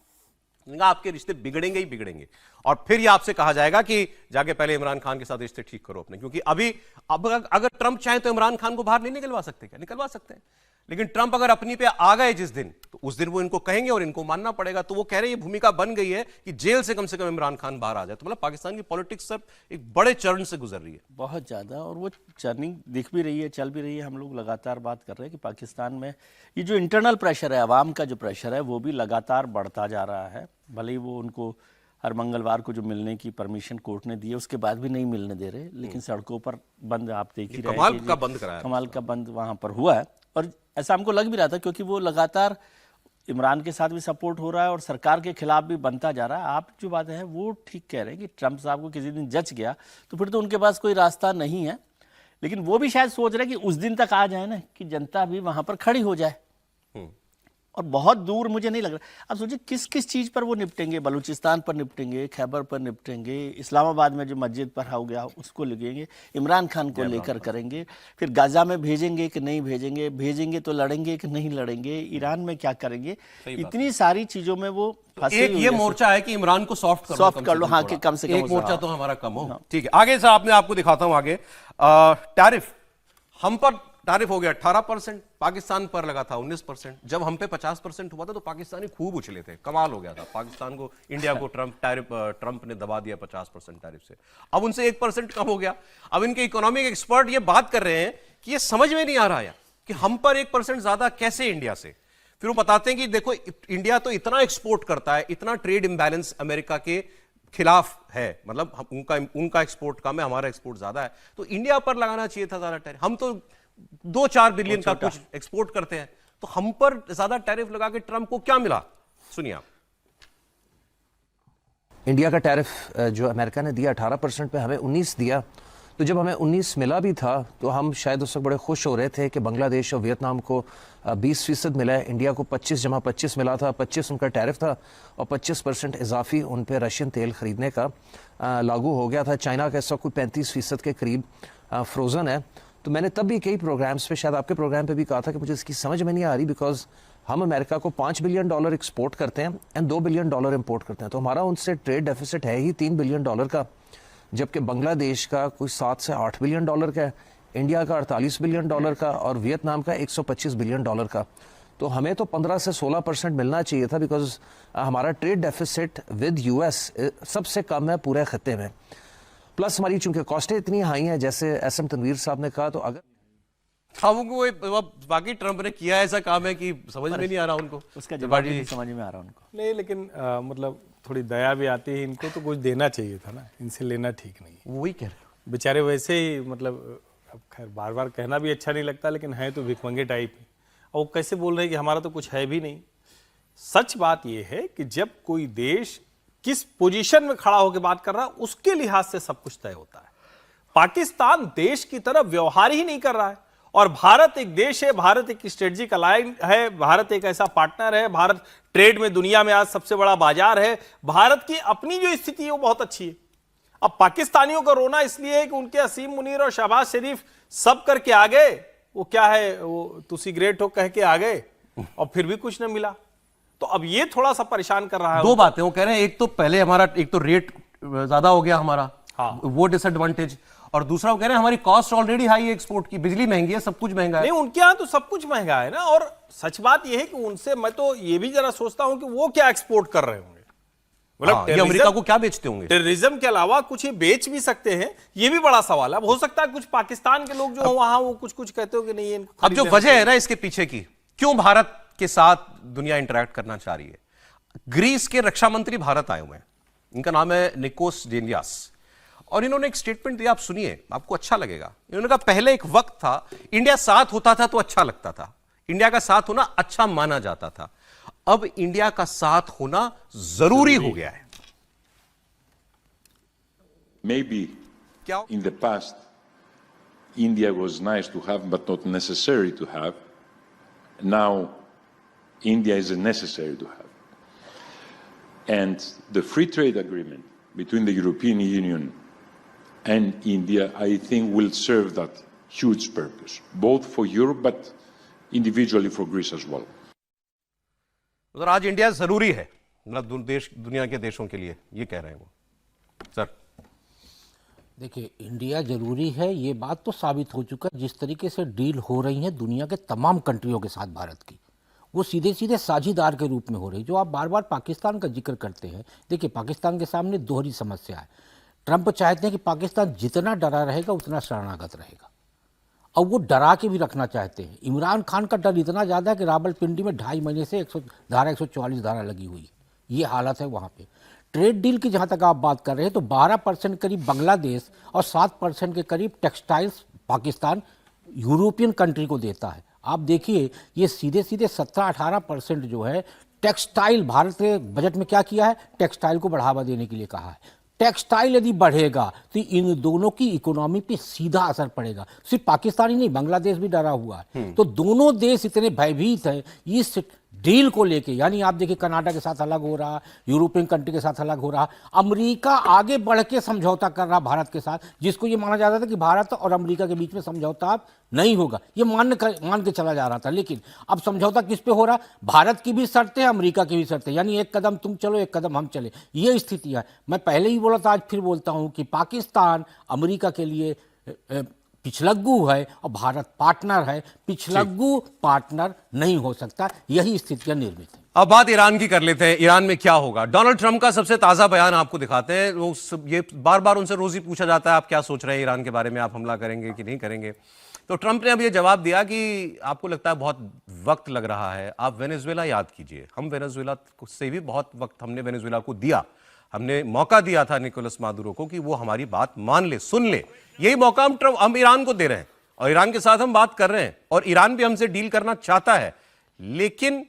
आपके रिश्ते बिगड़ेंगे ही बिगड़ेंगे और फिर ये आपसे कहा जाएगा कि जाके पहले इमरान खान के साथ रिश्ते ठीक करो अपने। क्योंकि अब अगर ट्रंप चाहे तो इमरान खान को बाहर नहीं निकलवा सकते क्या? निकलवा सकते हैं। लेकिन ट्रंप अगर अपनी पे आ गए जिस दिन, तो उस दिन वो इनको कहेंगे और इनको मानना पड़ेगा। तो वो कह रहे हैं ये भूमिका बन गई है कि जेल से कम इमरान खान बाहर आ जाए। तो मतलब पाकिस्तान की पॉलिटिक्स सब एक बड़े चरण से गुजर रही है, बहुत ज़्यादा। और वो चर्निंग दिख भी रही है, चल भी रही है। हम लोग लगातार बात कर रहे हैं कि पाकिस्तान में ये जो इंटरनल प्रेशर है, आवाम का जो प्रेशर है, वो भी लगातार बढ़ता जा रहा है। भले ही वो उनको हर मंगलवार को जो मिलने की परमिशन कोर्ट ने दी है, उसके बाद भी नहीं मिलने दे रहे। लेकिन सड़कों पर बंद आप देख ही रहे हैं, कमाल का बंद वहाँ पर हुआ है। और ऐसा हमको लग भी रहा था क्योंकि वो लगातार इमरान के साथ भी सपोर्ट हो रहा है और सरकार के खिलाफ भी बनता जा रहा है। आप जो बात है वो ठीक कह रहे हैं कि ट्रंप साहब को किसी दिन जच गया तो फिर तो उनके पास कोई रास्ता नहीं है। लेकिन वो भी शायद सोच रहे हैं कि उस दिन तक आ जाए ना कि जनता भी वहां पर खड़ी हो जाए। और बहुत दूर मुझे नहीं लग रहा। अब सोचिए किस किस चीज़ पर वो निपटेंगे। बलूचिस्तान पर निपटेंगे, खैबर पर निपटेंगे, इस्लामाबाद में जो मस्जिद पर हो गया उसको लेंगे, इमरान खान को लेकर करेंगे, फिर गाजा में भेजेंगे कि नहीं भेजेंगे, भेजेंगे तो लड़ेंगे कि नहीं लड़ेंगे, ईरान में क्या करेंगे। इतनी सारी चीज़ों में वो एक ये मोर्चा है कि इमरान को सॉफ्ट कर लो। हाँ, कि कम से कम एक मोर्चा तो हमारा कम हो। ठीक है, आगे से आपको दिखाता हूं। आगे टैरिफ, हम पर टैरिफ हो गया 18%, पाकिस्तान पर लगा था 19%। जब हम पे 50% हुआ था तो पाकिस्तानी खूब उछले थे, कमाल हो गया था। पाकिस्तान को, इंडिया को ट्रंप ने दबा दिया 50% टैरिफ से। अब उनसे 1% कम हो गया। अब इनके इकोनॉमिक एक्सपर्ट ये बात कर रहे हैं कि ये समझ में नहीं आ रहा है कि हम पर 1% ज्यादा कैसे इंडिया से। फिर वो बताते हैं कि देखो इंडिया तो इतना एक्सपोर्ट करता है, इतना ट्रेड इम्बैलेंस अमेरिका के खिलाफ है, मतलब उनका एक्सपोर्ट कम है, हमारा एक्सपोर्ट ज्यादा है, तो इंडिया पर लगाना चाहिए था ज्यादा टैरिफ। हम तो 2-4 बिलियन का कुछ एक्सपोर्ट करते हैं, तो हम पर ज्यादा टैरिफ लगा के ट्रंप को क्या मिला? सुनिए आप। इंडिया का टैरिफ जो अमेरिका ने दिया 18% पे, हमें 19 दिया। तो जब हमें 19 मिला भी था तो हम शायद उस वक्त बड़े खुश हो रहे थे कि बांग्लादेश और वियतनाम को 20% मिला है, इंडिया को 25 मिला था। 25 उनका टैरिफ था और 25% इजाफी उन पे रशियन तेल खरीदने का लागू हो गया था। चाइना का इस वक्त 35% के करीब फ्रोज़न है। तो मैंने तब भी कई प्रोग्राम्स पे, शायद आपके प्रोग्राम पे भी कहा था कि मुझे इसकी समझ में नहीं आ रही, बिकॉज हम अमेरिका को $5 बिलियन एक्सपोर्ट करते हैं एंड $2 बिलियन इंपोर्ट करते हैं, तो हमारा उनसे ट्रेड डेफिसिट है ही $3 बिलियन का, जबकि बांग्लादेश का कुछ $7 से $8 बिलियन का है, इंडिया का $48 बिलियन का और वियतनाम का $125 बिलियन का। तो हमें तो 15 से 16% मिलना चाहिए था, बिकॉज हमारा ट्रेड डेफिसिट विद यूएस सबसे कम है पूरे खत्ते में। प्लस हमारी चूंकि कॉस्टें इतनी हाई हैं, जैसे एसएम तनवीर साहब ने कहा, तो अगर वो बाकी ट्रंप ने किया ऐसा काम है कि समझ में नहीं आ रहा उनको, उसका जवाब नहीं समझ में आ रहा उनको। नहीं, लेकिन मतलब थोड़ी दया भी आती है इनको, तो कुछ देना चाहिए था ना, इनसे लेना ठीक नहीं है। वही कह रहे बेचारे वैसे ही, मतलब अब खैर बार बार कहना भी अच्छा नहीं लगता, लेकिन है तो भिखमंगे टाइप है। और वो कैसे बोल रहे हैं कि हमारा तो कुछ है भी नहीं। सच बात यह है कि जब कोई देश किस पोजीशन में खड़ा होकर बात कर रहा है, उसके लिहाज से सब कुछ तय होता है। पाकिस्तान देश की तरफ व्यवहार ही नहीं कर रहा है, और भारत एक देश है, भारत एक स्ट्रेटेजिक अलायंस है, भारत एक ऐसा पार्टनर है, भारत ट्रेड में दुनिया में आज सबसे बड़ा बाजार है, भारत की अपनी जो स्थिति है वो बहुत अच्छी है। अब पाकिस्तानियों का रोना इसलिए है कि उनके असीम मुनीर और शहबाज शरीफ सब करके आ गए, वो क्या है, वो तुसी ग्रेट हो कह के आ गए, और फिर भी कुछ न मिला। तो अब ये थोड़ा सा परेशान कर रहा है। दो बातें वो कह रहे हैं, एक तो पहले हमारा एक तो रेट ज्यादा हो गया हमारा, हाँ, वो डिसएडवांटेज, और दूसरा वो कह रहे हैं हमारी कॉस्ट ऑलरेडी हाई है, एक्सपोर्ट की बिजली महंगी है, सब कुछ महंगा है। नहीं, उनके यहाँ तो सब कुछ महंगा है ना। और सच बात यह है कि उनसे मैं तो ये भी जरा सोचता हूं कि वो क्या एक्सपोर्ट कर रहे होंगे, मतलब ये अमेरिका को क्या बेचते होंगे। टेररिज्म के अलावा कुछ ये बेच भी सकते हैं, ये भी बड़ा सवाल है। अब हो सकता है कुछ पाकिस्तान के लोग जो वहां वो कुछ कुछ कहते हो कि नहीं, अब जो वजह है ना इसके पीछे की, क्यों भारत के साथ दुनिया इंटरैक्ट करना चाह रही है, ग्रीस के रक्षा मंत्री भारत आए हुए हैं, इनका नाम है निकोस डेलियास, और इन्होंने एक स्टेटमेंट दिया, आप सुनिए, आपको अच्छा लगेगा। इन्होंने कहा पहले एक वक्त था इंडिया साथ होता था तो अच्छा लगता था, इंडिया का साथ होना अच्छा माना जाता था, अब इंडिया का साथ होना जरूरी हो गया है। Maybe in the past India was nice to have but not necessary to have. Now India is necessary to have. And the free trade agreement between the European Union and India, I think, will serve that huge purpose, both for Europe but individually for Greece as well. उधर आज इंडिया जरूरी है, मतलब देश दुनिया के देशों के लिए, ये कह रहे हैं वो। सर देखिए, इंडिया जरूरी है, ये बात तो साबित हो चुका है। जिस तरीके से डील हो रही है दुनिया के तमाम कंट्रियों के साथ भारत की, वो सीधे सीधे साझीदार के रूप में हो रही। जो आप बार बार पाकिस्तान का जिक्र करते हैं, देखिए पाकिस्तान के सामने दोहरी समस्या है। ट्रंप चाहते हैं कि पाकिस्तान जितना डरा रहेगा उतना शरणागत रहेगा, और वो डरा के भी रखना चाहते हैं। इमरान खान का डर इतना ज़्यादा है कि रावलपिंडी में 2.5 महीने से 144 धारा लगी हुई, ये हालत है वहाँ पे। ट्रेड डील की जहाँ तक आप बात कर रहे हैं, तो 12% करीब बांग्लादेश और 7% के करीब टेक्सटाइल्स पाकिस्तान यूरोपियन कंट्री को देता है। आप देखिए, ये सीधे सीधे 17-18% जो है टेक्सटाइल, भारत के बजट में क्या किया है, टेक्सटाइल को बढ़ावा देने के लिए कहा है। टेक्सटाइल यदि बढ़ेगा तो इन दोनों की इकोनॉमी पे सीधा असर पड़ेगा। सिर्फ पाकिस्तान ही नहीं, बांग्लादेश भी डरा हुआ है। तो दोनों देश इतने भयभीत हैं इस डील को लेके। यानी आप देखिए, कनाडा के साथ अलग हो रहा, यूरोपियन कंट्री के साथ अलग हो रहा, अमेरिका आगे बढ़ के समझौता कर रहा भारत के साथ, जिसको ये माना जाता था कि भारत और अमेरिका के बीच में समझौता नहीं होगा, ये मान के चला जा रहा था। लेकिन अब समझौता किस पे हो रहा, भारत की भी शर्तें, अमेरिका की भी शर्तें, यानी एक कदम तुम चलो एक कदम हम चले, ये स्थिति है। मैं पहले ही बोला था, आज फिर बोलता हूं कि पाकिस्तान अमेरिका के लिए पिछलग्गू है और भारत पार्टनर है। पिछलग्गू पार्टनर नहीं हो सकता, यही स्थितियां निर्मित है। अब बात ईरान की कर लेते हैं। ईरान में क्या होगा, डोनाल्ड ट्रंप का सबसे ताजा बयान आपको दिखाते हैं। वो ये बार बार उनसे रोज ही पूछा जाता है, आप क्या सोच रहे हैं ईरान के बारे में, आप हमला करेंगे कि नहीं करेंगे। तो ट्रंप ने अब ये जवाब दिया कि आपको लगता है बहुत वक्त लग रहा है, आप वेनेजुएला याद कीजिए। हम वेनेजुएला से भी बहुत वक्त हमने वेनेजुएला को दिया, हमने मौका दिया था निकोलस मादुरो को कि वो हमारी बात मान ले, सुन ले। यही मौका हम ईरान को दे रहे हैं, और ईरान के साथ हम बात कर रहे हैं, और ईरान भी हमसे डील करना चाहता है। लेकिन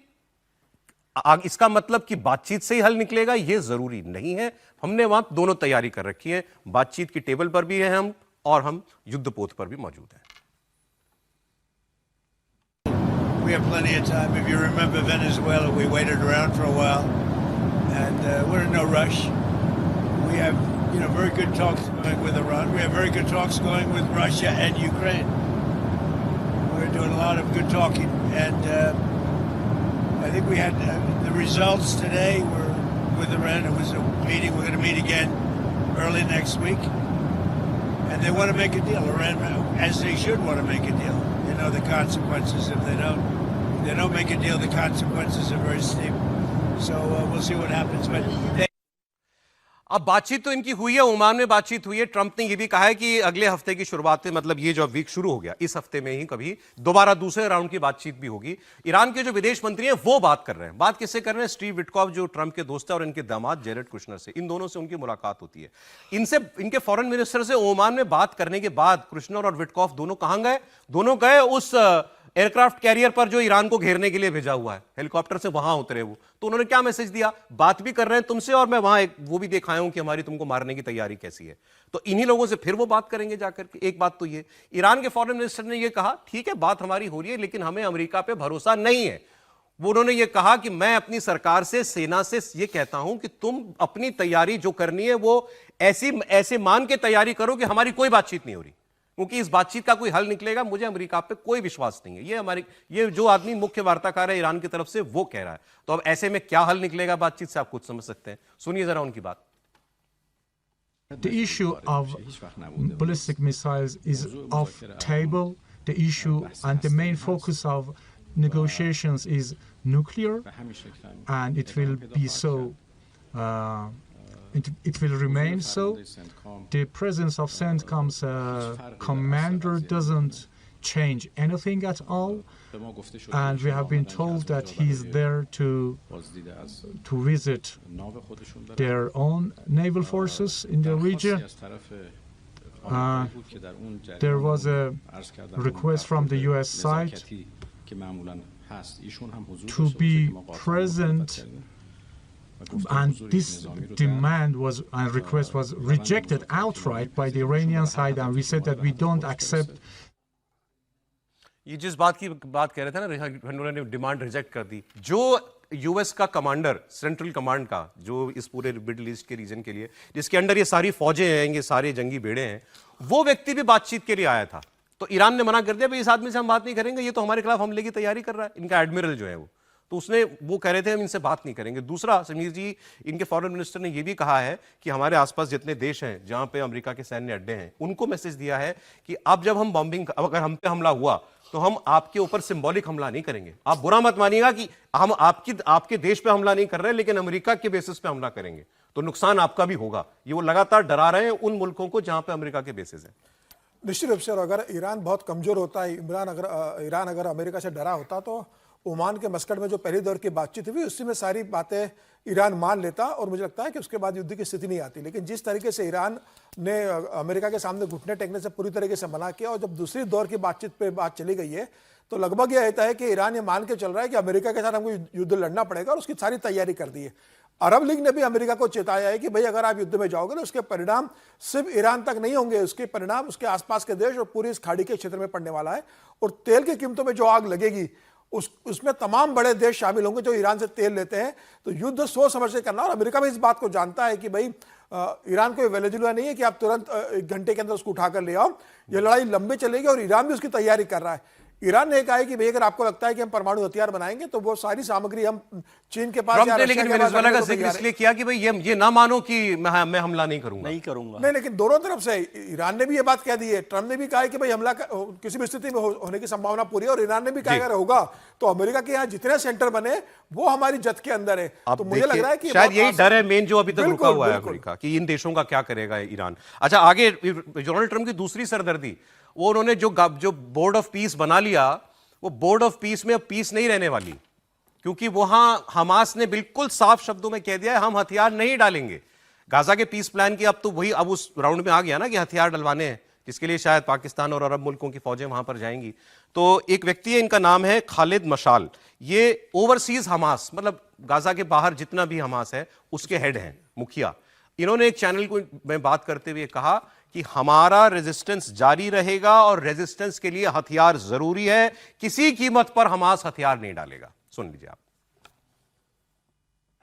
इसका मतलब कि बातचीत से ही हल निकलेगा, यह जरूरी नहीं है। हमने वहां दोनों तैयारी कर रखी है, बातचीत की टेबल पर भी है हम, और हम युद्धपोत पर भी मौजूद हैं। We have plenty of time. If you remember Venezuela, we waited around for a while, and we're in no rush. We have, very good talks going with Iran. We have very good talks going with Russia and Ukraine. doing a lot of good talking, and I think we had the results today were with Iran. It was a meeting. We're going to meet again early next week, and they want to make a deal. Iran, as they should, want to make a deal. You know the consequences if they don't make a deal. The consequences are very steep. So we'll see what happens. But अब बातचीत तो इनकी हुई है, ओमान में बातचीत हुई है। ट्रंप ने यह भी कहा है कि अगले हफ्ते की शुरुआत में, मतलब ये जो वीक शुरू हो गया, इस हफ्ते में ही कभी दोबारा दूसरे राउंड की बातचीत भी होगी। ईरान के जो विदेश मंत्री हैं वो बात कर रहे हैं। बात किससे कर रहे हैं? स्टीव विटकॉफ जो ट्रंप के दोस्त है, और इनके दामाद जेरेड कुशनर से। इन दोनों से उनकी मुलाकात होती है। इनसे, इनके फॉरेन मिनिस्टर से ओमान में बात करने के बाद कुशनर और विटकॉफ दोनों कहां गए? दोनों गए उस एयरक्राफ्ट कैरियर पर जो ईरान को घेरने के लिए भेजा हुआ है, हेलीकॉप्टर से वहां उतरे वो। तो उन्होंने क्या मैसेज दिया? बात भी कर रहे हैं तुमसे, और मैं वहां एक वो भी दिखाया हूं कि हमारी तुमको मारने की तैयारी कैसी है। तो इन्हीं लोगों से फिर वो बात करेंगे जाकर के। एक बात तो ये, ईरान के फॉरेन मिनिस्टर ने ये कहा, ठीक है बात हमारी हो रही है, लेकिन हमें अमेरिका पे भरोसा नहीं है। वो उन्होंने ये कहा कि मैं अपनी सरकार से, सेना से ये कहता हूं कि तुम अपनी तैयारी जो करनी है वो ऐसे मान के तैयारी करो कि हमारी कोई बातचीत नहीं हो रही, क्योंकि इस बातचीत का कोई हल निकलेगा, मुझे अमेरिका पे कोई विश्वास नहीं है। ये जो आदमी मुख्य वार्ताकार है ईरान की तरफ से, वो कह रहा है। तो अब ऐसे में क्या हल निकलेगा बातचीत से, आप कुछ समझ सकते हैं। सुनिए जरा उनकी बात। The issue of ballistic missiles is off table. The issue and the main focus of negotiations is nuclear, and it will be so. It will remain so. The presence of CENTCOM's commander doesn't change anything at all, and we have been told that he's there to visit their own naval forces in the region. There was a request from the US side to be present, and this demand and request was rejected outright by the Iranian side, and we said that we don't accept. ये जिस बात की बात कह रहे थे ना, उन्होंने डिमांड रिजेक्ट कर दी। जो यूएस का कमांडर, सेंट्रल कमांड का, जो इस पूरे मिडिल ईस्ट के रीजन के लिए, जिसके अंडर ये सारी फौजें हैं, ये सारे जंगी बेड़े हैं, वो व्यक्ति भी बातचीत के लिए आया था। तो ईरान ने मना कर दिया, भाई इस आदमी से हम बात नहीं करेंगे, ये तो हमारे खिलाफ हमले की तैयारी कर रहा है, इनका एडमिरल जो है वो। तो उसने, वो कह रहे थे हम इनसे बात नहीं करेंगे। दूसरा, समीर जी, इनके फॉरेन मिनिस्टर ने यह भी कहा है कि हमारे आसपास जितने देश हैं जहां पे अमेरिका के सैन्य अड्डे हैं, उनको मैसेज दिया है कि अब जब हम बॉम्बिंग, अगर हम पे हमला हुआ तो हम आपके ऊपर सिंबॉलिक हमला नहीं करेंगे। आप बुरा मत मानिएगा कि हम आपके देश पे हमला नहीं कर रहे, लेकिन अमेरिका के बेसिस पे हमला करेंगे, तो नुकसान आपका भी होगा। ये वो लगातार डरा रहे हैं उन मुल्कों को जहां पे अमेरिका के बेसिस है। निश्चित रूप से, और अगर ईरान बहुत कमजोर होता है, ईरान अगर अमेरिका से डरा होता तो ओमान के मस्कट में जो पहले दौर की बातचीत हुई उसी में सारी बातें ईरान मान लेता, और मुझे लगता है कि उसके बाद युद्ध की स्थिति नहीं आती। लेकिन जिस तरीके से ईरान ने अमेरिका के सामने घुटने टेकने से पूरी तरीके से मना किया, और जब दूसरी दौर की बातचीत पे बात चली गई है, तो लगभग यह रहता है कि ईरान ये मान के चल रहा है कि अमेरिका के साथ हमको युद्ध लड़ना पड़ेगा, और उसकी सारी तैयारी कर दी है। अरब लीग ने भी अमेरिका को चेताया है कि भाई अगर आप युद्ध में जाओगे तो उसके परिणाम सिर्फ ईरान तक नहीं होंगे, उसके परिणाम उसके आसपास के देश और पूरी इस खाड़ी के क्षेत्र में पड़ने वाला है। और तेल की कीमतों में जो आग लगेगी उसमें तमाम बड़े देश शामिल होंगे जो ईरान से तेल लेते हैं। तो युद्ध सोच समझ के करना, और अमेरिका भी इस बात को जानता है कि भाई ईरान को वेनेजुएला नहीं है कि आप तुरंत 1 घंटे के अंदर उसको उठा कर ले आओ। ये लड़ाई लंबी चलेगी, और ईरान भी उसकी तैयारी कर रहा है। ईरान ने कहा है कि भाई अगर आपको लगता है कि हम परमाणु हथियार बनाएंगे तो वो सारी सामग्री हम चीन के पास, लेकिन वेनेजुएला का जिक्र इसलिए किया कि भाई ये ना मानो कि मैं हमला नहीं करूंगा। नहीं, लेकिन दोनों तरफ से ईरान ने भी ये बात कह दी है, ट्रंप ने भी कहा है कि भाई हमला किसी भी स्थिति में होने की संभावना पूरी है, और ईरान ने भी कहा अगर होगा तो अमेरिका के यहाँ जितने सेंटर बने वो हमारी जद के अंदर है। तो मुझे लग रहा है कि शायद यही डर है मेन जो अभी तक रुका हुआ है अमेरिका, कि इन देशों का क्या करेगा ईरान। अच्छा, आगे डोनाल्ड ट्रंप की दूसरी सरदर्दी, वो उन्होंने जो बोर्ड ऑफ पीस बना लिया, वो बोर्ड ऑफ पीस में अब पीस नहीं रहने वाली, क्योंकि वहां हमास ने बिल्कुल साफ शब्दों में कह दिया है हम हथियार नहीं डालेंगे। गाजा के पीस प्लान की अब तो वही, अब उस राउंड में आ गया ना कि हथियार डलवाने हैं, जिसके लिए शायद पाकिस्तान और अरब मुल्कों की फौजें वहां पर जाएंगी। तो एक व्यक्ति है, इनका नाम है खालिद मशाल, ये ओवरसीज हमास, मतलब गाजा के बाहर जितना भी हमास है उसके हेड हैं, मुखिया। इन्होंने एक चैनल को में बात करते हुए कहा कि हमारा रेजिस्टेंस जारी रहेगा, और रेजिस्टेंस के लिए हथियार जरूरी है, किसी कीमत पर हमास हथियार नहीं डालेगा। सुन लीजिए आप।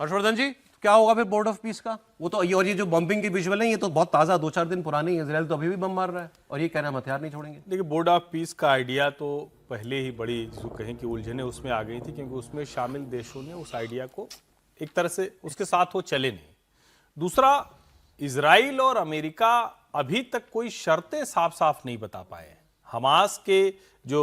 हर्षवर्धन जी, क्या होगा फिर बोर्ड ऑफ पीस का? वो तो ये, और ये जो बम्बिंग के विजुअल है ये तो बहुत ताज़ा 2-4 दिन पुराने ही। इजराइल तो अभी भी बम मार रहा है और ये कह रहा है हम हथियार नहीं छोड़ेंगे। देखिए, बोर्ड ऑफ पीस का आइडिया तो पहले ही बड़ी जो कहें कि उलझने उसमें आ गई थी, क्योंकि उसमें शामिल देशों ने उस आइडिया को एक तरह से उसके साथ वो चले नहीं। दूसरा, इजराइल और अमेरिका अभी तक कोई शर्तें साफ साफ नहीं बता पाए हैं। हमास के जो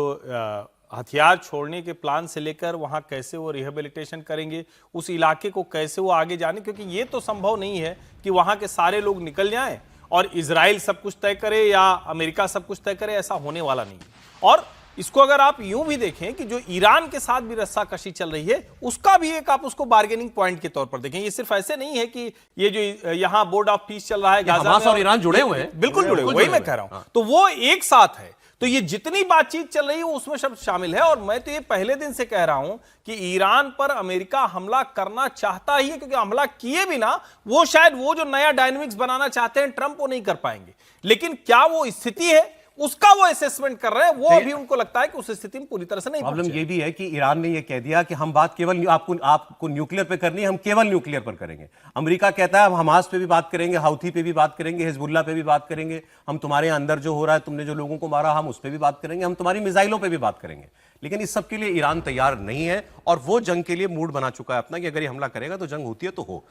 हथियार छोड़ने के प्लान से लेकर वहां कैसे वो रिहेबिलिटेशन करेंगे, उस इलाके को कैसे वो आगे जाने, क्योंकि ये तो संभव नहीं है कि वहां के सारे लोग निकल जाएं और इजराइल सब कुछ तय करे या अमेरिका सब कुछ तय करे, ऐसा होने वाला नहीं है। और इसको अगर आप यूं भी देखें कि जो ईरान के साथ भी रस्साकशी चल रही है, उसका भी एक आप उसको बार्गेनिंग पॉइंट के तौर पर देखें। ये सिर्फ ऐसे नहीं है कि ये जो यहाँ बोर्ड ऑफ पीस चल रहा है गाजा हमास में और ईरान जुड़े हुए हैं, बिल्कुल जुड़े हुए, वही मैं कह रहा हूं। तो वो एक साथ है, तो ये जितनी बातचीत चल रही है उसमें सब शामिल है। और मैं तो ये पहले दिन से कह रहा हूं कि ईरान पर अमेरिका हमला करना चाहता ही है, क्योंकि हमला किए बिना वो शायद वो जो नया डायनामिक्स बनाना चाहते हैं ट्रंप, वो नहीं कर पाएंगे। लेकिन क्या वो स्थिति है, उसका वो असेसमेंट कर रहे हैं। वो अभी उनको लगता है कि उस स्थिति में पूरी तरह से नहीं प्रॉब्लम ये भी है कि ईरान ने ये कह दिया कि हम बात केवल आपको न्यूक्लियर पे करनी है, हम केवल न्यूक्लियर पर करेंगे। अमेरिका कहता है हम हमास पे भी बात करेंगे, हाउथी पे भी बात करेंगे, हिजबुल्लाह पे भी बात करेंगे, हम तुम्हारे अंदर जो हो रहा है, तुमने जो लोगों को मारा, हम उस पर भी बात करेंगे, हम तुम्हारी मिसाइलों पर भी बात करेंगे। लेकिन इस सब के लिए ईरान तैयार नहीं है और वो जंग के लिए मूड बना चुका है अपना कि अगर ये हमला करेगा तो जंग होती है तो हो।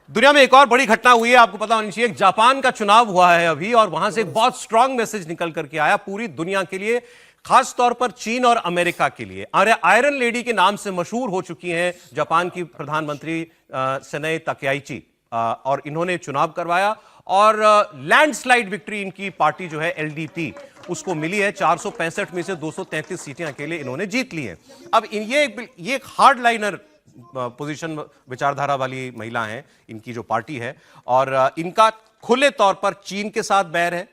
दुनिया में एक और बड़ी घटना हुई है, आपको पता होनी चाहिए। जापान का चुनाव हुआ है अभी और वहां से एक बहुत स्ट्रांग मैसेज निकल करके आया पूरी दुनिया के लिए, खास तौर पर चीन और अमेरिका के लिए। आयरन लेडी के नाम से मशहूर हो चुकी हैं जापान की प्रधानमंत्री सने ताकेयाची, और इन्होंने चुनाव करवाया और लैंडस्लाइड विक्ट्री इनकी पार्टी जो है एलडीपी उसको मिली है। 465 में से 233 सीटें अकेले इन्होंने जीत ली हैं। अब ये एक हार्ड लाइनर पोजीशन विचारधारा वाली महिला हैं, इनकी जो पार्टी है, और इनका खुले तौर पर चीन के साथ बैर है,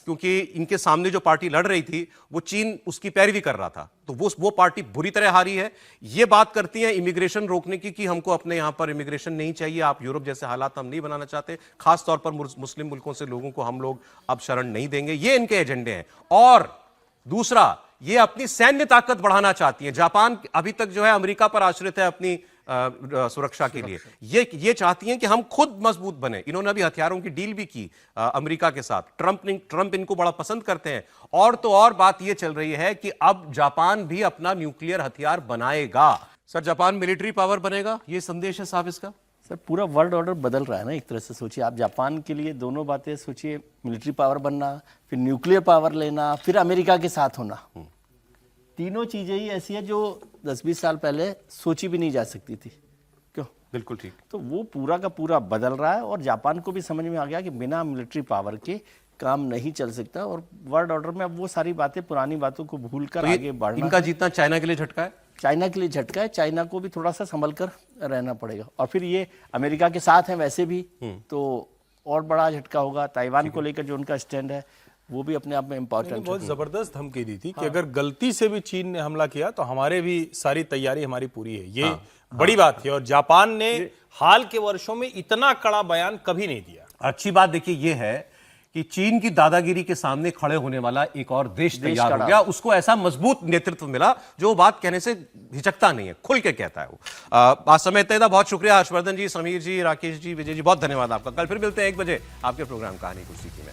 क्योंकि इनके सामने जो पार्टी लड़ रही थी वो चीन उसकी पैरवी कर रहा था, तो वो पार्टी बुरी तरह हारी है। ये बात करती है इमिग्रेशन रोकने की कि हमको अपने यहां पर इमिग्रेशन नहीं चाहिए, आप यूरोप जैसे हालात हम नहीं बनाना चाहते, खास तौर पर मुस्लिम मुल्कों से लोगों को हम लोग अब शरण नहीं देंगे, ये इनके एजेंडे हैं। और दूसरा, ये अपनी सैन्य ताकत बढ़ाना चाहती है। जापान अभी तक जो है अमेरिका पर आश्रित है अपनी सुरक्षा के लिए, ये चाहती हैं कि हम खुद मजबूत बने। इन्होंने अभी हथियारों की डील भी की अमेरिका के साथ। ट्रंप इनको बड़ा पसंद करते हैं। और तो और बात ये चल रही है कि अब जापान भी अपना न्यूक्लियर हथियार बनाएगा। सर, जापान मिलिट्री पावर बनेगा, ये संदेश है साहब इसका। सर, पूरा वर्ल्ड ऑर्डर बदल रहा है ना एक तरह से। सोचिए आप, जापान के लिए दोनों बातें सोचिए, मिलिट्री पावर बनना, फिर न्यूक्लियर पावर लेना, फिर अमेरिका के साथ होना। तीनों चीजें ही ऐसी हैं जो 10-20 साल पहले सोची भी नहीं जा सकती थी। क्यों? बिल्कुल ठीक। तो वो पूरा का पूरा बदल रहा है और जापान को भी समझ में आ गया कि बिना मिलिट्री पावर के काम नहीं चल सकता, और वर्ल्ड ऑर्डर में अब वो सारी बातें, पुरानी बातं को भूलकर तो आगे बढ़ना। इनका जीतना चाइना के लिए झटका है। चाइना के लिए झटका है, चाइना को भी थोड़ा सा संभल कर रहना पड़ेगा। और फिर ये अमेरिका के साथ हैं वैसे भी, तो और बड़ा झटका होगा। ताइवान को लेकर जो उनका स्टैंड है वो भी अपने आप में इम्पोर्टेंट। बहुत जबरदस्त धमकी दी थी कि अगर गलती से भी चीन ने हमला किया तो हमारे भी सारी तैयारी हमारी पूरी है। ये बड़ी बात थी, और जापान ने हाल के वर्षों में इतना कड़ा बयान कभी नहीं दिया। अच्छी बात देखिए ये है कि चीन की दादागिरी के सामने खड़े होने वाला एक और देश तैयार हो गया। उसको ऐसा मजबूत नेतृत्व मिला जो बात कहने से हिचकता नहीं है, खुल के कहता है वो। आज समय इतना था। बहुत शुक्रिया हर्षवर्धन जी, समीर जी, राकेश जी, विजय जी, बहुत धन्यवाद आपका। कल फिर मिलते हैं 1 बजे आपके प्रोग्राम कहानी कुर्सी की में।